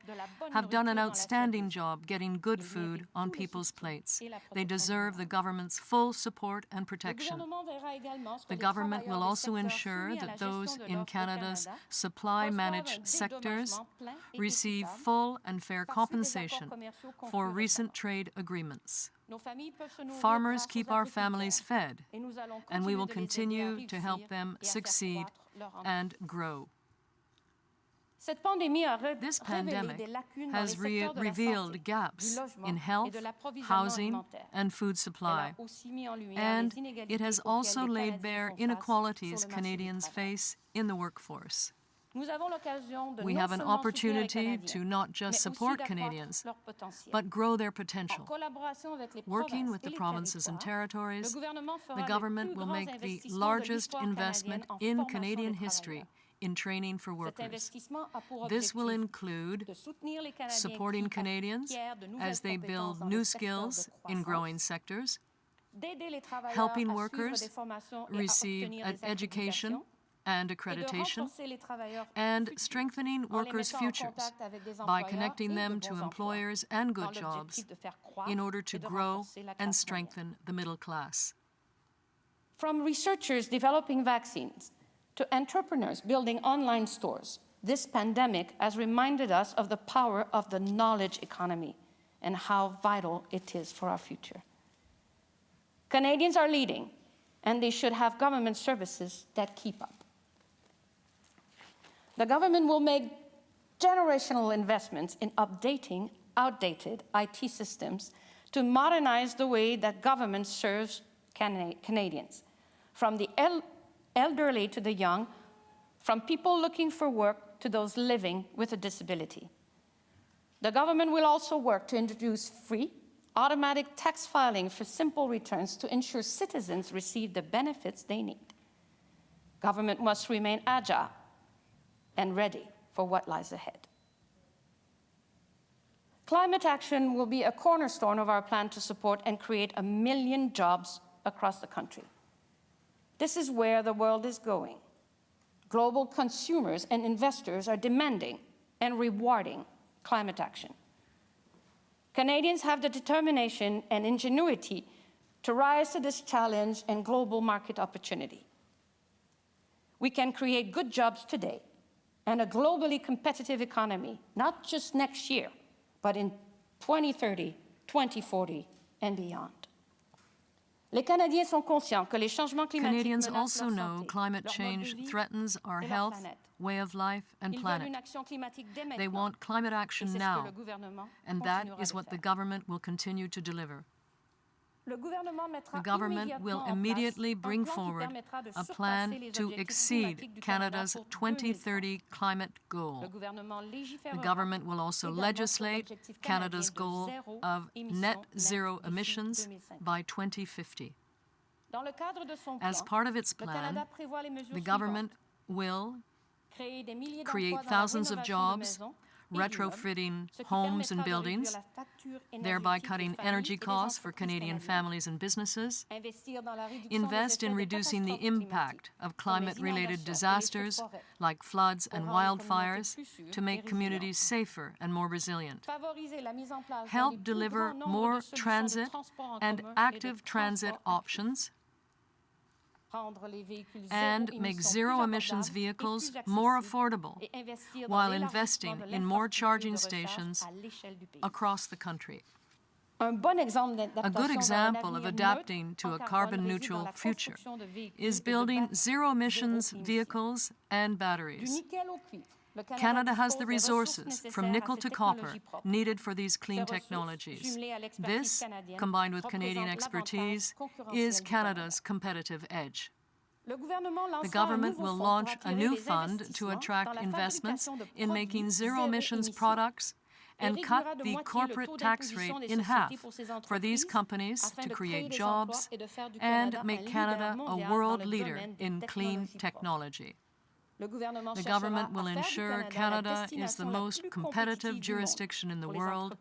have done an outstanding job getting good food on people's plates. They deserve the government's full support and protection. The government will also ensure that those in Canada's supply-managed sectors receive full and fair compensation for recent trade agreements. Farmers keep our families fed, and we will continue to help them succeed and grow. This pandemic has revealed gaps in health, housing, and food supply, and it has also laid bare inequalities Canadians face in the workforce. We have an opportunity to not just support Canadians, but grow their potential. Working with the provinces and territories, the government will make the largest investment in Canadian history in training for workers. This will include supporting Canadians as they build new skills in growing sectors, helping workers receive an education and accreditation, and strengthening workers' futures by connecting them to employers and good jobs in order to grow and strengthen the middle class. From researchers developing vaccines to entrepreneurs building online stores, this pandemic has reminded us of the power of the knowledge economy and how vital it is for our future. Canadians are leading, and they should have government services that keep up. The government will make generational investments in updating outdated IT systems to modernize the way that government serves Canadians, from the elderly to the young, from people looking for work to those living with a disability. The government will also work to introduce free, automatic tax filing for simple returns to ensure citizens receive the benefits they need. Government must remain agile and ready for what lies ahead. Climate action will be a cornerstone of our plan to support and create 1 million jobs across the country. This is where the world is going. Global consumers and investors are demanding and rewarding climate action. Canadians have the determination and ingenuity to rise to this challenge and global market opportunity. We can create good jobs today and a globally competitive economy, not just next year, but in 2030, 2040, and beyond. Canadians also know climate change threatens our health, way of life, and planet. They want climate action now, and that is what the government will continue to deliver. The government will immediately bring forward a plan to exceed Canada's 2030 climate goal. The government will also legislate Canada's goal of net zero emissions by 2050. As part of its plan, the government will create thousands of jobs, retrofitting homes and buildings, thereby cutting energy costs for Canadian families and businesses, invest in reducing the impact of climate-related disasters like floods and wildfires to make communities safer and more resilient, help deliver more transit and active transit options, and make zero-emissions vehicles more affordable while investing in more charging stations across the country. A good example of adapting to a carbon-neutral future is building zero-emissions vehicles and batteries. Canada has the resources, from nickel to copper, needed for these clean technologies. This, combined with Canadian expertise, is Canada's competitive edge. The government will launch a new fund to attract investments in making zero-emissions products and cut the corporate tax rate in half for these companies to create jobs and make Canada a world leader in clean technology. The government will ensure Canada is the most competitive jurisdiction in the world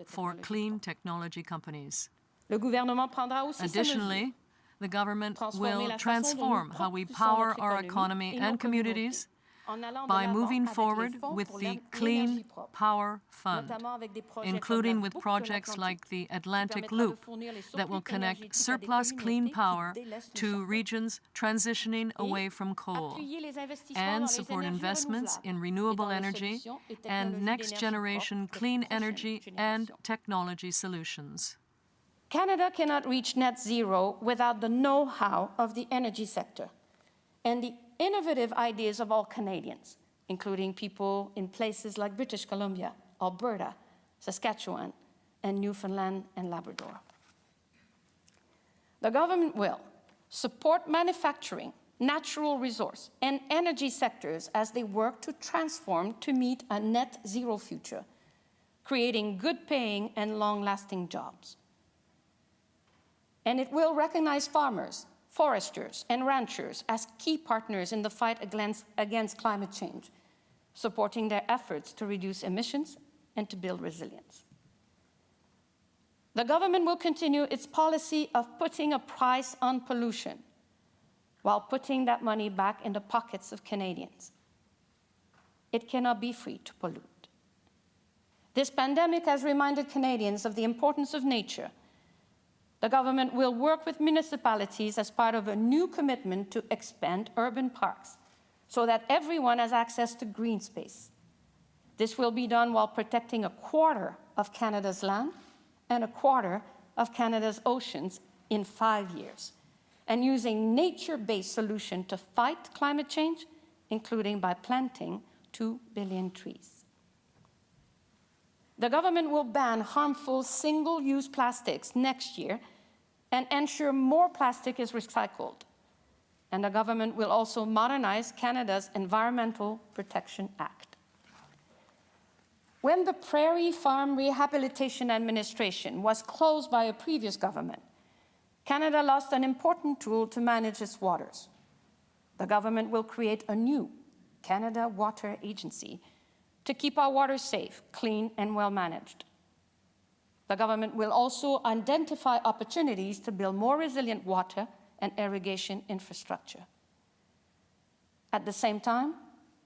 for clean technology companies. Additionally, the government will transform how we power our economy and communities by moving forward with the Clean Power Fund, including with projects like the Atlantic Loop that will connect surplus clean power to regions transitioning away from coal, and support investments in renewable energy and next-generation clean energy and technology solutions. Canada cannot reach net zero without the know-how of the energy sector and the innovative ideas of all Canadians, including people in places like British Columbia, Alberta, Saskatchewan, and Newfoundland and Labrador. The government will support manufacturing, natural resource, and energy sectors as they work to transform to meet a net zero future, creating good-paying and long-lasting jobs. And it will recognize farmers, foresters, and ranchers as key partners in the fight against climate change, supporting their efforts to reduce emissions and to build resilience. The government will continue its policy of putting a price on pollution while putting that money back in the pockets of Canadians. It cannot be free to pollute. This pandemic has reminded Canadians of the importance of nature. The government will work with municipalities as part of a new commitment to expand urban parks so that everyone has access to green space. This will be done while protecting a quarter of Canada's land and a quarter of Canada's oceans in 5 years, and using nature-based solutions to fight climate change, including by planting 2 billion trees. The government will ban harmful single-use plastics next year and ensure more plastic is recycled. And the government will also modernize Canada's Environmental Protection Act. When the Prairie Farm Rehabilitation Administration was closed by a previous government, Canada lost an important tool to manage its waters. The government will create a new Canada Water Agency to keep our water safe, clean, and well-managed. The government will also identify opportunities to build more resilient water and irrigation infrastructure. At the same time,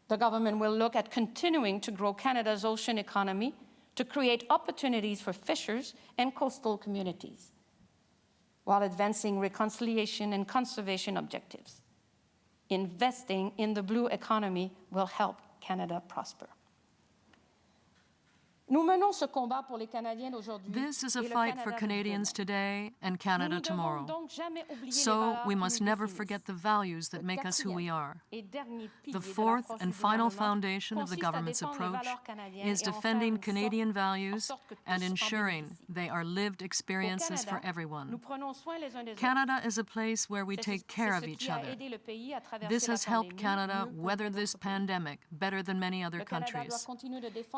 the government will look at continuing to grow Canada's ocean economy to create opportunities for fishers and coastal communities, while advancing reconciliation and conservation objectives. Investing in the blue economy will help Canada prosper. This is a fight for Canadians today and Canada tomorrow. So we must never forget the values that make us who we are. The fourth and final foundation of the government's approach is defending Canadian values and ensuring they are lived experiences for everyone. Canada is a place where we take care of each other. This has helped Canada weather this pandemic better than many other countries.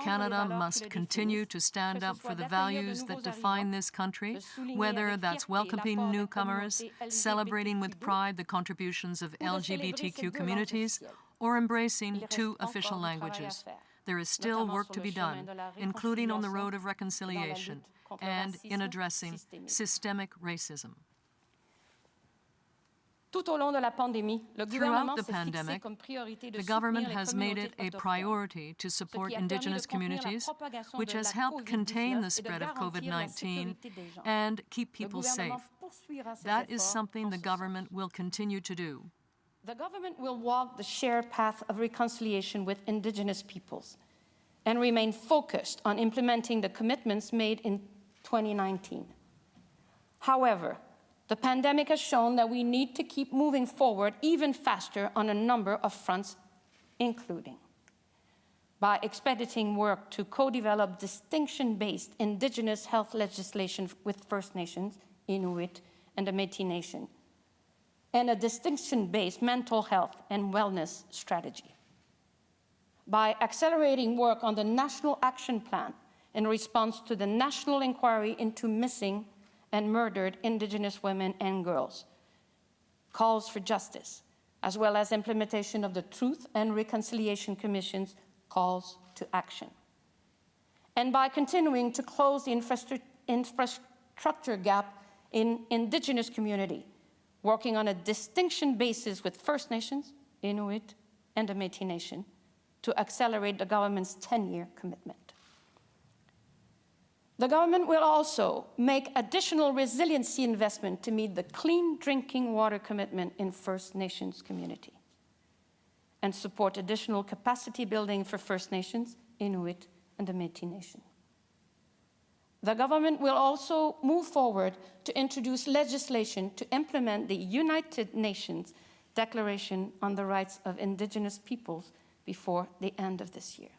Canada must continue to stand up for the values that define this country, whether that's welcoming newcomers, celebrating with pride the contributions of LGBTQ communities, or embracing 2 official languages. There is still work to be done, including on the road of reconciliation and in addressing systemic racism. Throughout the pandemic, the government has made it a priority to support Indigenous communities, which has helped contain the spread of COVID-19 and keep people safe. That is something the government will continue to do. The government will walk the shared path of reconciliation with Indigenous peoples and remain focused on implementing the commitments made in 2019. However, the pandemic has shown that we need to keep moving forward even faster on a number of fronts, including by expediting work to co-develop distinction-based Indigenous health legislation with First Nations, Inuit, and the Métis Nation, and a distinction-based mental health and wellness strategy. By accelerating work on the National Action Plan in response to the national inquiry into missing and murdered Indigenous women and girls, calls for justice, as well as implementation of the Truth and Reconciliation Commission's calls to action. And by continuing to close the infrastructure gap in Indigenous community, working on a distinction basis with First Nations, Inuit, and the Métis Nation to accelerate the government's 10-year commitment. The government will also make additional resiliency investment to meet the clean drinking water commitment in First Nations community and support additional capacity building for First Nations, Inuit, and the Métis Nation. The government will also move forward to introduce legislation to implement the United Nations Declaration on the Rights of Indigenous Peoples before the end of this year.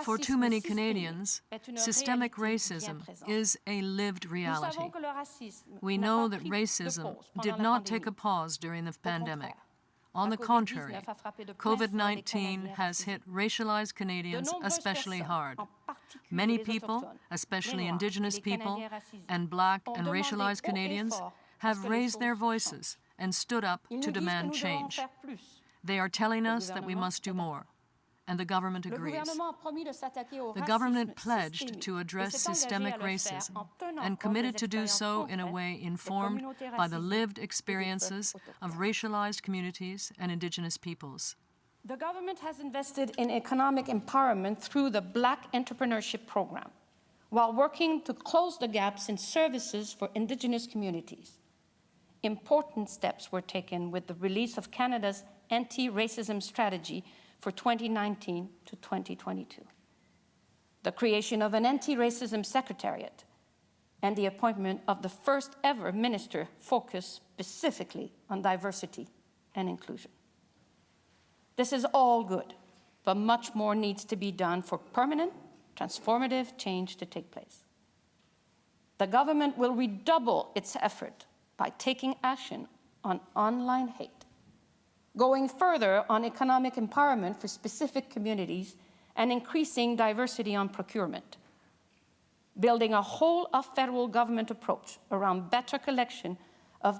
For too many Canadians, systemic racism is a lived reality. We know that racism did not take a pause during the pandemic. On the contrary, COVID-19 has hit racialized Canadians especially hard. Many people, especially Indigenous people and Black and racialized Canadians, have raised their voices and stood up to demand change. They are telling us that we must do more, and the government agrees. The government pledged to address systemic racism and committed to do so in a way informed by the lived experiences of racialized communities and Indigenous peoples. The government has invested in economic empowerment through the Black Entrepreneurship Program, while working to close the gaps in services for Indigenous communities. Important steps were taken with the release of Canada's anti-racism strategy for 2019 to 2022, the creation of an anti-racism secretariat, and the appointment of the first ever minister focused specifically on diversity and inclusion. This is all good, but much more needs to be done for permanent, transformative change to take place. The government will redouble its effort by taking action on online hate, going further on economic empowerment for specific communities, and increasing diversity on procurement, building a whole-of-federal government approach around better collection of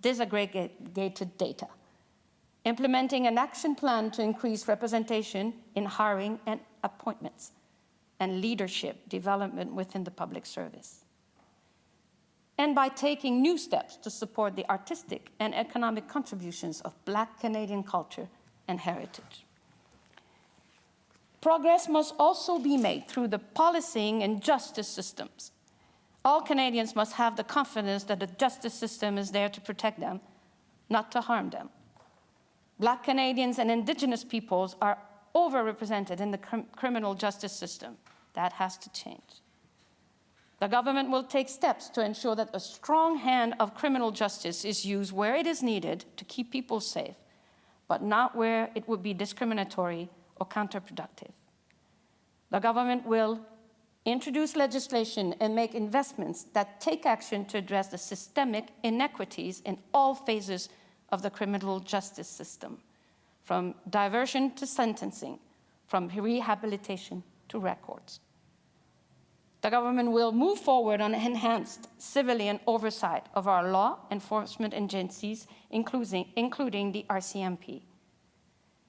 disaggregated data, implementing an action plan to increase representation in hiring and appointments, and leadership development within the public service, and by taking new steps to support the artistic and economic contributions of Black Canadian culture and heritage. Progress must also be made through the policing and justice systems. All Canadians must have the confidence that the justice system is there to protect them, not to harm them. Black Canadians and Indigenous peoples are overrepresented in the criminal justice system. That has to change. The government will take steps to ensure that a strong hand of criminal justice is used where it is needed to keep people safe, but not where it would be discriminatory or counterproductive. The government will introduce legislation and make investments that take action to address the systemic inequities in all phases of the criminal justice system, from diversion to sentencing, from rehabilitation to records. The government will move forward on enhanced civilian oversight of our law enforcement agencies, including the RCMP.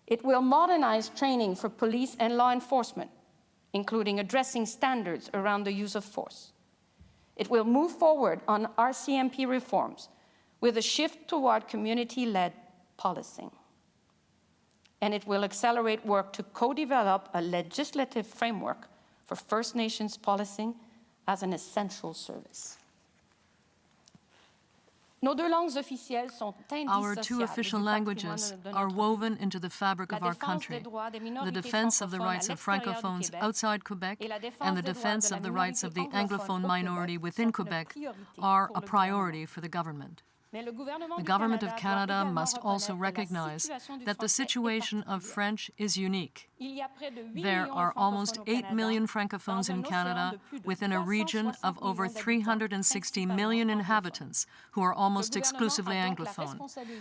It will modernize training for police and law enforcement, including addressing standards around the use of force. It will move forward on RCMP reforms with a shift toward community-led policing. And it will accelerate work to co-develop a legislative framework for First Nations policing as an essential service. Our two official languages are woven into the fabric of our country. The defense of the rights of francophones outside Quebec and the defense of the rights of the Anglophone minority within Quebec are a priority for the government. The Government of Canada must also recognize that the situation of French is unique. There are almost 8 million francophones in Canada within a region of over 360 million inhabitants who are almost exclusively Anglophone.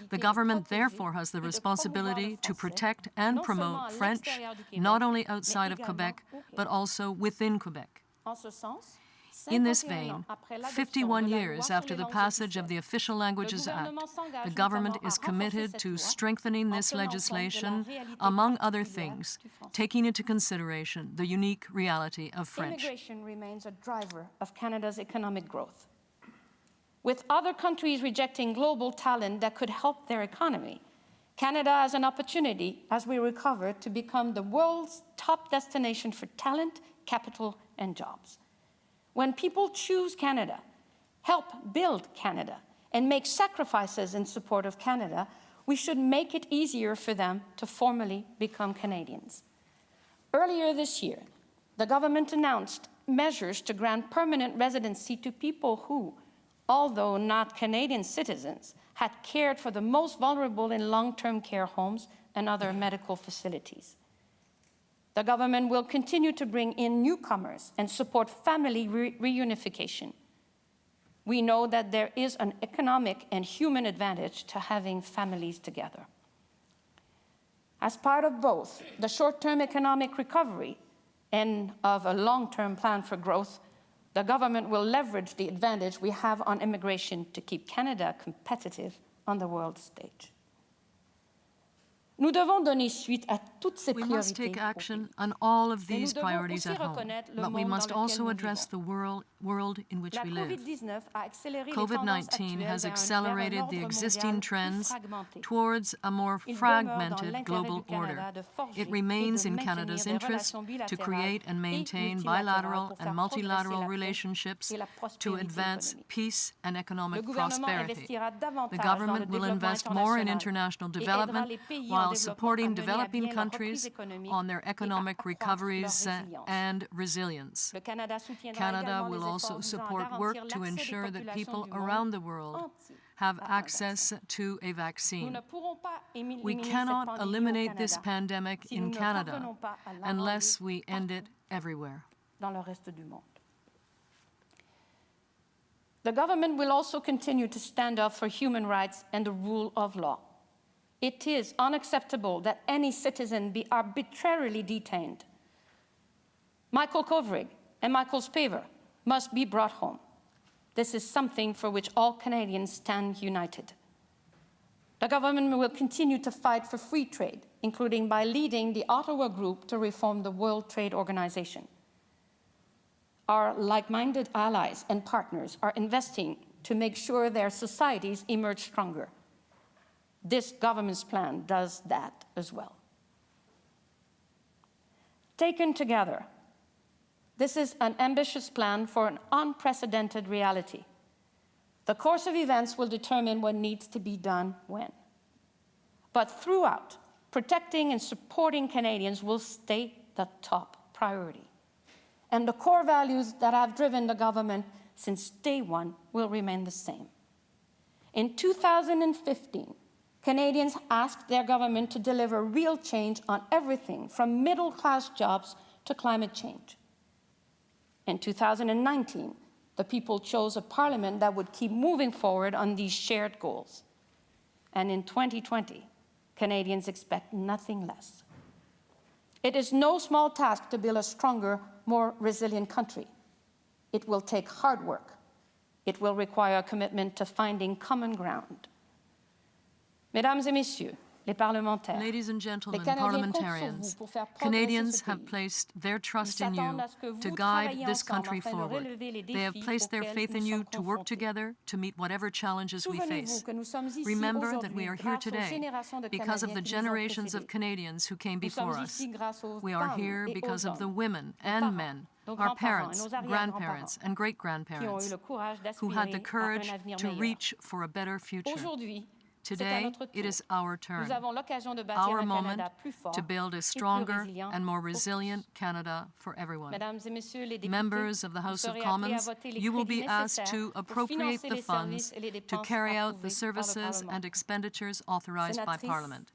The government therefore has the responsibility to protect and promote French, not only outside of Quebec, but also within Quebec. In this vein, 51 years after the passage of the Official Languages Act, the government is committed to strengthening this legislation, among other things, taking into consideration the unique reality of French. Immigration remains a driver of Canada's economic growth. With other countries rejecting global talent that could help their economy, Canada has an opportunity, as we recover, to become the world's top destination for talent, capital, and jobs. When people choose Canada, help build Canada, and make sacrifices in support of Canada, we should make it easier for them to formally become Canadians. Earlier this year, the government announced measures to grant permanent residency to people who, although not Canadian citizens, had cared for the most vulnerable in long-term care homes and other medical facilities. The government will continue to bring in newcomers and support family reunification. We know that there is an economic and human advantage to having families together. As part of both the short-term economic recovery and of a long-term plan for growth, the government will leverage the advantage we have on immigration to keep Canada competitive on the world stage. Nous devons donner suite à toutes ces We must take action on all of these priorities at home, but we must also address the world in which we live. COVID-19 has accelerated the existing trends towards a more fragmented global order. It remains in Canada's interest to create and maintain bilateral and multilateral relationships to advance peace and economic prosperity. The government will invest more in international development while supporting developing countries on their economic recoveries and resilience. Canada will also support work to ensure that people around the world have access to a vaccine. We cannot eliminate this pandemic in Canada unless we end it everywhere. The government will also continue to stand up for human rights and the rule of law. It is unacceptable that any citizen be arbitrarily detained. Michael Kovrig and Michael Spavor must be brought home. This is something for which all Canadians stand united. The government will continue to fight for free trade, including by leading the Ottawa Group to reform the World Trade Organization. Our like-minded allies and partners are investing to make sure their societies emerge stronger. This government's plan does that as well. Taken together, this is an ambitious plan for an unprecedented reality. The course of events will determine what needs to be done when. But throughout, protecting and supporting Canadians will stay the top priority. And the core values that have driven the government since day one will remain the same. In 2015, Canadians asked their government to deliver real change on everything from middle-class jobs to climate change. In 2019, the people chose a parliament that would keep moving forward on these shared goals. And in 2020, Canadians expect nothing less. It is no small task to build a stronger, more resilient country. It will take hard work. It will require a commitment to finding common ground. Mesdames et messieurs, les parlementaires, ladies and gentlemen, parliamentarians, Canadians have placed their trust in you to guide this country forward. They have placed their faith in you to work together to meet whatever challenges we face. Remember that we are here today because of the generations of Canadians who came before us. We are here because of the women and men, our parents, grandparents, and great-grandparents who had the courage to reach for a better future. Today, it is our turn, our moment to build a stronger and more resilient Canada for everyone. Members of the House of Commons, you will be asked to appropriate the funds to carry out the services and expenditures authorized by Parliament.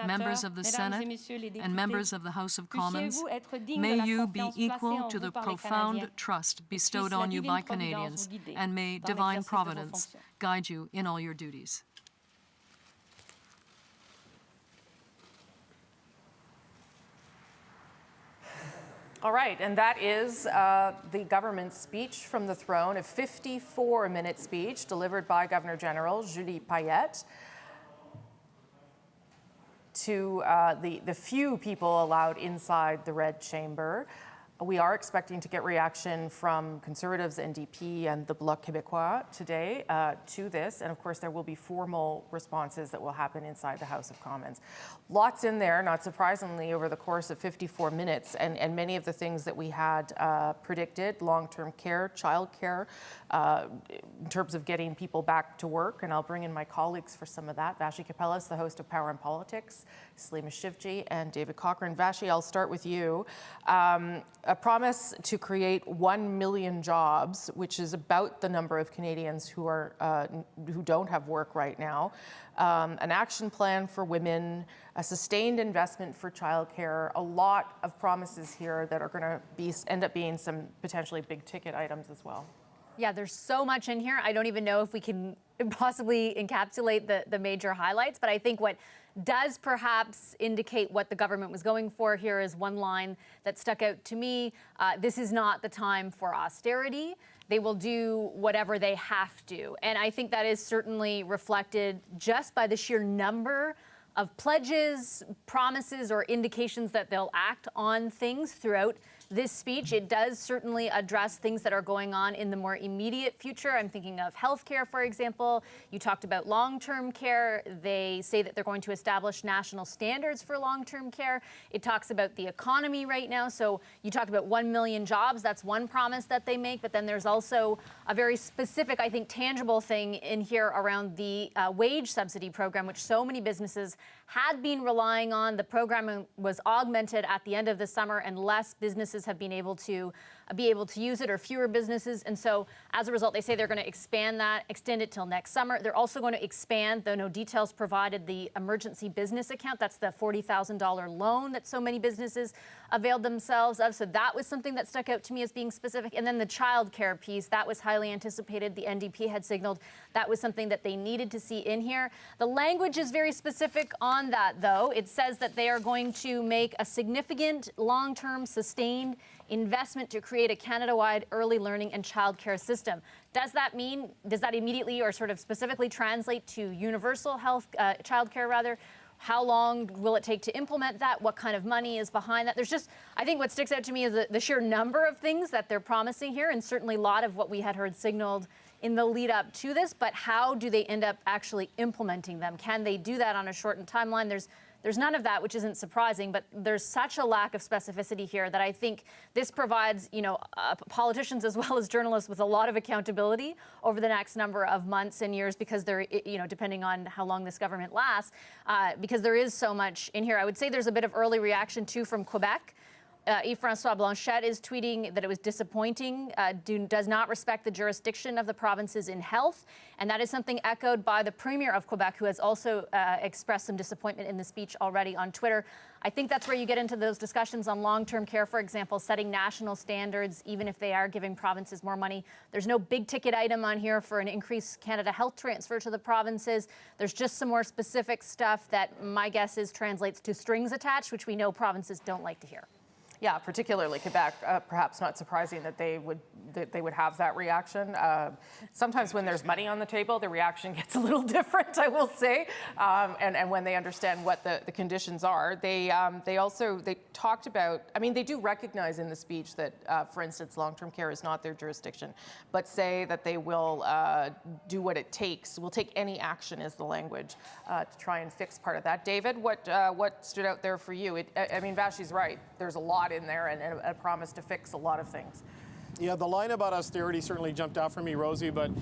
Members of the Senate and members of the House of Commons, may you be equal to the profound trust bestowed on you by Canadians, and may divine providence guide you in all your duties. All right, and that is the government's speech from the throne, a 54-minute speech delivered by Governor General Julie Payette to the few people allowed inside the Red Chamber. We are expecting to get reaction from Conservatives, NDP, and the Bloc Québécois today to this. And of course, there will be formal responses that will happen inside the House of Commons. Lots in there, not surprisingly, over the course of 54 minutes. And many of the things that we had predicted, long-term care, childcare, in terms of getting people back to work. And I'll bring in my colleagues for some of that. Vashi Kapelis, the host of Power and Politics, Salima Shivji, and David Cochrane. Vashi, I'll start with you. A promise to create 1 million jobs, which is about the number of Canadians who don't have work right now. An action plan for women, a sustained investment for childcare, a lot of promises here that are going to end up being some potentially big ticket items as well. Yeah, there's so much in here. I don't even know if we can possibly encapsulate the major highlights, but I think what does perhaps indicate what the government was going for here is one line that stuck out to me. This is not the time for austerity. They will do whatever they have to. And I think that is certainly reflected just by the sheer number of pledges, promises, or indications that they'll act on things throughout this speech. It does certainly address things that are going on in the more immediate future. I'm thinking of healthcare, for example. You talked about long-term care. They say that they're going to establish national standards for long-term care. It talks about the economy right now. So you talked about 1 million jobs. That's one promise that they make. But then there's also a very specific, I think, tangible thing in here around the wage subsidy program, which so many businesses had been relying on. The program was augmented at the end of the summer, and less businesses have been able to use it, or fewer businesses. And so as a result, they say they're going to expand that, extend it till next summer. They're also going to expand, though no details provided, the emergency business account. That's the $40,000 loan that so many businesses availed themselves of. So that was something that stuck out to me as being specific. And then the child care piece, that was highly anticipated. The NDP had signaled that was something that they needed to see in here. The language is very specific on that, though. It says that they are going to make a significant, long-term, sustained investment to create a Canada-wide early learning and childcare system. Does that immediately or sort of specifically translate to universal health, childcare rather? How long will it take to implement that? What kind of money is behind that? There's just, I think what sticks out to me is the sheer number of things that they're promising here, and certainly a lot of what we had heard signaled in the lead up to this, but how do they end up actually implementing them? Can they do that on a shortened timeline? There's none of that, which isn't surprising, but there's such a lack of specificity here that I think this provides, politicians as well as journalists with a lot of accountability over the next number of months and years, because they're, depending on how long this government lasts, because there is so much in here. I would say there's a bit of early reaction too from Quebec. Yves-François Blanchet is tweeting that it was disappointing, does not respect the jurisdiction of the provinces in health. And that is something echoed by the Premier of Quebec, who has also expressed some disappointment in the speech already on Twitter. I think that's where you get into those discussions on long-term care, for example, setting national standards, even if they are giving provinces more money. There's no big ticket item on here for an increased Canada Health transfer to the provinces. There's just some more specific stuff that my guess is translates to strings attached, which we know provinces don't like to hear. Yeah, particularly Quebec. Perhaps not surprising that they would have that reaction. Sometimes when there's money on the table, the reaction gets a little different, I will say. And when they understand what the conditions are, they talked about. I mean, they do recognize in the speech that, for instance, long-term care is not their jurisdiction, but say that they will do what it takes. Will take any action, is the language, to try and fix part of that. David, what stood out there for you? I mean, Vashi's right. There's a lot in there, and a promise to fix a lot of things. Yeah, the line about austerity certainly jumped out for me, Rosie, but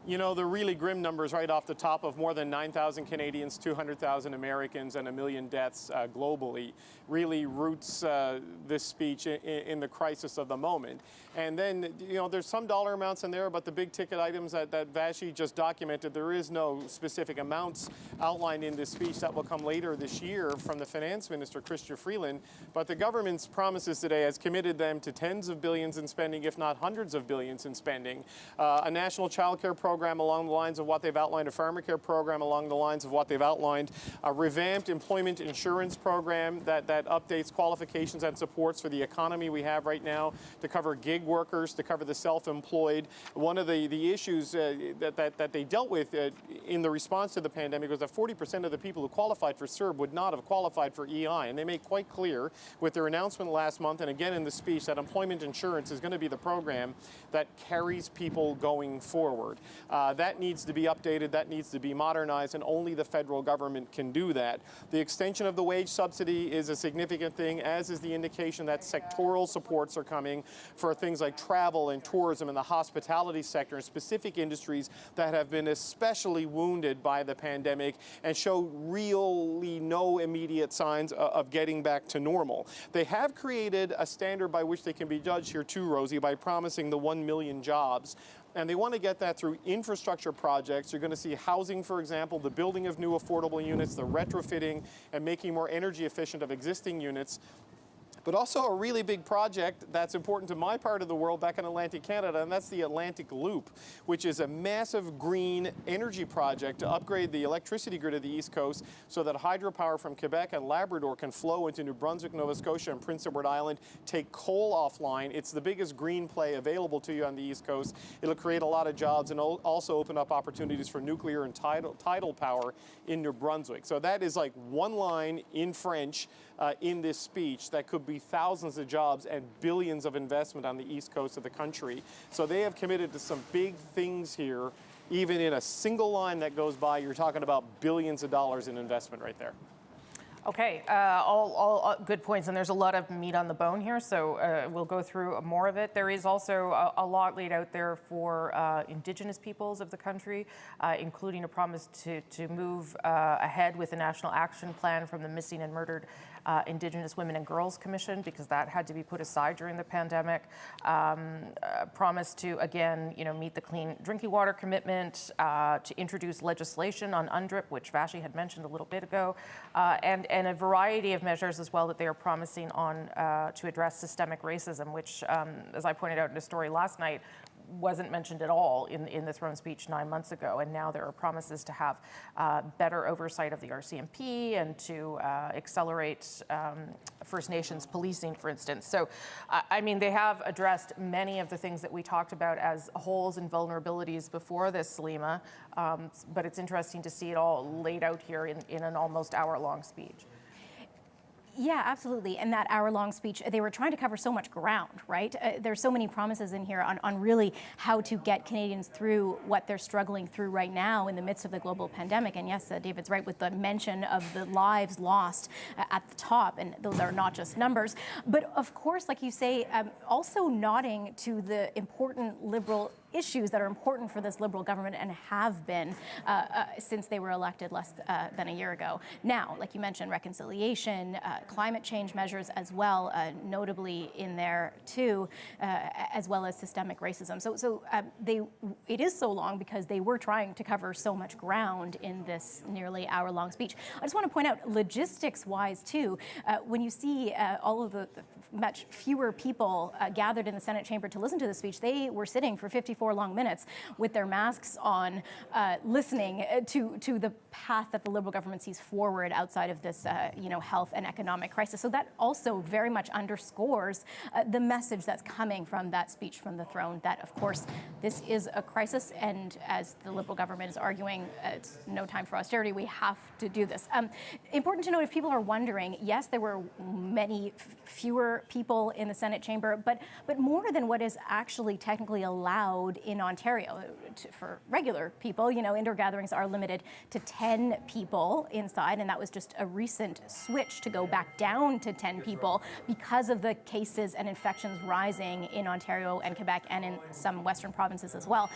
the really grim numbers right off the top of more than 9,000 Canadians, 200,000 Americans, and 1 million deaths globally really roots this speech in the crisis of the moment. And then, there's some dollar amounts in there, but the big ticket items that Vashi just documented, there is no specific amounts outlined in this speech. That will come later this year from the Finance Minister, Chrystia Freeland. But the government's promises today has committed them to tens of billions in spending, if not hundreds of billions in spending. A national childcare program program along the lines of what they've outlined, a pharmacare program along the lines of what they've outlined, a revamped employment insurance program that updates qualifications and supports for the economy we have right now, to cover gig workers, to cover the self-employed. One of the issues that they dealt with in the response to the pandemic was that 40% of the people who qualified for CERB would not have qualified for EI. And they made quite clear with their announcement last month and again in the speech that employment insurance is going to be the program that carries people going forward. That needs to be updated, that needs to be modernized, and only the federal government can do that. The extension of the wage subsidy is a significant thing, as is the indication that sectoral supports are coming for things like travel and tourism and the hospitality sector, and specific industries that have been especially wounded by the pandemic and show really no immediate signs of getting back to normal. They have created a standard by which they can be judged here too, Rosie, by promising the 1 million jobs. And they want to get that through infrastructure projects. You're going to see housing, for example, the building of new affordable units, the retrofitting and making more energy efficient of existing units. But also a really big project that's important to my part of the world back in Atlantic Canada, and that's the Atlantic Loop, which is a massive green energy project to upgrade the electricity grid of the East Coast so that hydropower from Quebec and Labrador can flow into New Brunswick, Nova Scotia, and Prince Edward Island, take coal offline. It's the biggest green play available to you on the East Coast. It'll create a lot of jobs and also open up opportunities for nuclear and tidal power in New Brunswick. So that is like one line in French in this speech that could be thousands of jobs and billions of investment on the East Coast of the country. So they have committed to some big things here. Even in a single line that goes by, you're talking about billions of dollars in investment right there. Okay, all good points, and there's a lot of meat on the bone here, so we'll go through more of it. There is also a lot laid out there for Indigenous peoples of the country, including a promise to move ahead with a national action plan from the Missing and Murdered Indigenous Women and Girls Commission, because that had to be put aside during the pandemic. Promise to, again, meet the clean drinking water commitment, to introduce legislation on UNDRIP, which Vashi had mentioned a little bit ago, and a variety of measures as well that they are promising on to address systemic racism, which, as I pointed out in a story last night, wasn't mentioned at all in the throne speech 9 months ago, and now there are promises to have better oversight of the RCMP and to accelerate First Nations policing, for instance. So, I mean, they have addressed many of the things that we talked about as holes and vulnerabilities before this, Salima, but it's interesting to see it all laid out here in an almost hour-long speech. Yeah, absolutely. And that hour-long speech, they were trying to cover so much ground, right? There's so many promises in here on really how to get Canadians through what they're struggling through right now in the midst of the global pandemic. And yes, David's right with the mention of the lives lost at the top. And those are not just numbers. But of course, like you say, also nodding to the important Liberal issues that are important for this Liberal government and have been since they were elected less than a year ago. Now, like you mentioned, reconciliation, climate change measures as well, notably in there too, as well as systemic racism. So it is so long because they were trying to cover so much ground in this nearly hour-long speech. I just want to point out, logistics-wise too, when you see all of the much fewer people gathered in the Senate chamber to listen to the speech, they were sitting for 54 long minutes with their masks on, listening to the path that the Liberal government sees forward outside of this, health and economic crisis. So that also very much underscores the message that's coming from that speech from the throne, that, of course, this is a crisis, and as the Liberal government is arguing, it's no time for austerity, we have to do this. Important to note, if people are wondering, yes, there were many fewer people in the Senate chamber, but more than what is actually technically allowed in Ontario. For regular people, indoor gatherings are limited to 10 people inside, and that was just a recent switch to go back down to 10 people because of the cases and infections rising in Ontario and Quebec and in some Western provinces as well.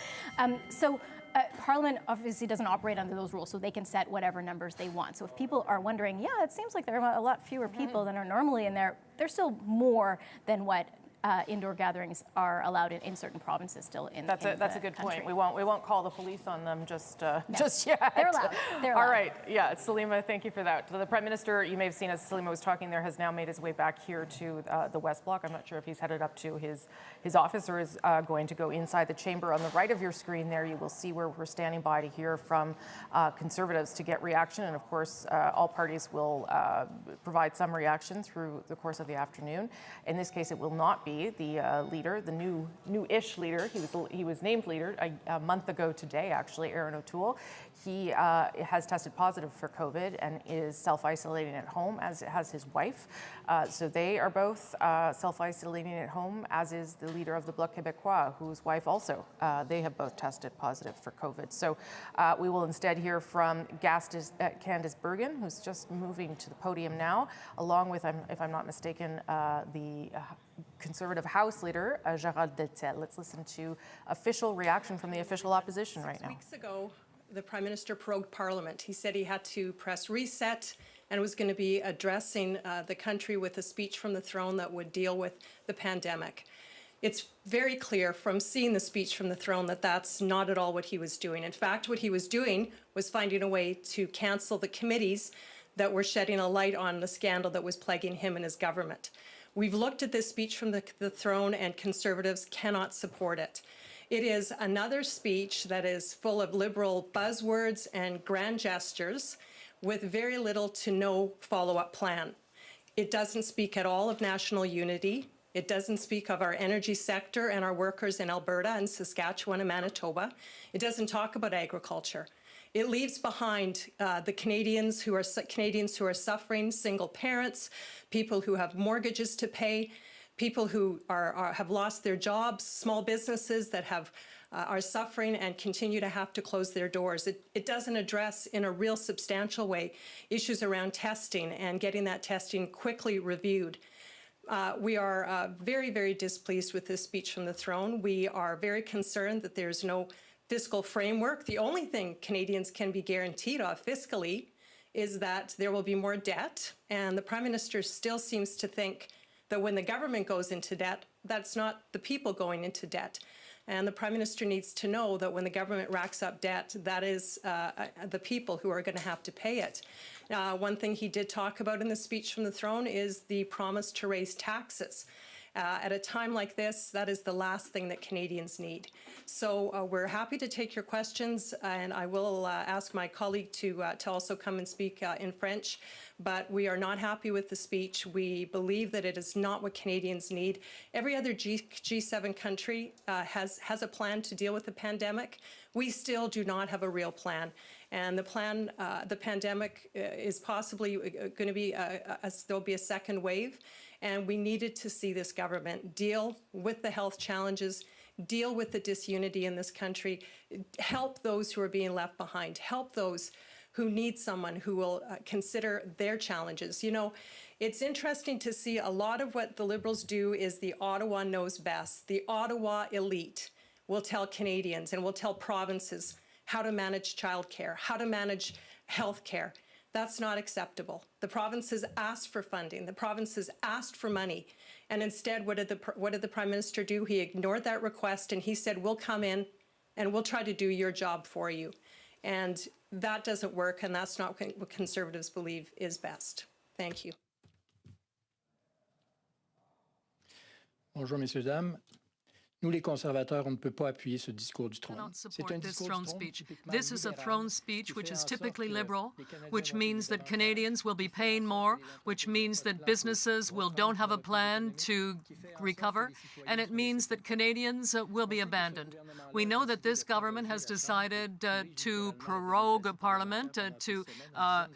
Parliament obviously doesn't operate under those rules, so they can set whatever numbers they want. So if people are wondering, yeah, it seems like there are a lot fewer people than are normally in there, there's still more than what indoor gatherings are allowed in certain provinces still in That's a good point. We won't call the police on them just yet. They're allowed. All right. Yeah, Salima, thank you for that. So the Prime Minister, you may have seen as Salima was talking there, has now made his way back here to the West Block. I'm not sure if he's headed up to his office or is going to go inside the chamber. On the right of your screen there, you will see where we're standing by to hear from Conservatives to get reaction. And of course, all parties will provide some reaction through the course of the afternoon. In this case, it will not be the leader, the new-ish leader. He was named leader a month ago today, actually, Aaron O'Toole. He has tested positive for COVID and is self-isolating at home, as has his wife. So they are both self-isolating at home, as is the leader of the Bloc Québécois, whose wife also, they have both tested positive for COVID. So we will instead hear from Candice Bergen, who's just moving to the podium now, along with, if I'm not mistaken, the Conservative House Leader, Gérald Deltel. Let's listen to official reaction from the official opposition right now. 6 weeks ago, the Prime Minister prorogued Parliament. He said he had to press reset and was going to be addressing the country with a speech from the throne that would deal with the pandemic. It's very clear from seeing the speech from the throne that that's not at all what he was doing. In fact, what he was doing was finding a way to cancel the committees that were shedding a light on the scandal that was plaguing him and his government. We've looked at this speech from the throne, and Conservatives cannot support it. It is another speech that is full of liberal buzzwords and grand gestures with very little to no follow-up plan. It doesn't speak at all of national unity. It doesn't speak of our energy sector and our workers in Alberta and Saskatchewan and Manitoba. It doesn't talk about agriculture. It leaves behind the Canadians who are suffering, single parents, people who have mortgages to pay, people who have lost their jobs, small businesses that are suffering and continue to have to close their doors. It doesn't address in a real substantial way issues around testing and getting that testing quickly reviewed. We are very, very displeased with this speech from the throne. We are very concerned that there's no fiscal framework. The only thing Canadians can be guaranteed of fiscally is that there will be more debt, and the Prime Minister still seems to think that when the government goes into debt, that's not the people going into debt. And the Prime Minister needs to know that when the government racks up debt, that is the people who are going to have to pay it. One thing he did talk about in the speech from the throne is the promise to raise taxes. At a time like this, that is the last thing that Canadians need. So we're happy to take your questions, and I will ask my colleague to also come and speak in French. But we are not happy with the speech. We believe that it is not what Canadians need. Every other G7 country has a plan to deal with the pandemic. We still do not have a real plan. And the plan, the pandemic is possibly going to be, there'll be a second wave. And we needed to see this government deal with the health challenges, deal with the disunity in this country, help those who are being left behind, help those who need someone who will consider their challenges. You know, it's interesting to see a lot of what the Liberals do is the Ottawa knows best. The Ottawa elite will tell Canadians and will tell provinces how to manage childcare, how to manage health care. That's not acceptable. The provinces asked for funding. The provinces asked for money. And instead, what did the Prime Minister do? He ignored that request and he said, we'll come in and we'll try to do your job for you. And that doesn't work, and that's not what Conservatives believe is best. Thank you. Bonjour, messieurs, dames. Nous, les conservateurs, on ne peut pas appuyer ce discours du trône. C'est un discours throne speech. This is a throne speech which is typically liberal, which means that Canadians will be paying more, which means that businesses don't have a plan to recover, and it means that Canadians will be abandoned. We know that this government has decided to prorogue Parliament, to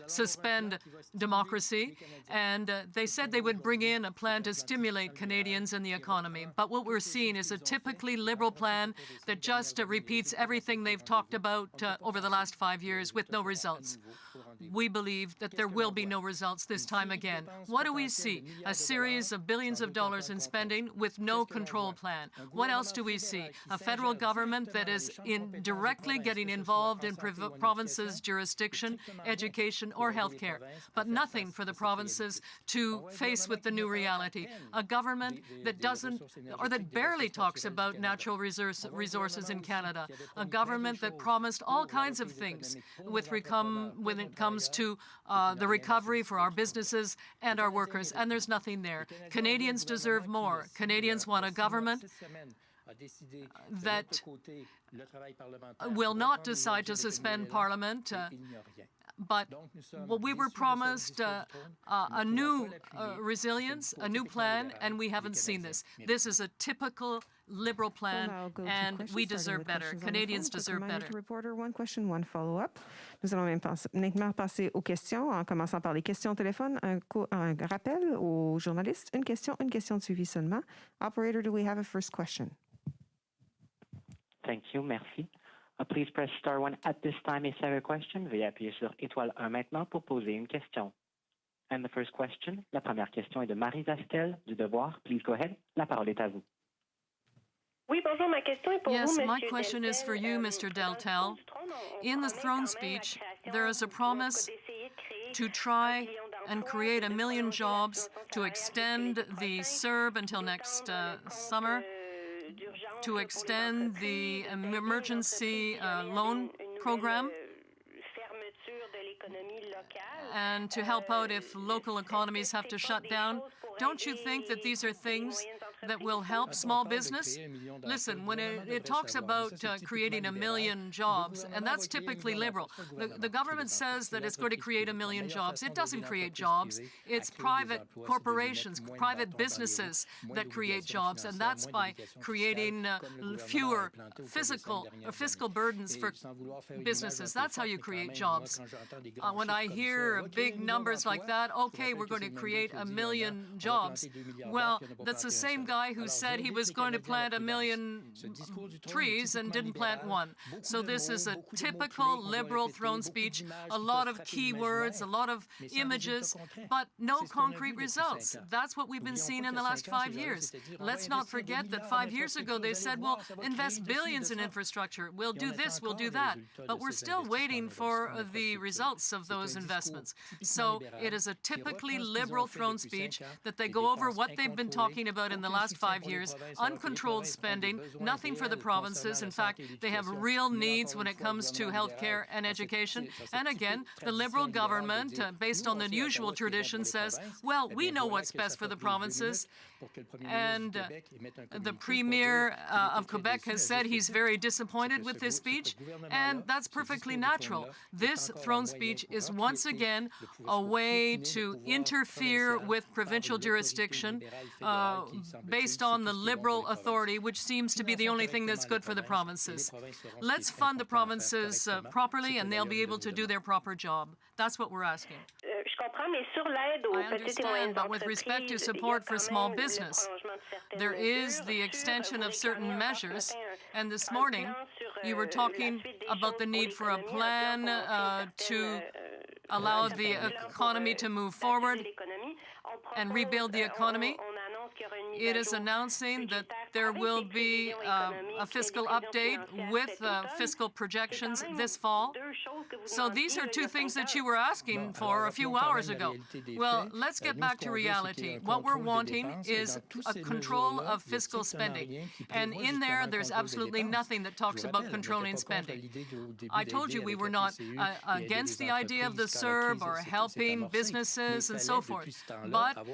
suspend democracy, and they said they would bring in a plan to stimulate Canadians and the economy. But what we're seeing is a typically liberal plan that just repeats everything they've talked about over the last 5 years with no results. we believe that there will be no results this time again. What do we see? A series of billions of dollars in spending with no control plan. What else do we see? A federal government that is directly getting involved in provinces' jurisdiction, education, or healthcare, but nothing for the provinces to face with the new reality. A government that doesn't, or that barely talks about natural resources in Canada. A government that promised all kinds of things when it comes to the recovery for our businesses and our workers, and there's nothing there. Canadians deserve more. Canadians want a government that will not decide to suspend Parliament, but we were promised a new resilience, a new plan, and we haven't seen this. This is a typical Liberal plan, and we deserve better. Canadians deserve better. Reporter, one question, one follow-up. Nous allons maintenant passer aux questions, en commençant par les questions au téléphone. Un rappel aux journalistes, une question de suivi seulement. Operator, do we have a first question? Thank you, merci. Please press star 1 at this time if you have a question. Veuillez appuyer sur étoile 1 maintenant pour poser une question. And the first question, la première question est de Marie Zastel du Devoir. Please go ahead. La parole est à vous. Oui, bonjour, ma question est pour vous, Yes, Monsieur my question is for you, Mr. Deltel. In the throne speech, there is a promise to try and create 1 million jobs, to extend the CERB until next summer, to extend the emergency loan program, and to help out if local economies have to shut down. Don't you think that these are things that will help small business? Listen, when it talks about creating 1 million jobs, and that's typically Liberal, the government says that it's going to create 1 million jobs. It doesn't create jobs. It's private corporations, private businesses that create jobs, and that's by creating fewer fiscal burdens for businesses. That's how you create jobs. When I hear big numbers like that, okay, we're going to create 1 million jobs. Well, that's the same guy who said he was going to plant 1 million trees and didn't plant one. So this is a typical Liberal throne speech, a lot of keywords, a lot of images, but no concrete results. That's what we've been seeing in the last 5 years. Let's not forget that 5 years ago they said, we'll invest billions in infrastructure, we'll do this, we'll do that, but we're still waiting for the results of those investments. So it is a typically Liberal throne speech that they go over what they've been talking about in the last 5 years, uncontrolled spending, nothing for the provinces. In fact, they have real needs when it comes to healthcare and education. And again, the Liberal government, based on the usual tradition, says, well, we know what's best for the provinces. And the Premier of Quebec has said he's very disappointed with this speech, and that's perfectly natural. This throne speech is once again a way to interfere with provincial jurisdiction based on the Liberal authority, which seems to be the only thing that's good for the provinces. Let's fund the provinces properly, and they'll be able to do their proper job. That's what we're asking. I understand, but with respect to support for small business, there is the extension of certain measures, and this morning you were talking about the need for a plan to allow the economy to move forward and rebuild the economy. It is announcing that there will be a fiscal update with fiscal projections this fall. So these are two things that you were asking for a few hours ago. Well, let's get back to reality. What we're wanting is a control of fiscal spending. And in there, there's absolutely nothing that talks about controlling spending. I told you we were not against the idea of the CERB or helping businesses and so forth. But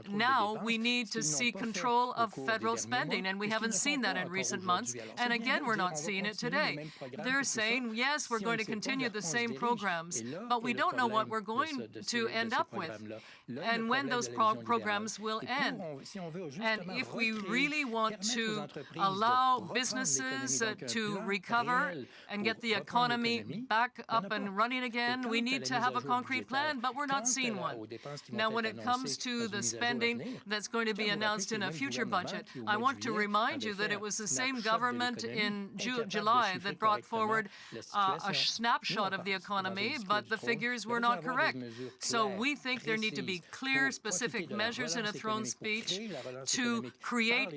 now we need to see control of federal spending, and we haven't seen that in recent months. And again, we're not seeing it today. They're saying, yes, we're going to continue the same programs, but we don't know what we're going to end up with and when those programs will end. And if we really want to allow businesses to recover and get the economy back up and running again, we need to have a concrete plan, but we're not seeing one. Now, when it comes to the spending that's going to be announced in a future budget, I want to remind you that it was the same government in July that brought forward a snapshot of the economy, but the figures were not correct. So we think there need to be clear, specific measures in a throne speech to create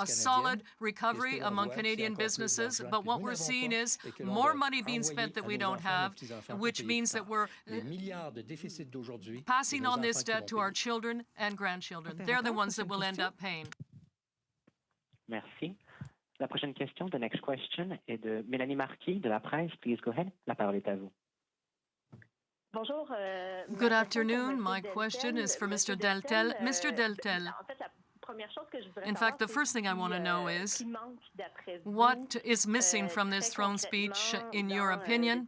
a solid recovery among Canadian businesses. But what we're seeing is more money being spent that we don't have, which means that we're passing on this debt to our children and grandchildren. They're the ones that will end up paying. Merci. La prochaine question, the next question, est de Mélanie Marquis de La Presse. Please go ahead. La parole est à vous. Good afternoon. My question is for Mr. Deltel. Mr. Deltel, in fact, the first thing I want to know is what is missing from this throne speech, in your opinion?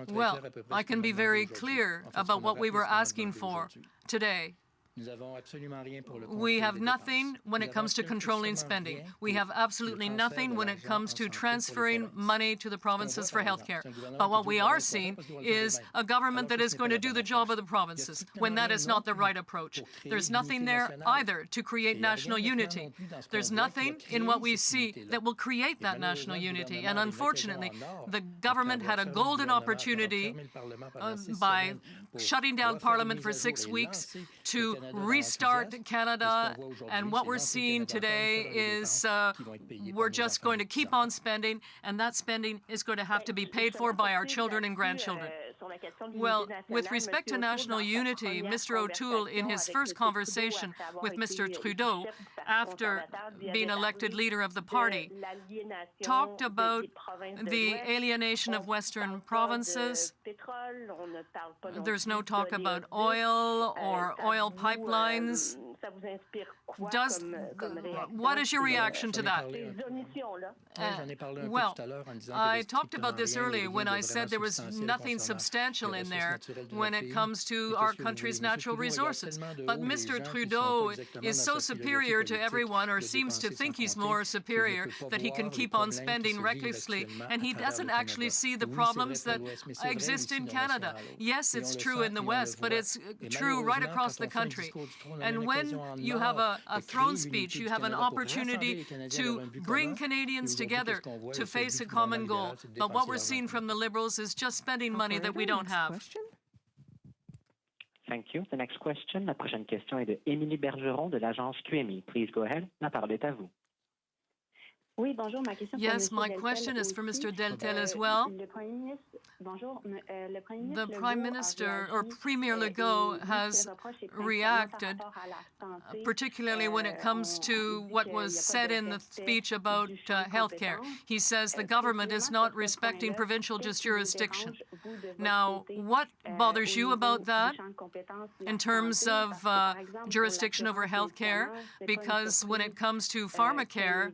Well, I can be very clear about what we were asking for today. We have nothing when it comes to controlling spending. We have absolutely nothing when it comes to transferring money to the provinces for healthcare. But what we are seeing is a government that is going to do the job of the provinces, when that is not the right approach. There's nothing there either to create national unity. There's nothing in what we see that will create that national unity. And unfortunately, the government had a golden opportunity by shutting down Parliament for 6 weeks to restart Canada, and what we're seeing today is we're just going to keep on spending, and that spending is going to have to be paid for by our children and grandchildren. Well, with respect to national unity, Mr. O'Toole, in his first conversation with Mr. Trudeau, after being elected leader of the party, talked about the alienation of Western provinces. There's no talk about oil or oil pipelines. What is your reaction to that? Well, I talked about this earlier when I said there was nothing substantial in there when it comes to our country's natural resources. But Mr. Trudeau is so superior to everyone, or seems to think he's more superior, that he can keep on spending recklessly, and he doesn't actually see the problems that exist in Canada. Yes, it's true in the West, but it's true right across the country. And when you have a throne speech, you have an opportunity to bring Canadians together to face a common goal. But what we're seeing from the Liberals is just spending money that we don't have. Thank you. The next question, la prochaine question est de Émilie Bergeron de l'agence QMI. Please go ahead. La parole est à vous. Yes, my question is for Mr. Deltel as well. The Prime Minister, or Premier Legault, has reacted, particularly when it comes to what was said in the speech about healthcare. He says the government is not respecting provincial jurisdiction. Now, what bothers you about that in terms of jurisdiction over healthcare? Because when it comes to pharmacare,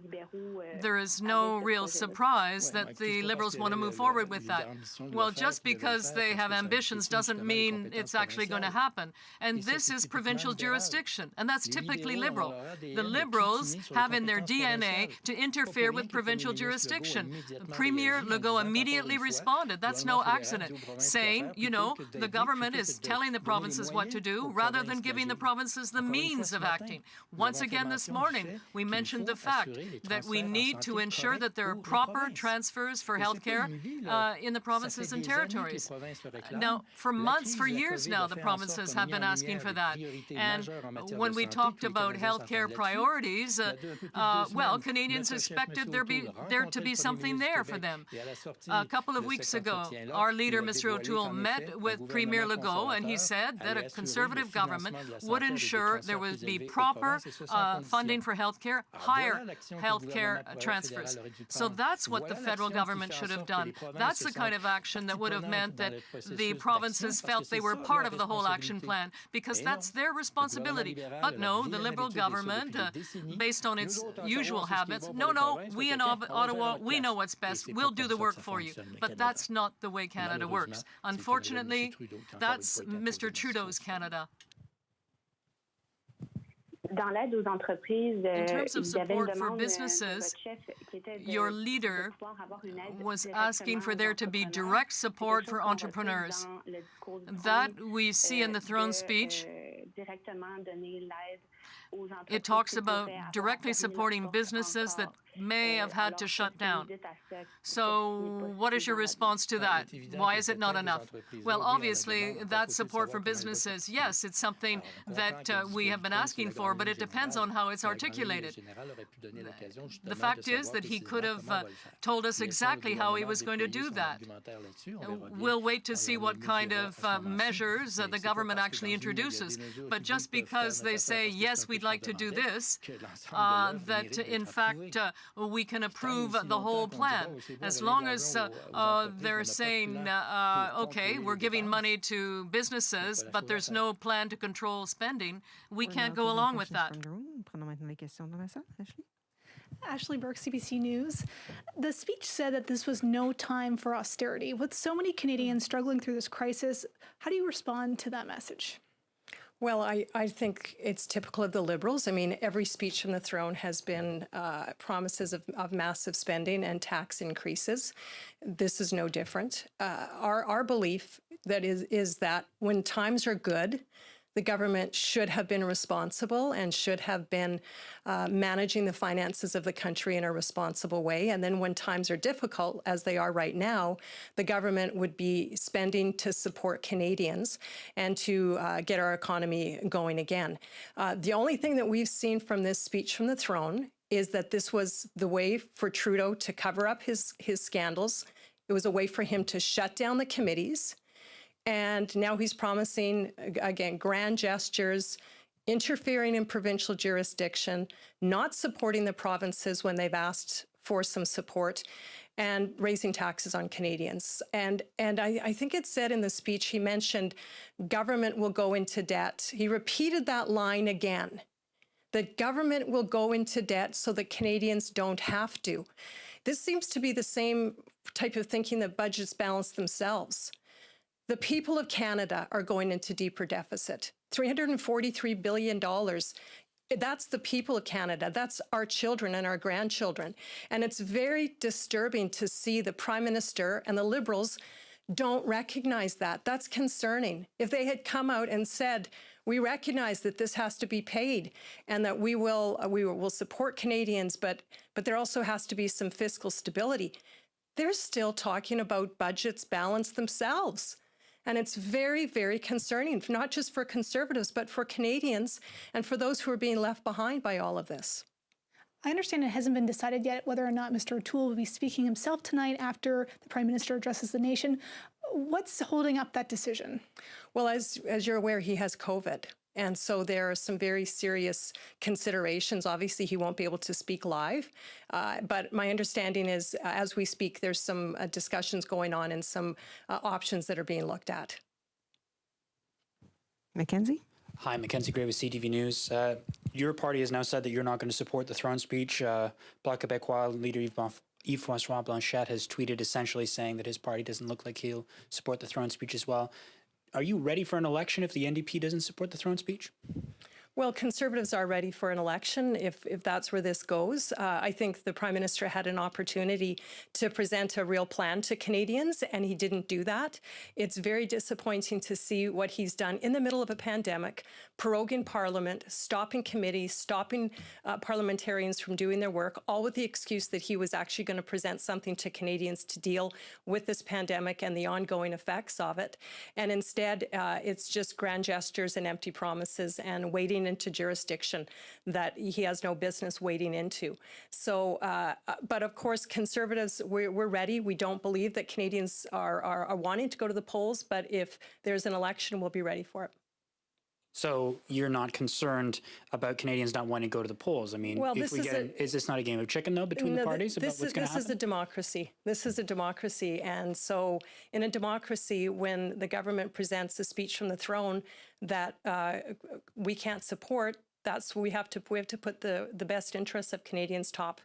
there is no real surprise that the Liberals want to move forward with that. Well, just because they have ambitions doesn't mean it's actually going to happen. And this is provincial jurisdiction, and that's typically Liberal. The Liberals have in their DNA to interfere with provincial jurisdiction. Premier Legault immediately responded, that's no accident, saying, you know, the government is telling the provinces what to do rather than giving the provinces the means of acting. Once again this morning, we mentioned the fact that we need to ensure that there are proper transfers for healthcare in the provinces and territories. Now, for months, for years now, the provinces have been asking for that. And when we talked about healthcare priorities, well, Canadians expected there to be something there for them. A couple of weeks ago, our leader, Mr. O'Toole, met with Premier Legault, and he said that a Conservative government would ensure there would be proper funding for healthcare, higher healthcare transfers. So that's what the federal government should have done. That's the kind of action that would have meant that the provinces felt they were part of the whole action plan, because that's their responsibility. But no, the Liberal government, based on its usual habits, no, we in Ottawa, we know what's best. We'll do the work for you. But that's not the way Canada works. Unfortunately, that's Mr. Trudeau's Canada. In terms of support for businesses, your leader was asking for there to be direct support for entrepreneurs. That we see in the throne speech. It talks about directly supporting businesses that may have had to shut down. So what is your response to that? Why is it not enough? Well, obviously, that support for businesses, yes, it's something that we have been asking for, but it depends on how it's articulated. The fact is that he could have told us exactly how he was going to do that. We'll wait to see what kind of measures the government actually introduces. But just because they say, yes, we'd like to do this, that in fact we can approve the whole plan. As long as they're saying, okay, we're giving money to businesses, but there's no plan to control spending, we can't go along with that. Ashley Burke, CBC News. The speech said that this was no time for austerity. With so many Canadians struggling through this crisis, how do you respond to that message? Well, I think it's typical of the Liberals. I mean, every speech from the throne has been promises of massive spending and tax increases. This is no different. Our belief is that when times are good, the government should have been responsible and should have been managing the finances of the country in a responsible way. And then when times are difficult, as they are right now, the government would be spending to support Canadians and to get our economy going again. The only thing that we've seen from this speech from the throne is that this was the way for Trudeau to cover up his scandals. It was a way for him to shut down the committees. And now he's promising, again, grand gestures, interfering in provincial jurisdiction, not supporting the provinces when they've asked for some support, and raising taxes on Canadians. And I think it said in the speech, he mentioned government will go into debt. He repeated that line again, that government will go into debt so that Canadians don't have to. This seems to be the same type of thinking that budgets balance themselves. The people of Canada are going into deeper deficit. $343 billion. That's the people of Canada. That's our children and our grandchildren. And it's very disturbing to see the Prime Minister and the Liberals don't recognize that. That's concerning. If they had come out and said, we recognize that this has to be paid and that we will support Canadians, but there also has to be some fiscal stability. They're still talking about budgets balance themselves. And it's very, very concerning, not just for Conservatives, but for Canadians and for those who are being left behind by all of this. I understand it hasn't been decided yet whether or not Mr. O'Toole will be speaking himself tonight after the Prime Minister addresses the nation. What's holding up that decision? Well, as you're aware, he has COVID. And so there are some very serious considerations. Obviously, he won't be able to speak live. But my understanding is, as we speak, there's some discussions going on and some options that are being looked at. Mackenzie? Hi, Mackenzie Gray with CTV News. Your party has now said that you're not going to support the throne speech. Bloc Québécois leader Yves-François Blanchet has tweeted essentially saying that his party doesn't look like he'll support the throne speech as well. Are you ready for an election if the NDP doesn't support the throne speech? Well, Conservatives are ready for an election if that's where this goes. I think the Prime Minister had an opportunity to present a real plan to Canadians, and he didn't do that. It's very disappointing to see what he's done in the middle of a pandemic, proroguing Parliament, stopping committees, stopping parliamentarians from doing their work, all with the excuse that he was actually going to present something to Canadians to deal with this pandemic and the ongoing effects of it. And instead, it's just grand gestures and empty promises and waiting into jurisdiction that he has no business wading into. So, but of course, Conservatives, we're ready. We don't believe that Canadians are wanting to go to the polls, but if there's an election, we'll be ready for it. So you're not concerned about Canadians not wanting to go to the polls? I mean, well, if we get is this not a game of chicken, though, between the parties about what's going to happen? This is a democracy. This is a democracy. And so in a democracy, when the government presents a speech from the throne that we can't support, that's we have to put the best interests of Canadians top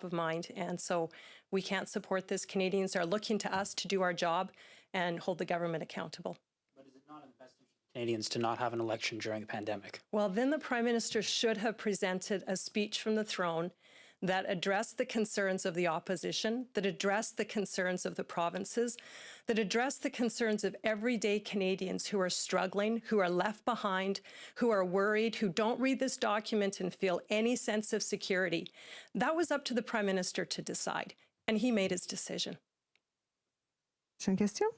of mind. And so we can't support this. Canadians are looking to us to do our job and hold the government accountable. Canadians to not have an election during a pandemic? Well, then the Prime Minister should have presented a speech from the throne that address the concerns of the opposition, that address the concerns of the provinces, that address the concerns of everyday Canadians who are struggling, who are left behind, who are worried, who don't read this document and feel any sense of security. That was up to the Prime Minister to decide, and he made his decision. Une question?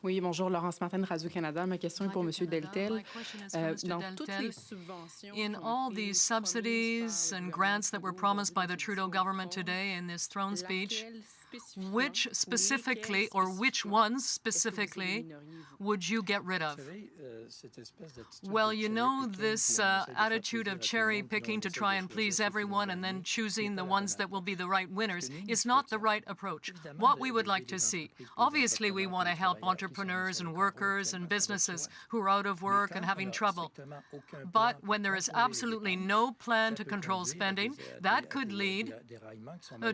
Oui, bonjour, Laurence Martin, Radio-Canada. Ma question est pour M. Deltel. In all these subsidies and grants that were promised by the Trudeau government today in this throne speech, which specifically, or which ones specifically, would you get rid of? Well, you know, this attitude of cherry picking to try and please everyone and then choosing the ones that will be the right winners is not the right approach. What we would like to see, obviously we want to help entrepreneurs and workers and businesses who are out of work and having trouble. But when there is absolutely no plan to control spending, that could lead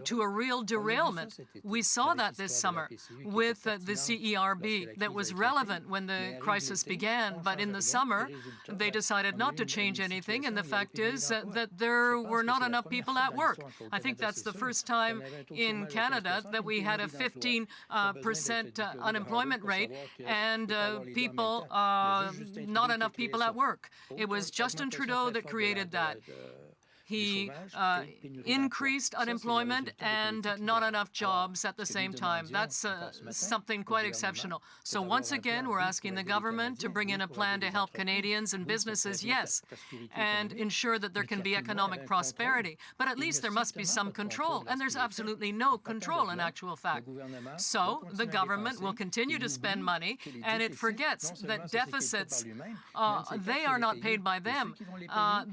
to a real derailment. We saw that this summer with the CERB that was relevant when the crisis began, but in the summer they decided not to change anything, and the fact is that there were not enough people at work. I think that's the first time in Canada that we had a 15% unemployment rate and not enough people at work. It was Justin Trudeau that created that. He increased unemployment and not enough jobs at the same time. That's something quite exceptional. So once again, we're asking the government to bring in a plan to help Canadians and businesses, yes, and ensure that there can be economic prosperity. But at least there must be some control, and there's absolutely no control in actual fact. So the government will continue to spend money, and it forgets that deficits, they are not paid by them.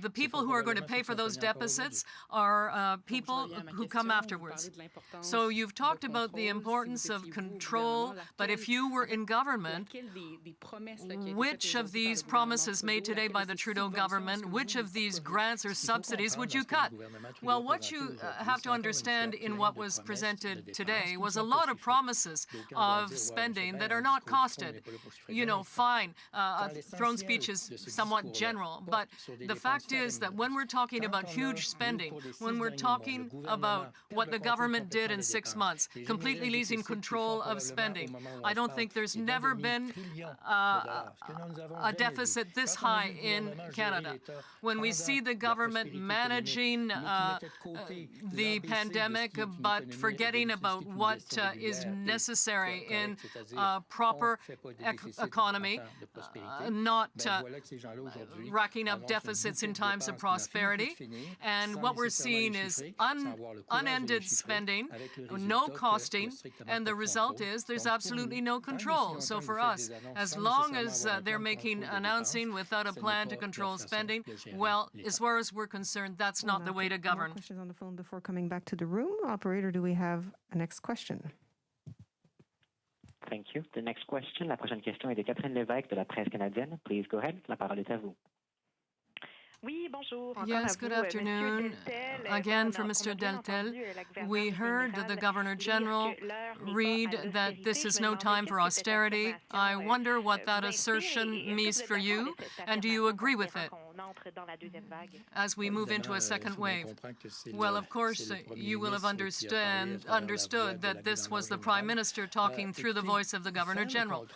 The people who are going to pay for those deficits are people who come afterwards. So you've talked about the importance of control, but if you were in government, which of these promises made today by the Trudeau government, which of these grants or subsidies would you cut? Well, what you have to understand in what was presented today was a lot of promises of spending that are not costed. You know, fine, throne speech is somewhat general, but the fact is that when we're talking about huge spending, when we're talking about what the government did in 6 months, completely losing control of spending, I don't think there's never been a deficit this high in Canada. When we see the government managing the pandemic, but forgetting about what is necessary in a proper economy, not racking up deficits in times of prosperity. And what we're seeing is unended spending, no costing, and the result is there's absolutely no control. So for us, as long as they're announcing without a plan to control spending, well, as far as we're concerned, that's not the way to govern. More questions on the phone before coming back to the room. Operator, do we have a next question? Thank you. The next question, la prochaine question est de Catherine Lévesque de la Presse canadienne. Please go ahead. La parole est à vous. Yes, good afternoon. Again, for Mr. Deltel, we heard the Governor General read that this is no time for austerity. I wonder what that assertion means for you, and do you agree with it as we move into a second wave? Well, of course, you will have understood that this was the Prime Minister talking through the voice of the Governor General.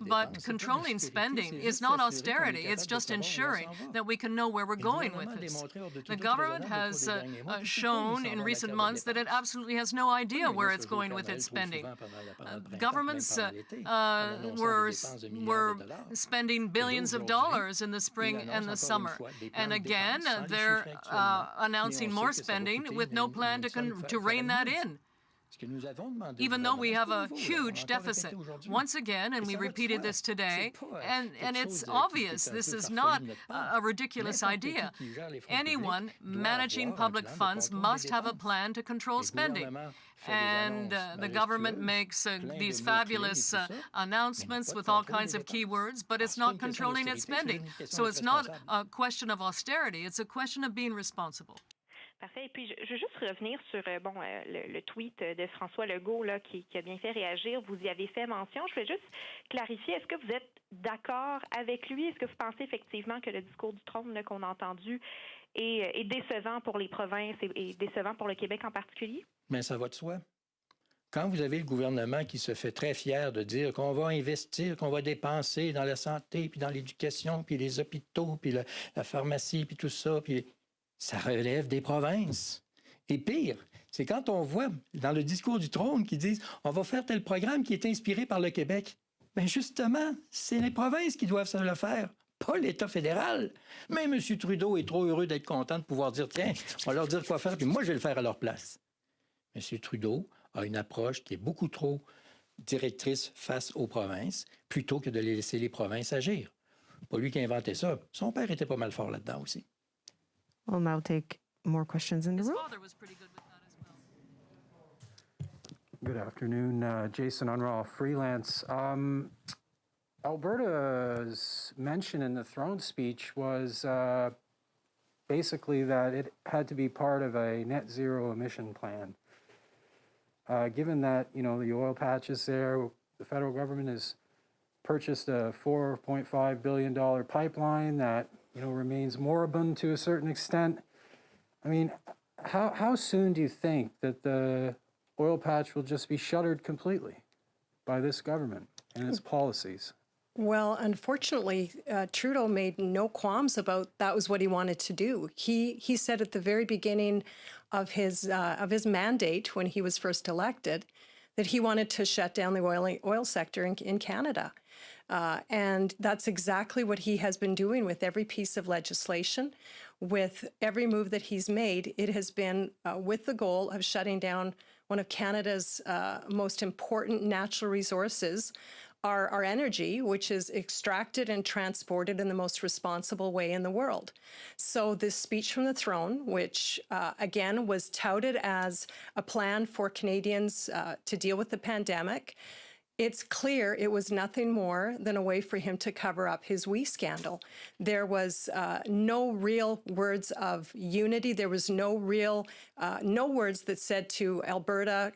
But controlling spending is not austerity. It's just ensuring that we can know where we're going with this. The government has shown in recent months that it absolutely has no idea where it's going with its spending. Governments were spending billions of dollars in the spring and the summer. And again, they're announcing more spending with no plan to rein that in, even though we have a huge deficit. Once again, and we repeated this today, and it's obvious this is not a ridiculous idea. Anyone managing public funds must have a plan to control spending. And the government makes these fabulous announcements with all kinds of keywords, but it's not controlling its spending. So it's not a question of austerity, it's a question of being responsible. Parfait. Et puis, je veux juste revenir sur le tweet de François Legault là, qui a bien fait réagir. Vous y avez fait mention. Je voulais juste clarifier, est-ce que vous êtes d'accord avec lui? Est-ce que vous pensez effectivement que le discours du trône là, qu'on a entendu est décevant pour les provinces et décevant pour le Québec en particulier? Mais ça va de soi. Quand vous avez le gouvernement qui se fait très fier de dire qu'on va investir, qu'on va dépenser dans la santé, puis dans l'éducation, puis les hôpitaux, puis la pharmacie, puis tout ça, puis ça relève des provinces. Et pire, c'est quand on voit dans le discours du trône qu'ils disent « on va faire tel programme qui est inspiré par le Québec ». Bien justement, c'est les provinces qui doivent se le faire, pas l'État fédéral. Mais M. Trudeau est trop heureux d'être content de pouvoir dire « tiens, on va leur dire quoi faire, puis moi je vais le faire à leur place ». M. Trudeau a une approche qui est beaucoup trop directrice face aux provinces, plutôt que de laisser les provinces agir. Pas lui qui a inventé ça. Son père était pas mal fort là-dedans aussi. We'll now take more questions in the room. Good afternoon, Jason Unraw, freelance. Alberta's mention in the throne speech was basically that it had to be part of a net zero emission plan. Given that, the oil patches there, the federal government has purchased a $4.5 billion pipeline that, remains moribund to a certain extent. I mean, how soon do you think that the oil patch will just be shuttered completely by this government and its policies? Well, unfortunately, Trudeau made no qualms about that was what he wanted to do. He said at the very beginning of his mandate when he was first elected that he wanted to shut down the oil sector in Canada. And that's exactly what he has been doing with every piece of legislation, with every move that he's made. It has been with the goal of shutting down one of Canada's most important natural resources, our energy, which is extracted and transported in the most responsible way in the world. So this speech from the throne, which again was touted as a plan for Canadians to deal with the pandemic, it's clear it was nothing more than a way for him to cover up his WE scandal. There was no real words of unity. There was no words that said to Alberta,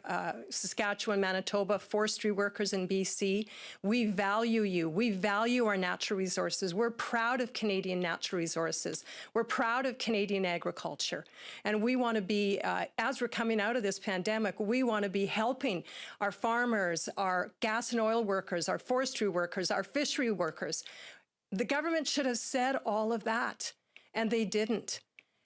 Saskatchewan, Manitoba, forestry workers in BC, we value you. We value our natural resources. We're proud of Canadian natural resources. We're proud of Canadian agriculture. And we want to be, as we're coming out of this pandemic, we want to be helping our farmers, our gas and oil workers, our forestry workers, our fishery workers. The government should have said all of that, and they didn't.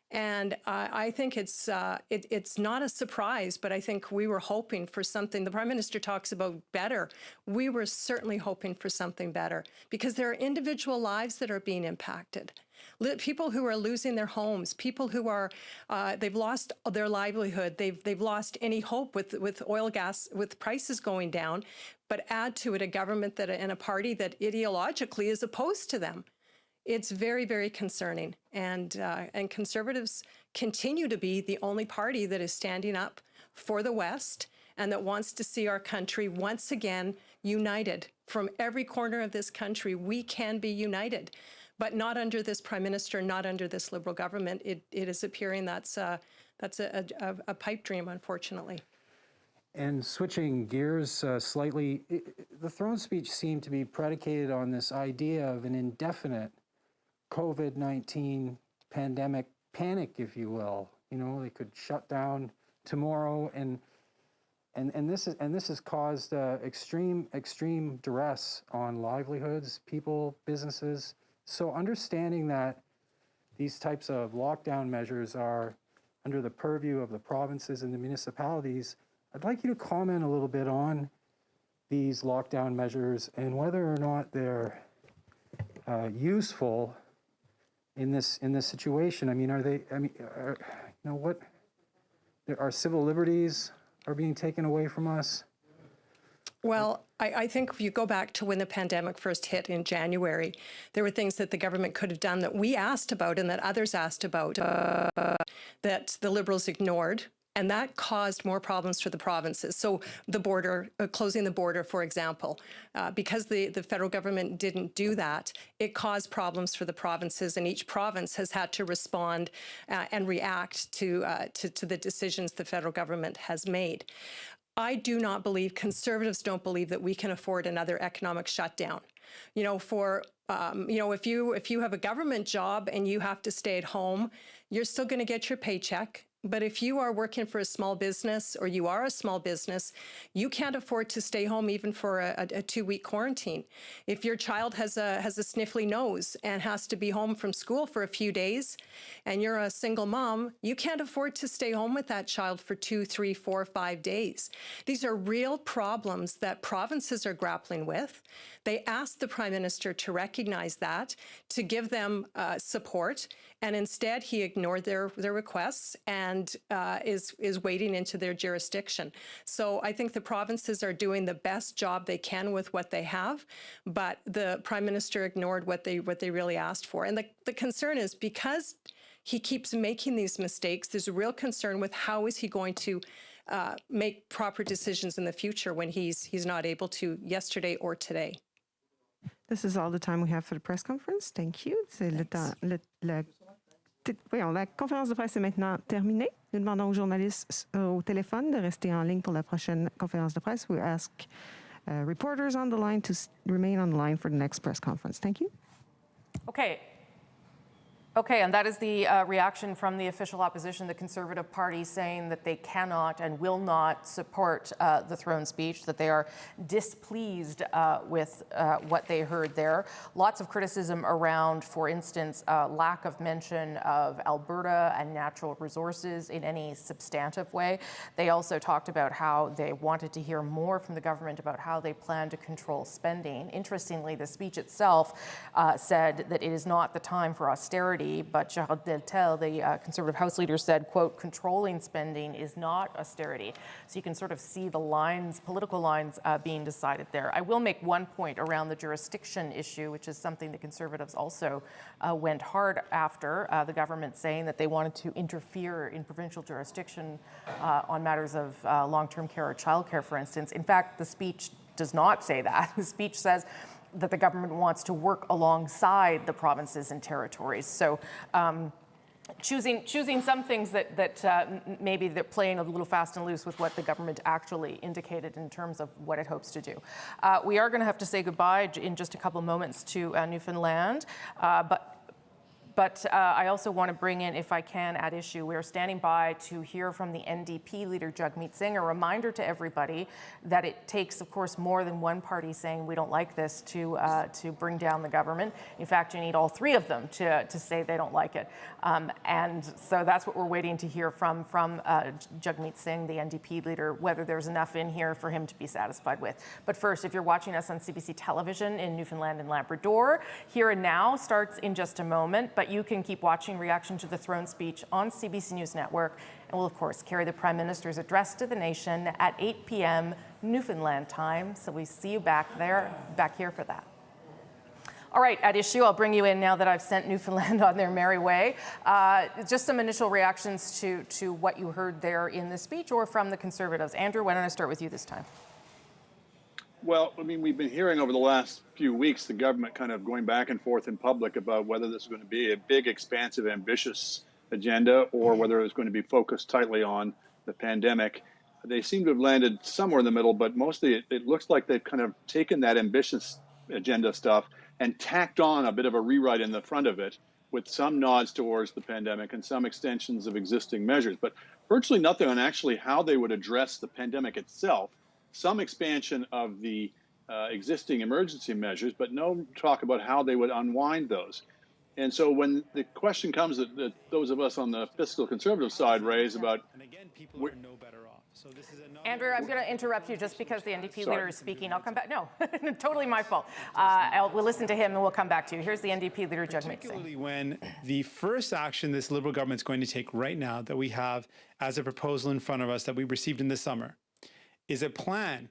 And I think it's not a surprise, but I think we were hoping for something. The Prime Minister talks about better. We were certainly hoping for something better because there are individual lives that are being impacted. People who are losing their homes, people who are, they've lost their livelihood, they've lost any hope with oil, gas, with prices going down, but add to it a government and a party that ideologically is opposed to them. It's very, very concerning. And Conservatives continue to be the only party that is standing up for the West and that wants to see our country once again united. From every corner of this country, we can be united. But not under this Prime Minister, not under this Liberal government. It is appearing that's a pipe dream, unfortunately. And switching gears slightly, the throne speech seemed to be predicated on this idea of an indefinite COVID-19 pandemic panic, if you will. They could shut down tomorrow, and this has caused extreme duress on livelihoods, people, businesses. So understanding that these types of lockdown measures are under the purview of the provinces and the municipalities, I'd like you to comment a little bit on these lockdown measures and whether or not they're useful in this situation. I mean, our civil liberties are being taken away from us? Well, I think if you go back to when the pandemic first hit in January, there were things that the government could have done that we asked about and that others asked about that the Liberals ignored. And that caused more problems for the provinces. So the border, closing the border, for example, because the federal government didn't do that, it caused problems for the provinces, and each province has had to respond and react to the decisions the federal government has made. I do not believe, Conservatives don't believe that we can afford another economic shutdown. You know, if you have a government job and you have to stay at home, you're still going to get your paycheck. But if you are working for a small business, or you are a small business, you can't afford to stay home even for a 2-week quarantine. If your child has a sniffly nose and has to be home from school for a few days, and you're a single mom, you can't afford to stay home with that child for 2, 3, 4, 5 days. These are real problems that provinces are grappling with. They asked the Prime Minister to recognize that, to give them support, and instead he ignored their requests and is wading into their jurisdiction. So I think the provinces are doing the best job they can with what they have, but the Prime Minister ignored what they really asked for. And the concern is, because he keeps making these mistakes, there's a real concern with how is he going to make proper decisions in the future when he's not able to yesterday or today. This is all the time we have for the press conference. Thank you. C'est le temps. La conférence de presse est maintenant terminée. Nous demandons aux journalistes au téléphone de rester en ligne pour la prochaine conférence de presse. We ask reporters on the line to remain on the line for the next press conference. Thank you. Okay, and that is the reaction from the official opposition, the Conservative Party, saying that they cannot and will not support the throne speech, that they are displeased with what they heard there. Lots of criticism around, for instance, lack of mention of Alberta and natural resources in any substantive way. They also talked about how they wanted to hear more from the government about how they plan to control spending. Interestingly, the speech itself said that it is not the time for austerity, but Gerald Deltel, the Conservative House leader, said, quote, controlling spending is not austerity. So you can sort of see the lines, political lines being decided there. I will make one point around the jurisdiction issue, which is something the Conservatives also went hard after, the government saying that they wanted to interfere in provincial jurisdiction on matters of long-term care or childcare, for instance. In fact, the speech does not say that. The speech says that the government wants to work alongside the provinces and territories. So choosing some things that maybe they're playing a little fast and loose with what the government actually indicated in terms of what it hopes to do. We are going to have to say goodbye in just a couple moments to Newfoundland, but I also want to bring in, if I can, at issue, we're standing by to hear from the NDP leader, Jagmeet Singh. A reminder to everybody that it takes, of course, more than one party saying we don't like this to bring down the government. In fact, you need all three of them to say they don't like it. And so that's what we're waiting to hear from Jagmeet Singh, the NDP leader, whether there's enough in here for him to be satisfied with. But first, if you're watching us on CBC Television in Newfoundland and Labrador, Here and Now starts in just a moment, but you can keep watching Reaction to the Throne speech on CBC News Network, and we'll, of course, carry the Prime Minister's address to the nation at 8 p.m. Newfoundland time. So we see you back here for that. All right, at issue, I'll bring you in now that I've sent Newfoundland on their merry way. Just some initial reactions to what you heard there in the speech or from the Conservatives. Andrew, why don't I start with you this time? Well, I mean, we've been hearing over the last few weeks the government kind of going back and forth in public about whether this is going to be a big, expansive, ambitious agenda or whether it's going to be focused tightly on the pandemic. They seem to have landed somewhere in the middle, but mostly it looks like they've kind of taken that ambitious agenda stuff and tacked on a bit of a rewrite in the front of it with some nods towards the pandemic and some extensions of existing measures, but virtually nothing on actually how they would address the pandemic itself. Some expansion of the existing emergency measures, but no talk about how they would unwind those. And so when the question comes that those of us on the fiscal conservative side raise about... And again, people are no better off. So this is Andrew, I'm going to interrupt you just because the NDP leader is speaking. I'll come back. No, totally my fault. We'll listen to him and we'll come back to you. Here's the NDP leader, Jagmeet Singh. Particularly when the first action this Liberal government's going to take right now that we have as a proposal in front of us that we received in the summer is a plan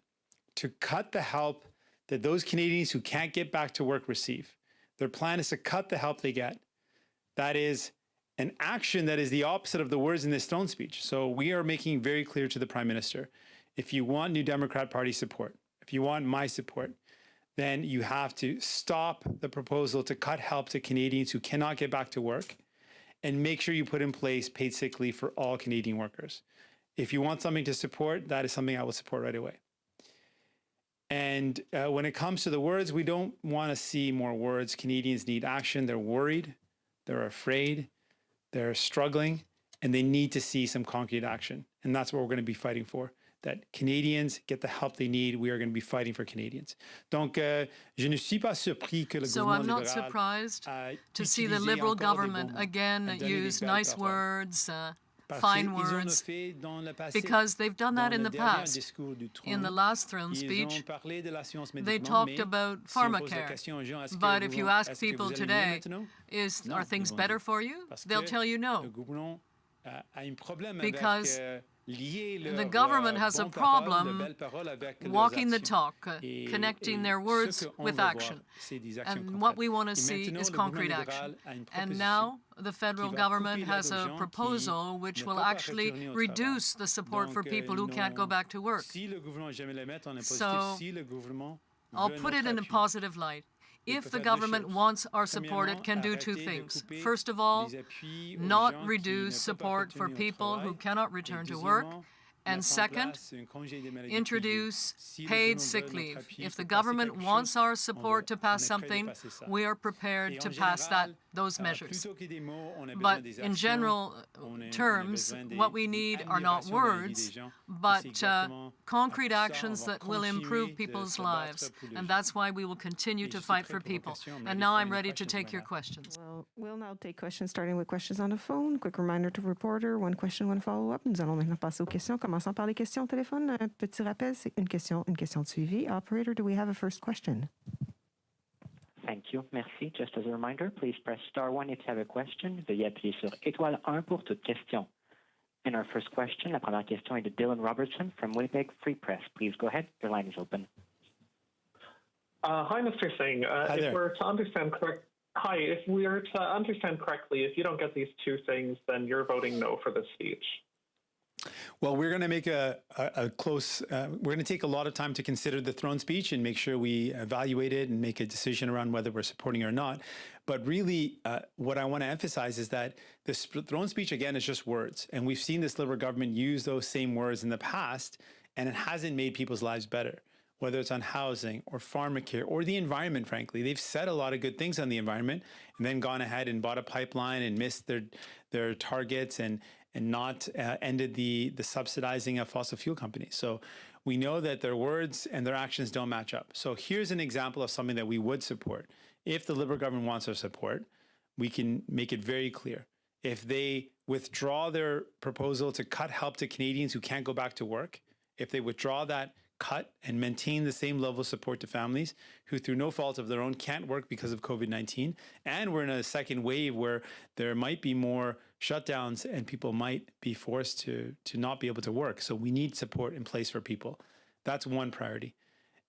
to cut the help that those Canadians who can't get back to work receive. Their plan is to cut the help they get. That is an action that is the opposite of the words in this throne speech. So we are making very clear to the Prime Minister, if you want New Democrat Party support, if you want my support, then you have to stop the proposal to cut help to Canadians who cannot get back to work and make sure you put in place paid sick leave for all Canadian workers. If you want something to support, that is something I will support right away. And when it comes to the words, we don't want to see more words. Canadians need action. They're worried, they're afraid, they're struggling, and they need to see some concrete action. And that's what we're going to be fighting for, that Canadians get the help they need. We are going to be fighting for Canadians. Donc, je ne suis pas surpris que le So I'm not surprised to see the Liberal government again use nice words, fine words, because they've done that in the past. In the last throne speech, they talked about pharmacare. But if you ask people today, are things better for you? They'll tell you no. Because the government has a problem walking the talk, connecting their words with action. And what we want to see is concrete action. And now the federal government has a proposal which will actually reduce the support for people who can't go back to work. So I'll put it in a positive light. If the government wants our support, it can do two things. First of all, not reduce support for people who cannot return to work. And second, introduce paid sick leave. If the government wants our support to pass something, we are prepared to pass those measures. But in general terms, what we need are not words, but concrete actions that will improve people's lives. And that's why we will continue to fight for people. And now I'm ready to take your questions. Well, we'll now take questions, starting with questions on the phone. Quick reminder to reporter, one question, one follow-up. Nous allons maintenant passer aux questions. Commençons par les questions au téléphone. Un petit rappel, c'est une question de suivi. Operator, do we have a first question? Thank you. Merci. Just as a reminder, please press star 1 if you have a question. Veuillez appuyer sur étoile 1 pour toute question. And our first question, la première question est de Dylan Robertson from Winnipeg Free Press. Please go ahead. Your line is open. Hi, Mr. Singh. If we're to understand correctly, if you don't get these two things, then you're voting no for the speech. Well, we're going to make we're going to take a lot of time to consider the throne speech and make sure we evaluate it and make a decision around whether we're supporting it or not. But really, what I want to emphasize is that this throne speech, again, is just words. And we've seen this Liberal government use those same words in the past, and it hasn't made people's lives better, whether it's on housing or pharmacare or the environment, frankly. They've said a lot of good things on the environment and then gone ahead and bought a pipeline and missed their targets and not ended the subsidizing of fossil fuel companies. So we know that their words and their actions don't match up. So here's an example of something that we would support. If the Liberal government wants our support, we can make it very clear. If they withdraw their proposal to cut help to Canadians who can't go back to work, if they withdraw that cut and maintain the same level of support to families who, through no fault of their own, can't work because of COVID-19. And we're in a second wave where there might be more shutdowns and people might be forced to not be able to work. So we need support in place for people. That's one priority.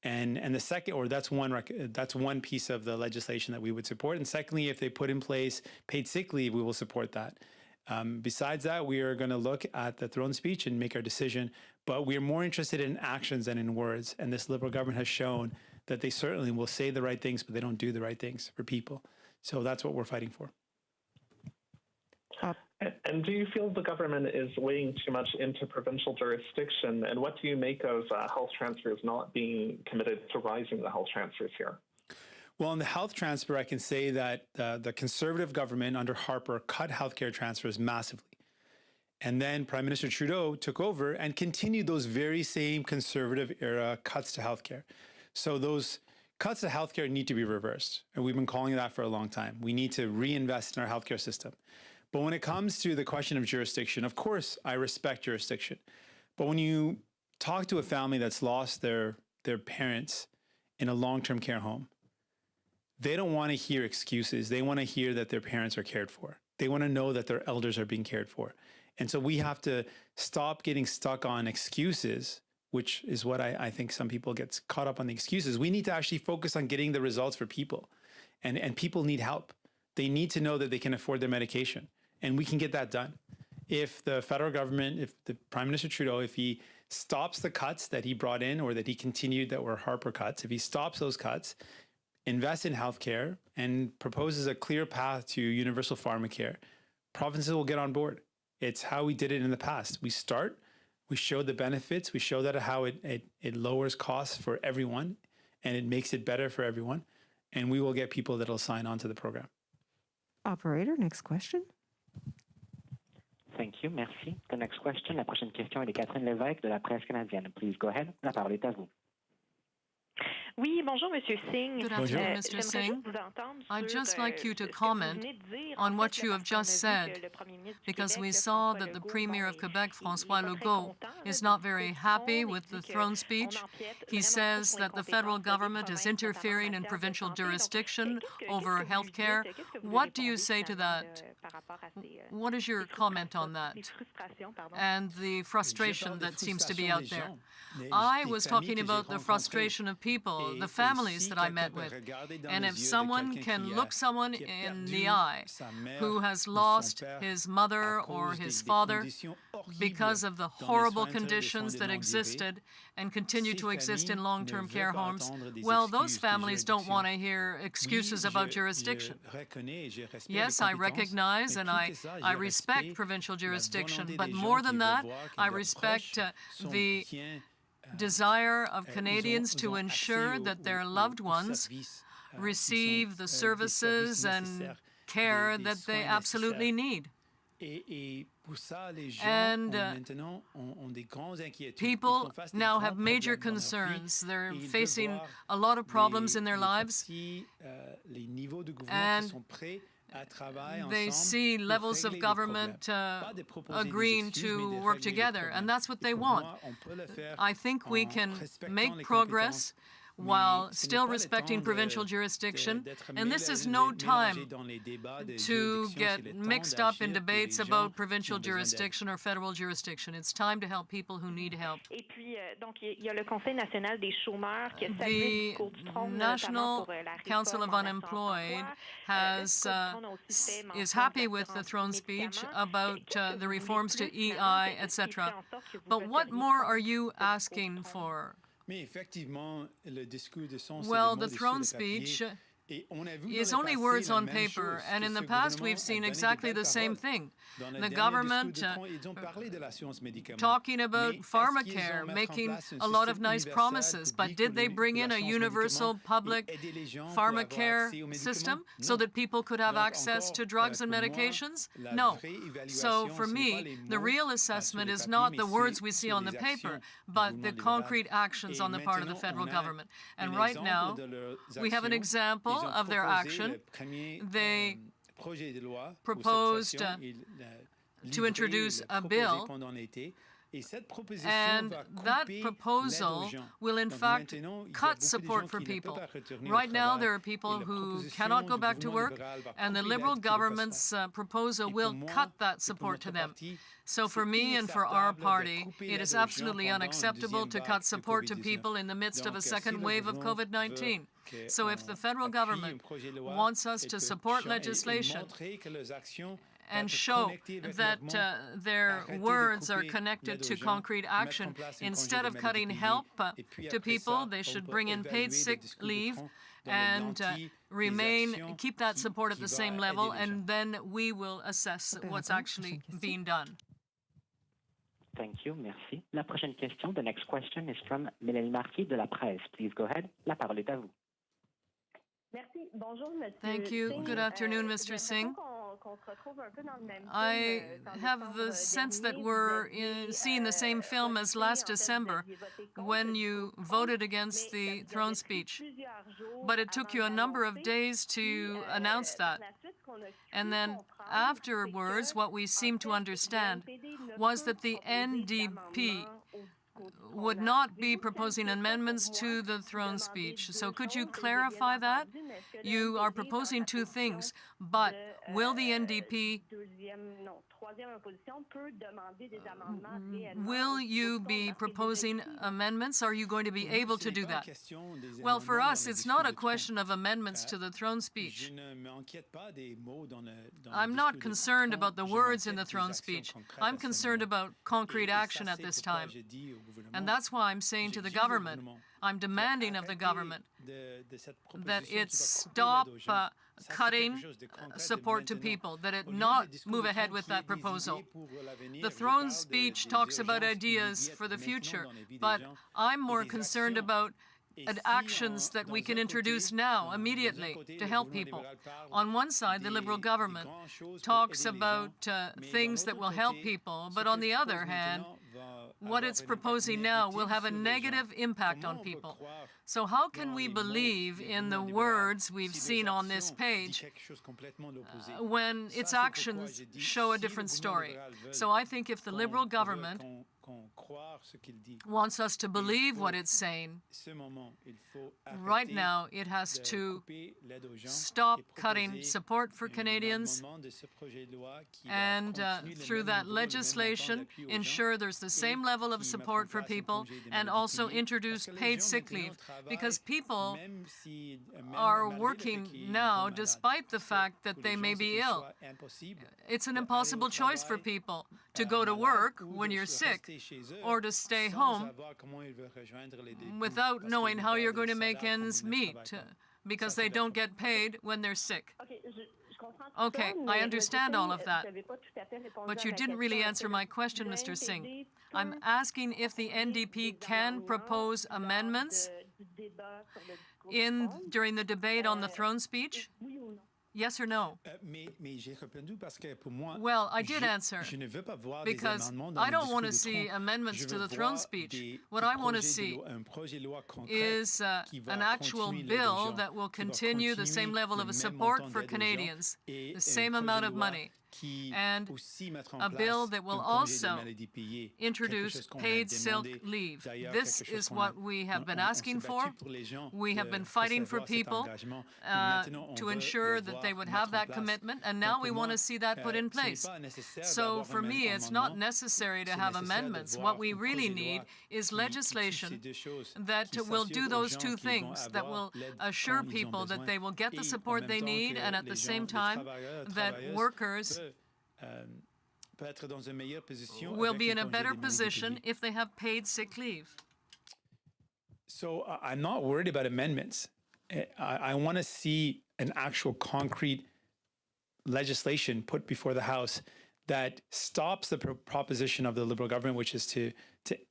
And the second, or that's one piece of the legislation that we would support. And secondly, if they put in place paid sick leave, we will support that. Besides that, we are going to look at the throne speech and make our decision, but we are more interested in actions than in words. And this Liberal government has shown that they certainly will say the right things, but they don't do the right things for people. So that's what we're fighting for. And do you feel the government is weighing too much into provincial jurisdiction? And what do you make of health transfers not being committed to rising the health transfers here? Well, in the health transfer, I can say that the Conservative government under Harper cut healthcare transfers massively. And then Prime Minister Trudeau took over and continued those very same Conservative era cuts to healthcare. So those cuts to healthcare need to be reversed. And we've been calling that for a long time. We need to reinvest in our healthcare system. But when it comes to the question of jurisdiction, of course, I respect jurisdiction. But when you talk to a family that's lost their parents in a long-term care home, they don't want to hear excuses. They want to hear that their parents are cared for. They want to know that their elders are being cared for. And so we have to stop getting stuck on excuses, which is what I think some people get caught up on the excuses. We need to actually focus on getting the results for people. And people need help. They need to know that they can afford their medication. And we can get that done. If the federal government, if the Prime Minister Trudeau, if he stops the cuts that he brought in or that he continued that were Harper cuts, if he stops those cuts, invests in healthcare, and proposes a clear path to universal pharmacare, provinces will get on board. It's how we did it in the past. We start, we show the benefits, we show that how it lowers costs for everyone, and it makes it better for everyone, and we will get people that will sign on to the program. Operator, next question. Thank you, merci. The next question, la prochaine question est de Catherine Lévesque de la Presse canadienne. Please go ahead. La parole est à vous. Oui, bonjour, Monsieur Singh. Good afternoon, Mr. Singh. I'd just like you to comment on what you have just said, because we saw that the Premier of Quebec, François Legault, is not very happy with the throne speech. He says that the federal government is interfering in provincial jurisdiction over health care. What do you say to that? What is your comment on that? And the frustration that seems to be out there. I was talking about the frustration of people, the families that I met with. And if someone can look someone in the eye who has lost his mother or his father because of the horrible conditions that existed and continue to exist in long-term care homes, well, those families don't want to hear excuses about jurisdiction. Yes, I recognize and I respect provincial jurisdiction, but more than that, I respect the desire of Canadians to ensure that their loved ones receive the services and care that they absolutely need. And people now have major concerns. They're facing a lot of problems in their lives, and they see levels of government agreeing to work together, and that's what they want. I think we can make progress while still respecting provincial jurisdiction. And this is no time to get mixed up in debates about provincial jurisdiction or federal jurisdiction. It's time to help people who need help. The National Council of Unemployed is happy with the throne speech about the reforms to EI, etc. But what more are you asking for? Well, the throne speech is only words on paper, and in the past we've seen exactly the same thing. The government talking about pharmacare, making a lot of nice promises, but did they bring in a universal public pharmacare system so that people could have access to drugs and medications? No. So for me, the real assessment is not the words we see on the paper, but the concrete actions on the part of the federal government. And right now, we have an example of their action. They proposed to introduce a bill, and that proposal will in fact cut support for people. Right now there are people who cannot go back to work, and the Liberal government's proposal will cut that support to them. So for me and for our party, it is absolutely unacceptable to cut support to people in the midst of a second wave of COVID-19. So if the federal government wants us to support legislation and show that their words are connected to concrete action, instead of cutting help to people, they should bring in paid sick leave and keep that support at the same level, and then we will assess what's actually being done. Thank you, merci. La prochaine question, the next question is from Mélanie Marquis de la Presse. Please go ahead. La parole est à vous. Thank you. Good afternoon, Mr. Singh. I have the sense that we're seeing the same film as last December when you voted against the throne speech. But it took you a number of days to announce that. And then afterwards, what we seemed to understand was that the NDP would not be proposing amendments to the throne speech. So could you clarify that? You are proposing two things, but will the NDP Will you be proposing amendments? Are you going to be able to do that? Well, for us, it's not a question of amendments to the throne speech. I'm not concerned about the words in the throne speech. I'm concerned about concrete action at this time. And that's why I'm saying to the government, I'm demanding of the government that it stop cutting support to people, that it not move ahead with that proposal. The throne speech talks about ideas for the future, but I'm more concerned about actions that we can introduce now, immediately, to help people. On one side, the Liberal government talks about things that will help people, but on the other hand, what it's proposing now will have a negative impact on people. So how can we believe in the words we've seen on this page when its actions show a different story? So I think if the Liberal government wants us to believe what it's saying, right now it has to stop cutting support for Canadians and through that legislation ensure there's the same level of support for people and also introduce paid sick leave, because people are working now despite the fact that they may be ill. It's an impossible choice for people to go to work when you're sick or to stay home without knowing how you're going to make ends meet because they don't get paid when they're sick. Okay, I understand all of that, but you didn't really answer my question, Mr. Singh. I'm asking if the NDP can propose amendments during the debate on the throne speech. Yes or no? Well, I did answer, because I don't want to see amendments to the throne speech. What I want to see is an actual bill that will continue the same level of support for Canadians, the same amount of money, and a bill that will also introduce paid sick leave. This is what we have been asking for. We have been fighting for people to ensure that they would have that commitment, and now we want to see that put in place. So for me, it's not necessary to have amendments. What we really need is legislation that will do those two things, that will assure people that they will get the support they need, and at the same time that workers will be in a better position if they have paid sick leave. So I'm not worried about amendments. I want to see an actual concrete legislation put before the House that stops the proposition of the Liberal government, which is to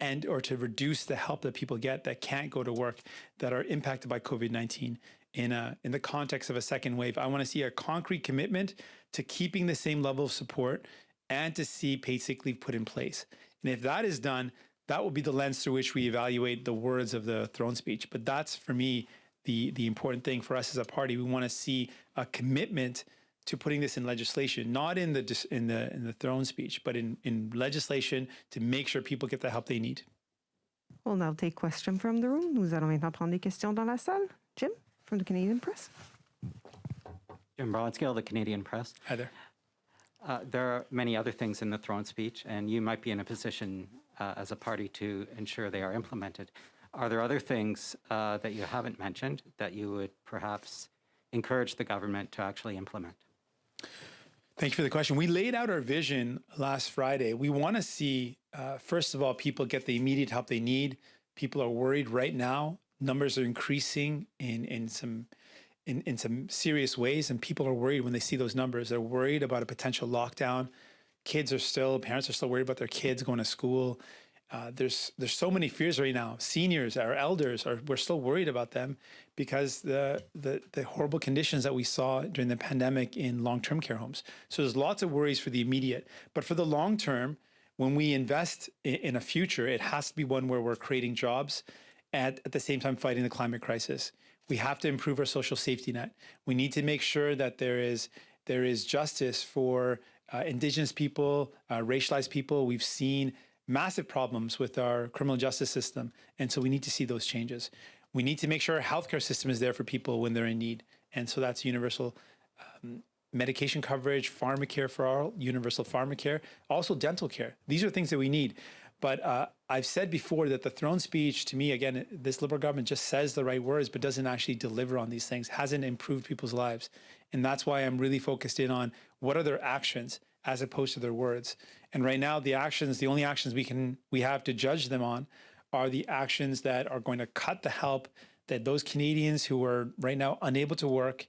end or to reduce the help that people get that can't go to work, that are impacted by COVID-19 in the context of a second wave. I want to see a concrete commitment to keeping the same level of support and to see paid sick leave put in place. And if that is done, that will be the lens through which we evaluate the words of the throne speech. But that's, for me, the important thing for us as a party. We want to see a commitment to putting this in legislation, not in the throne speech, but in legislation to make sure people get the help they need. We'll now take questions from the room. Nous allons maintenant prendre des questions dans la salle. Jim, from the Canadian Press. Jim Brodscale, the Canadian Press. Hi there. There are many other things in the throne speech, and you might be in a position as a party to ensure they are implemented. Are there other things that you haven't mentioned that you would perhaps encourage the government to actually implement? Thank you for the question. We laid out our vision last Friday. We want to see, first of all, people get the immediate help they need. People are worried right now. Numbers are increasing in some serious ways, and people are worried when they see those numbers. They're worried about a potential lockdown. Parents are still worried about their kids going to school. There's so many fears right now. Seniors, our elders, we're still worried about them because the horrible conditions that we saw during the pandemic in long-term care homes. So there's lots of worries for the immediate. But for the long term, when we invest in a future, it has to be one where we're creating jobs at the same time fighting the climate crisis. We have to improve our social safety net. We need to make sure that there is justice for Indigenous people, racialized people. We've seen massive problems with our criminal justice system, and so we need to see those changes. We need to make sure our healthcare system is there for people when they're in need, and so that's universal medication coverage, pharmacare for all, universal pharmacare, also dental care. These are things that we need. But I've said before that the throne speech, to me, again, this Liberal government just says the right words, but doesn't actually deliver on these things, hasn't improved people's lives. And that's why I'm really focused in on what are their actions as opposed to their words. And right now, the only actions we have to judge them on are the actions that are going to cut the help that those Canadians who are right now unable to work,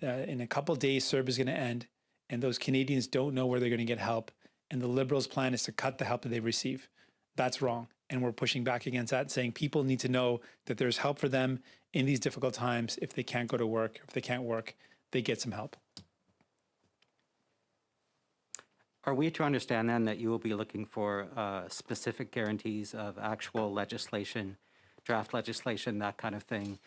in a couple of days, CERB is going to end, and those Canadians don't know where they're going to get help. And the Liberals' plan is to cut the help that they receive. That's wrong. And we're pushing back against that, saying people need to know that there's help for them in these difficult times. If they can't go to work, if they can't work, they get some help. Are we to understand then that you will be looking for specific guarantees of actual legislation, draft legislation, that kind of thing,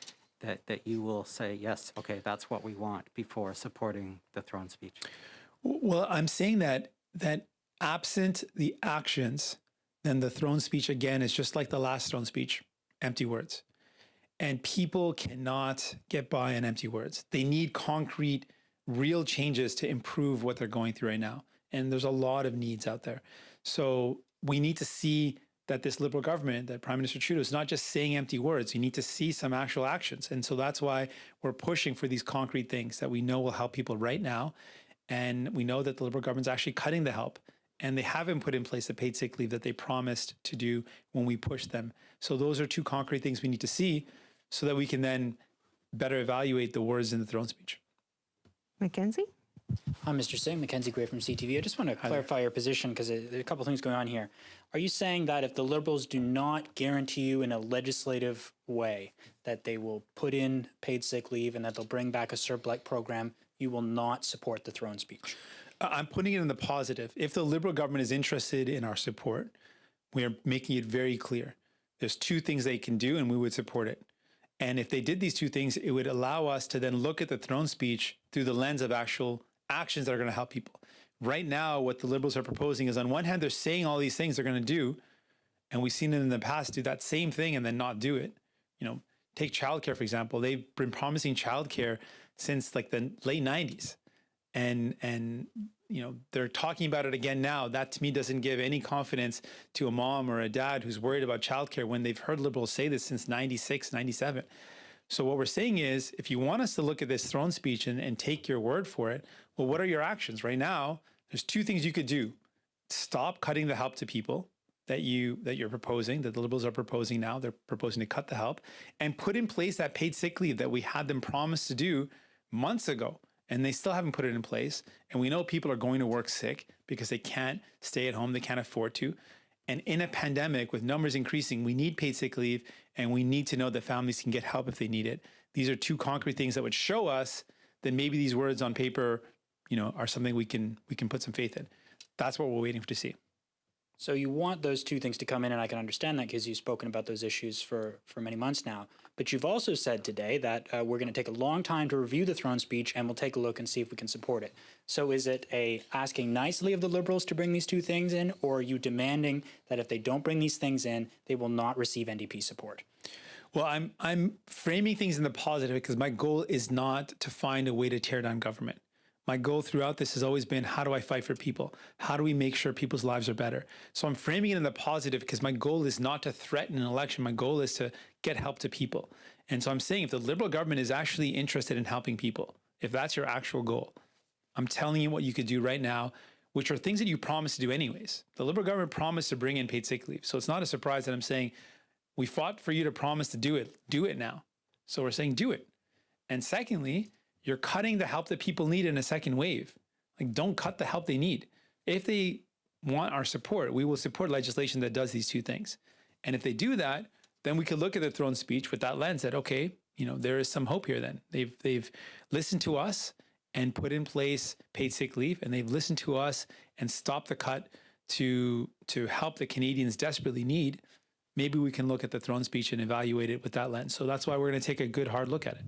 that you will say, yes, okay, that's what we want before supporting the throne speech? Well, I'm saying that absent the actions, then the throne speech, again, is just like the last throne speech, empty words. And people cannot get by on empty words. They need concrete, real changes to improve what they're going through right now. And there's a lot of needs out there. So we need to see that this Liberal government, that Prime Minister Trudeau, is not just saying empty words. You need to see some actual actions. And so that's why we're pushing for these concrete things that we know will help people right now. And we know that the Liberal government's actually cutting the help. And they haven't put in place the paid sick leave that they promised to do when we pushed them. So those are two concrete things we need to see so that we can then better evaluate the words in the throne speech. Mackenzie? Hi, Mr. Singh. Mackenzie Gray from CTV. I just want to clarify your position because there are a couple of things going on here. Are you saying that if the Liberals do not guarantee you in a legislative way that they will put in paid sick leave and that they'll bring back a CERB-like program, you will not support the throne speech? I'm putting it in the positive. If the Liberal government is interested in our support, we are making it very clear. There's two things they can do, and we would support it. And if they did these two things, it would allow us to then look at the throne speech through the lens of actual actions that are going to help people. Right now, what the Liberals are proposing is, on one hand, they're saying all these things they're going to do, and we've seen them in the past do that same thing and then not do it. You know, take childcare, for example. They've been promising childcare since like the late 90s. And you know, they're talking about it again now. That to me doesn't give any confidence to a mom or a dad who's worried about childcare when they've heard Liberals say this since 96, 97. So what we're saying is, if you want us to look at this throne speech and take your word for it, well, what are your actions? Right now, there's two things you could do. Stop cutting the help to people that you're proposing, that the Liberals are proposing now. They're proposing to cut the help and put in place that paid sick leave that we had them promise to do months ago. And they still haven't put it in place. And we know people are going to work sick because they can't stay at home. They can't afford to. And in a pandemic with numbers increasing, we need paid sick leave, and we need to know that families can get help if they need it. These are two concrete things that would show us that maybe these words on paper, you know, are something we can put some faith in. That's what we're waiting to see. So you want those two things to come in, and I can understand that because you've spoken about those issues for many months now. But you've also said today that we're going to take a long time to review the throne speech, and we'll take a look and see if we can support it. So is it asking nicely of the Liberals to bring these two things in, or are you demanding that if they don't bring these things in, they will not receive NDP support? Well, I'm framing things in the positive because my goal is not to find a way to tear down government. My goal throughout this has always been, how do I fight for people? How do we make sure people's lives are better? So I'm framing it in the positive because my goal is not to threaten an election. My goal is to get help to people. And so I'm saying if the Liberal government is actually interested in helping people, if that's your actual goal, I'm telling you what you could do right now, which are things that you promised to do anyways. The Liberal government promised to bring in paid sick leave. So it's not a surprise that I'm saying, we fought for you to promise to do it now. So we're saying do it. And secondly, you're cutting the help that people need in a second wave. Like, don't cut the help they need. If they want our support, we will support legislation that does these two things. And if they do that, then we could look at the throne speech with that lens that, okay, you know, there is some hope here then. They've listened to us and put in place paid sick leave, and they've listened to us and stopped the cut to help the Canadians desperately need. Maybe we can look at the throne speech and evaluate it with that lens. So that's why we're going to take a good hard look at it.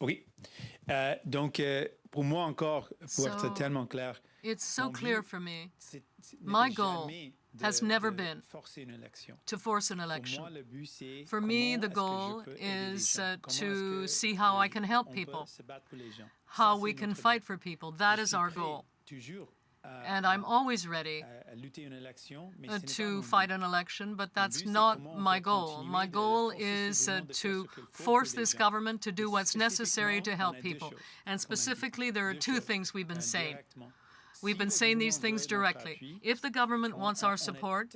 Oui. Donc, pour moi encore, pour être tellement clair. It's so clear for me. My goal has never been to force an election. For me, the goal is to see how I can help people, how we can fight for people. That is our goal. And I'm always ready to fight an election, but that's not my goal. My goal is to force this government to do what's necessary to help people. And specifically, there are two things we've been saying. We've been saying these things directly. If the government wants our support,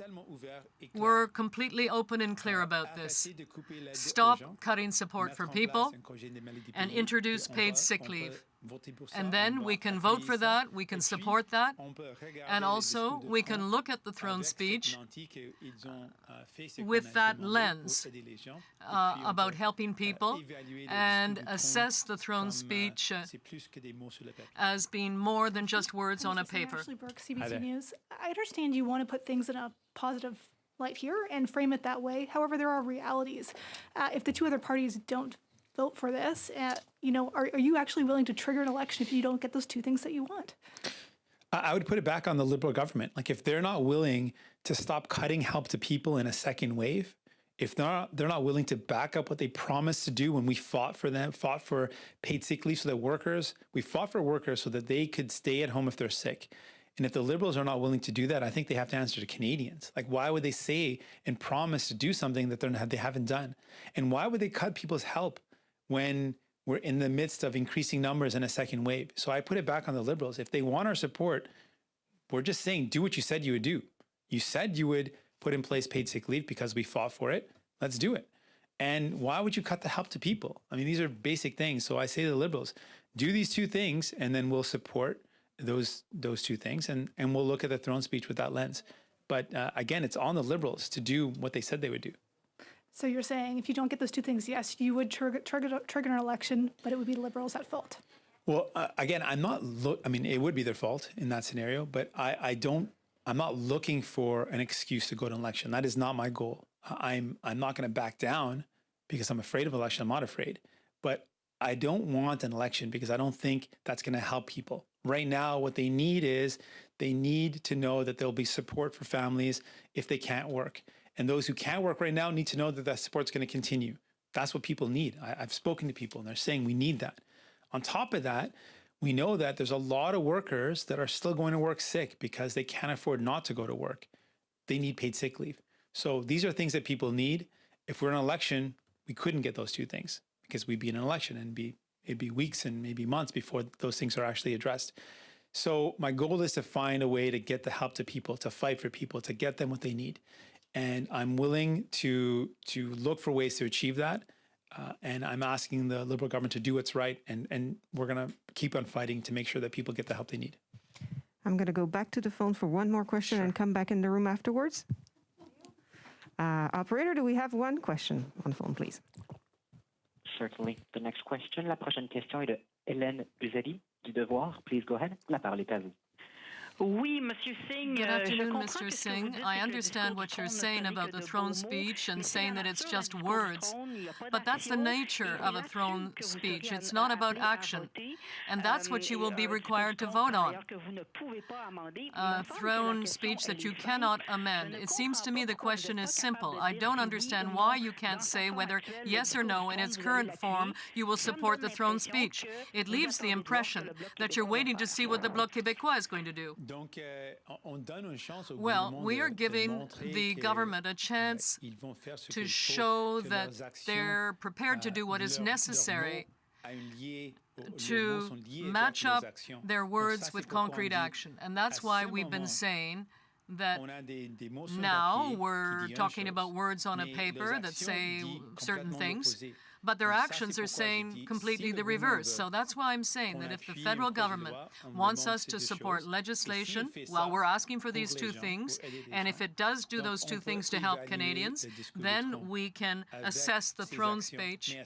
we're completely open and clear about this. Stop cutting support for people and introduce paid sick leave. And then we can vote for that, we can support that, and also we can look at the throne speech with that lens about helping people and assess the throne speech as being more than just words on a paper. Ashley Burke, CBC News. I understand you want to put things in a positive light here and frame it that way. However, there are realities. If the two other parties don't vote for this, are you actually willing to trigger an election if you don't get those two things that you want? I would put it back on the Liberal government. Like, if they're not willing to stop cutting help to people in a second wave, if they're not willing to back up what they promised to do when we fought for them, fought for paid sick leave so that we fought for workers so that they could stay at home if they're sick. And if the Liberals are not willing to do that, I think they have to answer to Canadians. Like, why would they say and promise to do something that they haven't done? And why would they cut people's help when we're in the midst of increasing numbers in a second wave? So I put it back on the Liberals. If they want our support, we're just saying, do what you said you would do. You said you would put in place paid sick leave because we fought for it. Let's do it. And why would you cut the help to people? I mean, these are basic things. So I say to the Liberals, do these two things, and then we'll support those two things, and we'll look at the throne speech with that lens. But again, it's on the Liberals to do what they said they would do. So you're saying if you don't get those two things, yes, you would trigger an election, but it would be the Liberals at fault. Well, again, I mean, it would be their fault in that scenario, but I'm not looking for an excuse to go to an election. That is not my goal. I'm not going to back down because I'm afraid of election. I'm not afraid, but I don't want an election because I don't think that's going to help people. Right now, what they need is they need to know that there'll be support for families if they can't work. And those who can't work right now need to know that that support's going to continue. That's what people need. I've spoken to people and they're saying we need that. On top of that, we know that there's a lot of workers that are still going to work sick because they can't afford not to go to work. They need paid sick leave. So these are things that people need. If we're in an election, we couldn't get those two things because we'd be in an election and it'd be weeks and maybe months before those things are actually addressed. So my goal is to find a way to get the help to people, to fight for people, to get them what they need. And I'm willing to look for ways to achieve that. And I'm asking the Liberal government to do what's right. And we're going to keep on fighting to make sure that people get the help they need. I'm going to go back to the phone for one more question and come back in the room afterwards. Operator, do we have one question on the phone, please? Certainly. The next question, la prochaine question est de Hélène Uzeli du Devoir. Please go ahead. La parole est à vous. Good afternoon, Mr. Singh. I understand what you're saying about the throne speech and saying that it's just words, but that's the nature of a throne speech. It's not about action, and that's what you will be required to vote on. A throne speech that you cannot amend. It seems to me the question is simple. I don't understand why you can't say whether yes or no in its current form you will support the throne speech. It leaves the impression that you're waiting to see what the Bloc Québécois is going to do. Well, we are giving the government a chance to show that they're prepared to do what is necessary to match up their words with concrete action. And that's why we've been saying that now we're talking about words on a paper that say certain things, but their actions are saying completely the reverse. So that's why I'm saying that if the federal government wants us to support legislation, well, we're asking for these two things, and if it does do those two things to help Canadians, then we can assess the throne speech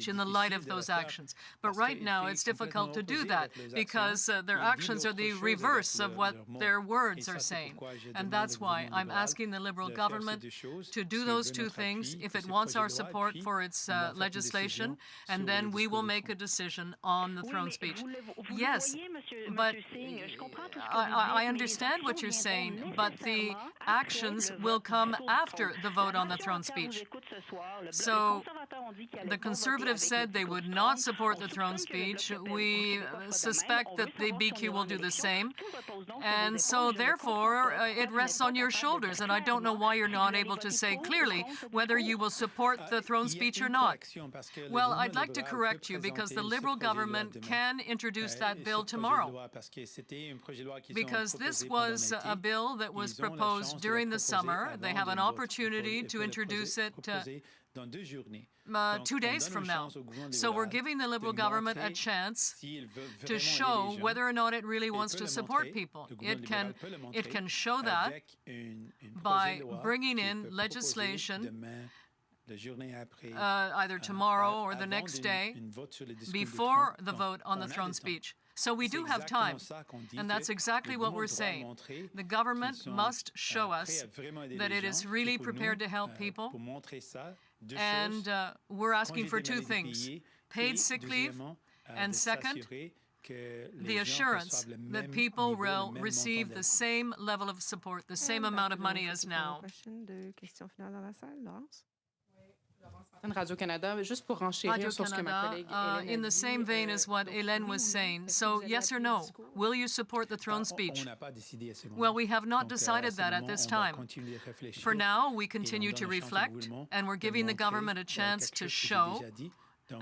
in the light of those actions. But right now, it's difficult to do that because their actions are the reverse of what their words are saying. And that's why I'm asking the Liberal government to do those two things if it wants our support for its legislation, and then we will make a decision on the throne speech. Yes, but I understand what you're saying, but the actions will come after the vote on the throne speech. So the Conservatives said they would not support the throne speech. We suspect that the BQ will do the same. And so therefore, it rests on your shoulders. And I don't know why you're not able to say clearly whether you will support the throne speech or not. Well, I'd like to correct you because the Liberal government can introduce that bill tomorrow. Because this was a bill that was proposed during the summer. They have an opportunity to introduce it 2 days from now. So we're giving the Liberal government a chance to show whether or not it really wants to support people. It can show that by bringing in legislation either tomorrow or the next day before the vote on the throne speech. So we do have time, and that's exactly what we're saying. The government must show us that it is really prepared to help people, and we're asking for two things: paid sick leave, and second, the assurance that people will receive the same level of support, the same amount of money as now. Radio-Canada, juste pour renchérir sur ce que ma collègue Hélène in the same vein as what Hélène was saying. So, yes or no, will you support the throne speech? Well, we have not decided that at this time. For now, we continue to reflect, and we're giving the government a chance to show,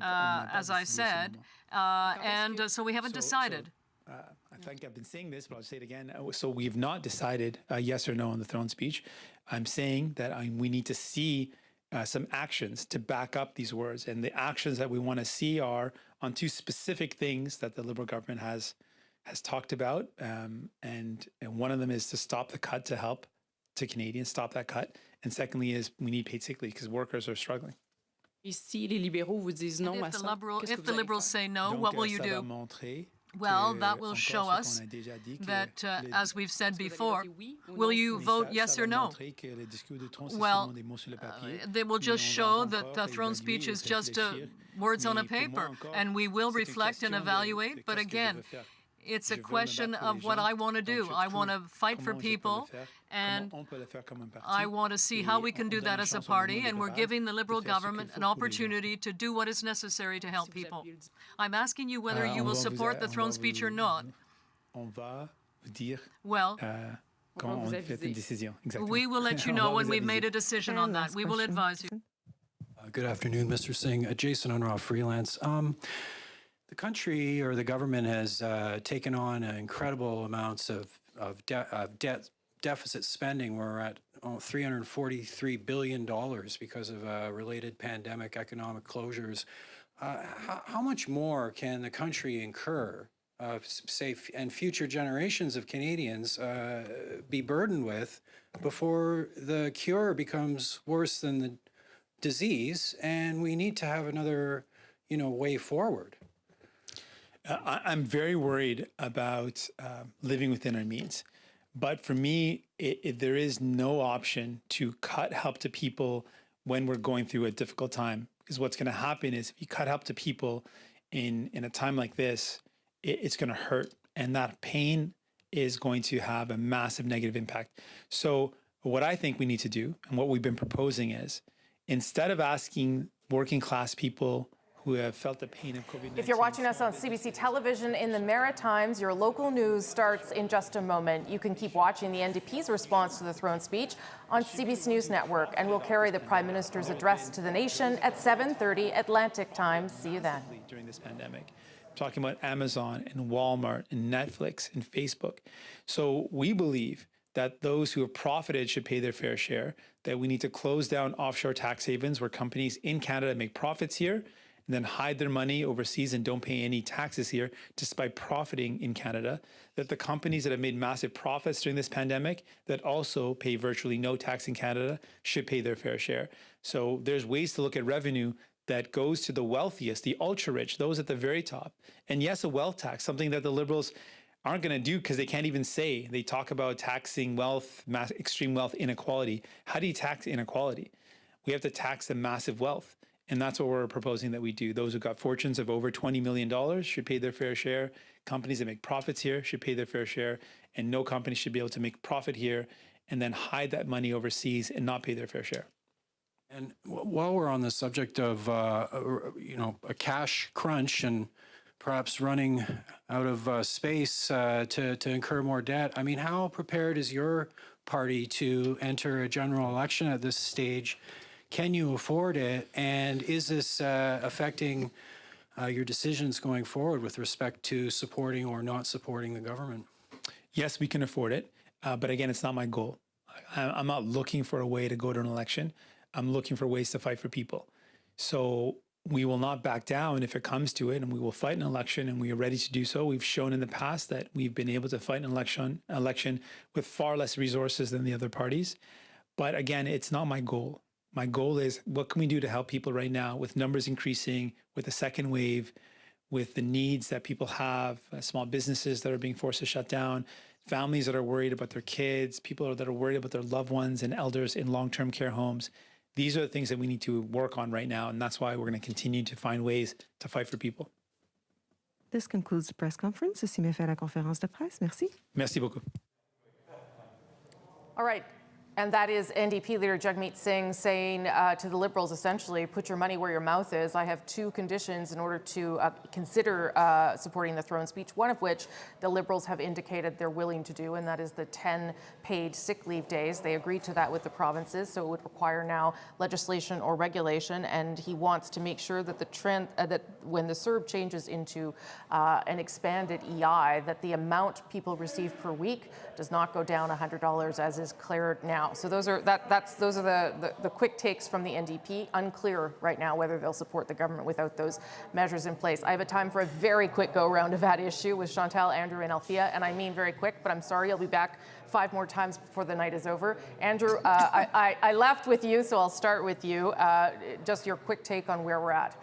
as I said, and so we haven't decided. I think I've been saying this, but I'll say it again. So we've not decided yes or no on the throne speech. I'm saying that we need to see some actions to back up these words. And the actions that we want to see are on two specific things that the Liberal government has talked about. And one of them is to stop the cut to help to Canadians, stop that cut. And secondly is we need paid sick leave because workers are struggling. Ici, les libéraux vous disent non à ça. If the Liberals say no, what will you do? Well, that will show us that, as we've said before, will you vote yes or no? Well, they will just show that the throne speech is just words on a paper, and we will reflect and evaluate. But again, it's a question of what I want to do. I want to fight for people, and I want to see how we can do that as a party, and we're giving the Liberal government an opportunity to do what is necessary to help people. I'm asking you whether you will support the throne speech or not. Well, we will let you know when we've made a decision on that. We will advise you. Good afternoon, Mr. Singh. Jason Unraw, freelance. The country or the government has taken on incredible amounts of deficit spending. We're at $343 billion because of related pandemic economic closures. How much more can the country incur, and future generations of Canadians be burdened with before the cure becomes worse than the disease, and we need to have another, way forward? I'm very worried about living within our means. But for me, there is no option to cut help to people when we're going through a difficult time. Because what's going to happen is if you cut help to people in a time like this, it's going to hurt. And that pain is going to have a massive negative impact. So what I think we need to do, and what we've been proposing is, instead of asking working class people who have felt the pain of COVID-19. If you're watching us on CBC Television in the Maritimes, your local news starts in just a moment. You can keep watching the NDP's response to the throne speech on CBC News Network, and we'll carry the Prime Minister's address to the nation at 7:30 Atlantic time. See you then. During this pandemic, I'm talking about Amazon and Walmart and Netflix and Facebook. So we believe that those who have profited should pay their fair share, that we need to close down offshore tax havens where companies in Canada make profits here and then hide their money overseas and don't pay any taxes here despite profiting in Canada, that the companies that have made massive profits during this pandemic that also pay virtually no tax in Canada should pay their fair share. So there's ways to look at revenue that goes to the wealthiest, the ultra-rich, those at the very top. And yes, a wealth tax, something that the Liberals aren't going to do because they can't even say. They talk about taxing wealth, extreme wealth inequality. How do you tax inequality? We have to tax the massive wealth. And that's what we're proposing that we do. Those who got fortunes of over $20 million should pay their fair share. Companies that make profits here should pay their fair share. And no company should be able to make profit here and then hide that money overseas and not pay their fair share. And while we're on the subject of, a cash crunch and perhaps running out of space to incur more debt, I mean, how prepared is your party to enter a general election at this stage? Can you afford it? And is this affecting your decisions going forward with respect to supporting or not supporting the government? Yes, we can afford it. But again, it's not my goal. I'm not looking for a way to go to an election. I'm looking for ways to fight for people. So we will not back down if it comes to it, and we will fight an election, and we are ready to do so. We've shown in the past that we've been able to fight an election with far less resources than the other parties. But again, it's not my goal. My goal is, what can we do to help people right now with numbers increasing, with a second wave, with the needs that people have, small businesses that are being forced to shut down, families that are worried about their kids, people that are worried about their loved ones and elders in long-term care homes. These are the things that we need to work on right now, and that's why we're going to continue to find ways to fight for people. This concludes the press conference. Ceci met fin à la conférence de presse. Merci. Merci beaucoup. All right. And that is NDP leader Jagmeet Singh saying to the Liberals, essentially, put your money where your mouth is. I have two conditions in order to consider supporting the throne speech, one of which the Liberals have indicated they're willing to do, and that is the 10 paid sick leave days. They agreed to that with the provinces, so it would require now legislation or regulation, and he wants to make sure that the trend, that when the CERB changes into an expanded EI, that the amount people receive per week does not go down $100 as is cleared now. So those are the quick takes from the NDP. Unclear right now whether they'll support the government without those measures in place. I have a time for a very quick go-round of that issue with Chantal, Andrew, and Althea, and I mean very quick, but I'm sorry, I'll be back 5 more times before the night is over. Andrew, I left with you, so I'll start with you. Just your quick take on where we're at.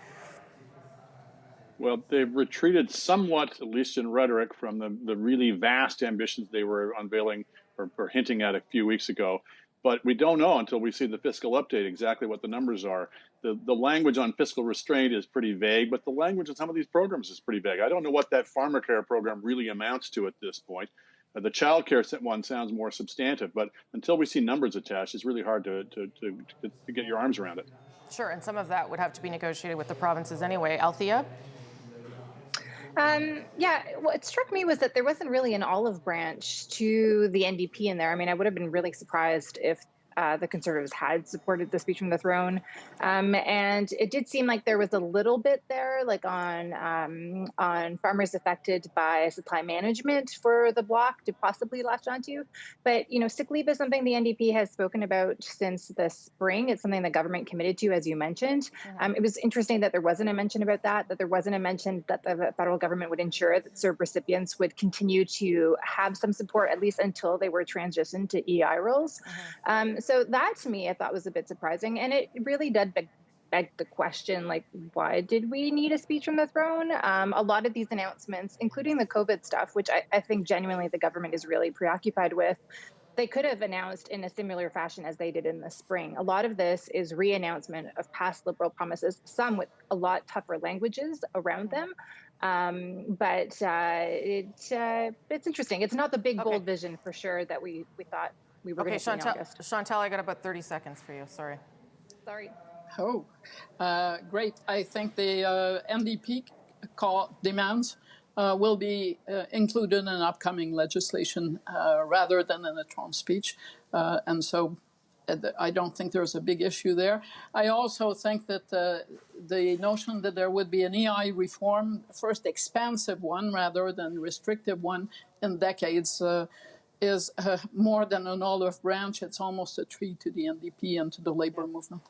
Well, they've retreated somewhat, at least in rhetoric, from the really vast ambitions they were unveiling or hinting at a few weeks ago. But we don't know until we see the fiscal update exactly what the numbers are. The language on fiscal restraint is pretty vague, but the language on some of these programs is pretty vague. I don't know what that pharma care program really amounts to at this point. The childcare one sounds more substantive, but until we see numbers attached, it's really hard to get your arms around it. Sure, and some of that would have to be negotiated with the provinces anyway. Althea? Yeah, what struck me was that there wasn't really an olive branch to the NDP in there. I mean, I would have been really surprised if the Conservatives had supported the speech from the throne. And it did seem like there was a little bit there, like on farmers affected by supply management for the Bloc to possibly latch onto. But, sick leave is something the NDP has spoken about since the spring. It's something the government committed to, as you mentioned. It was interesting that there wasn't a mention about that there wasn't a mention that the federal government would ensure that CERB recipients would continue to have some support, at least until they were transitioned to EI roles. So that, to me, I thought was a bit surprising. And it really did beg the question, like, why did we need a speech from the throne? A lot of these announcements, including the COVID stuff, which I think genuinely the government is really preoccupied with, they could have announced in a similar fashion as they did in the spring. A lot of this is re-announcement of past Liberal promises, some with a lot tougher languages around them. But it's interesting. It's not the big, bold vision, for sure, that we thought we were going to see in August. Chantal, I got about 30 seconds for you. Sorry. Oh, great. I think the NDP demands will be included in upcoming legislation rather than in a throne speech. And so I don't think there's a big issue there. I also think that the notion that there would be an EI reform, first expansive one rather than restrictive one in decades, is more than an olive branch. It's almost a tree to the NDP and to the Labour movement.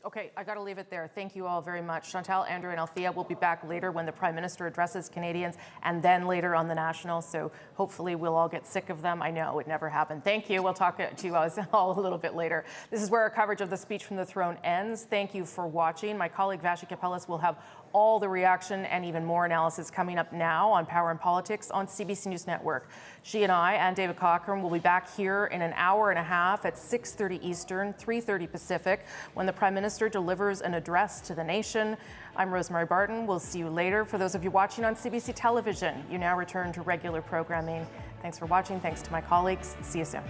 Okay, I got to leave it there. Thank you all very much. Chantal, Andrew, and Althea will be back later when the Prime Minister addresses Canadians, and then later on the National. So hopefully we'll all get sick of them. I know it never happened. Thank you. We'll talk to you all a little bit later. This is where our coverage of the speech from the throne ends. Thank you for watching. My colleague Vashi Kapelas will have all the reaction and even more analysis coming up now on Power and Politics on CBC News Network. She and I and David Cochran will be back here in an hour and a half at 6:30 Eastern, 3:30 Pacific, when the Prime Minister delivers an address to the nation. I'm Rosemary Barton. We'll see you later. For those of you watching on CBC Television, you now return to regular programming. Thanks for watching. Thanks to my colleagues. See you soon.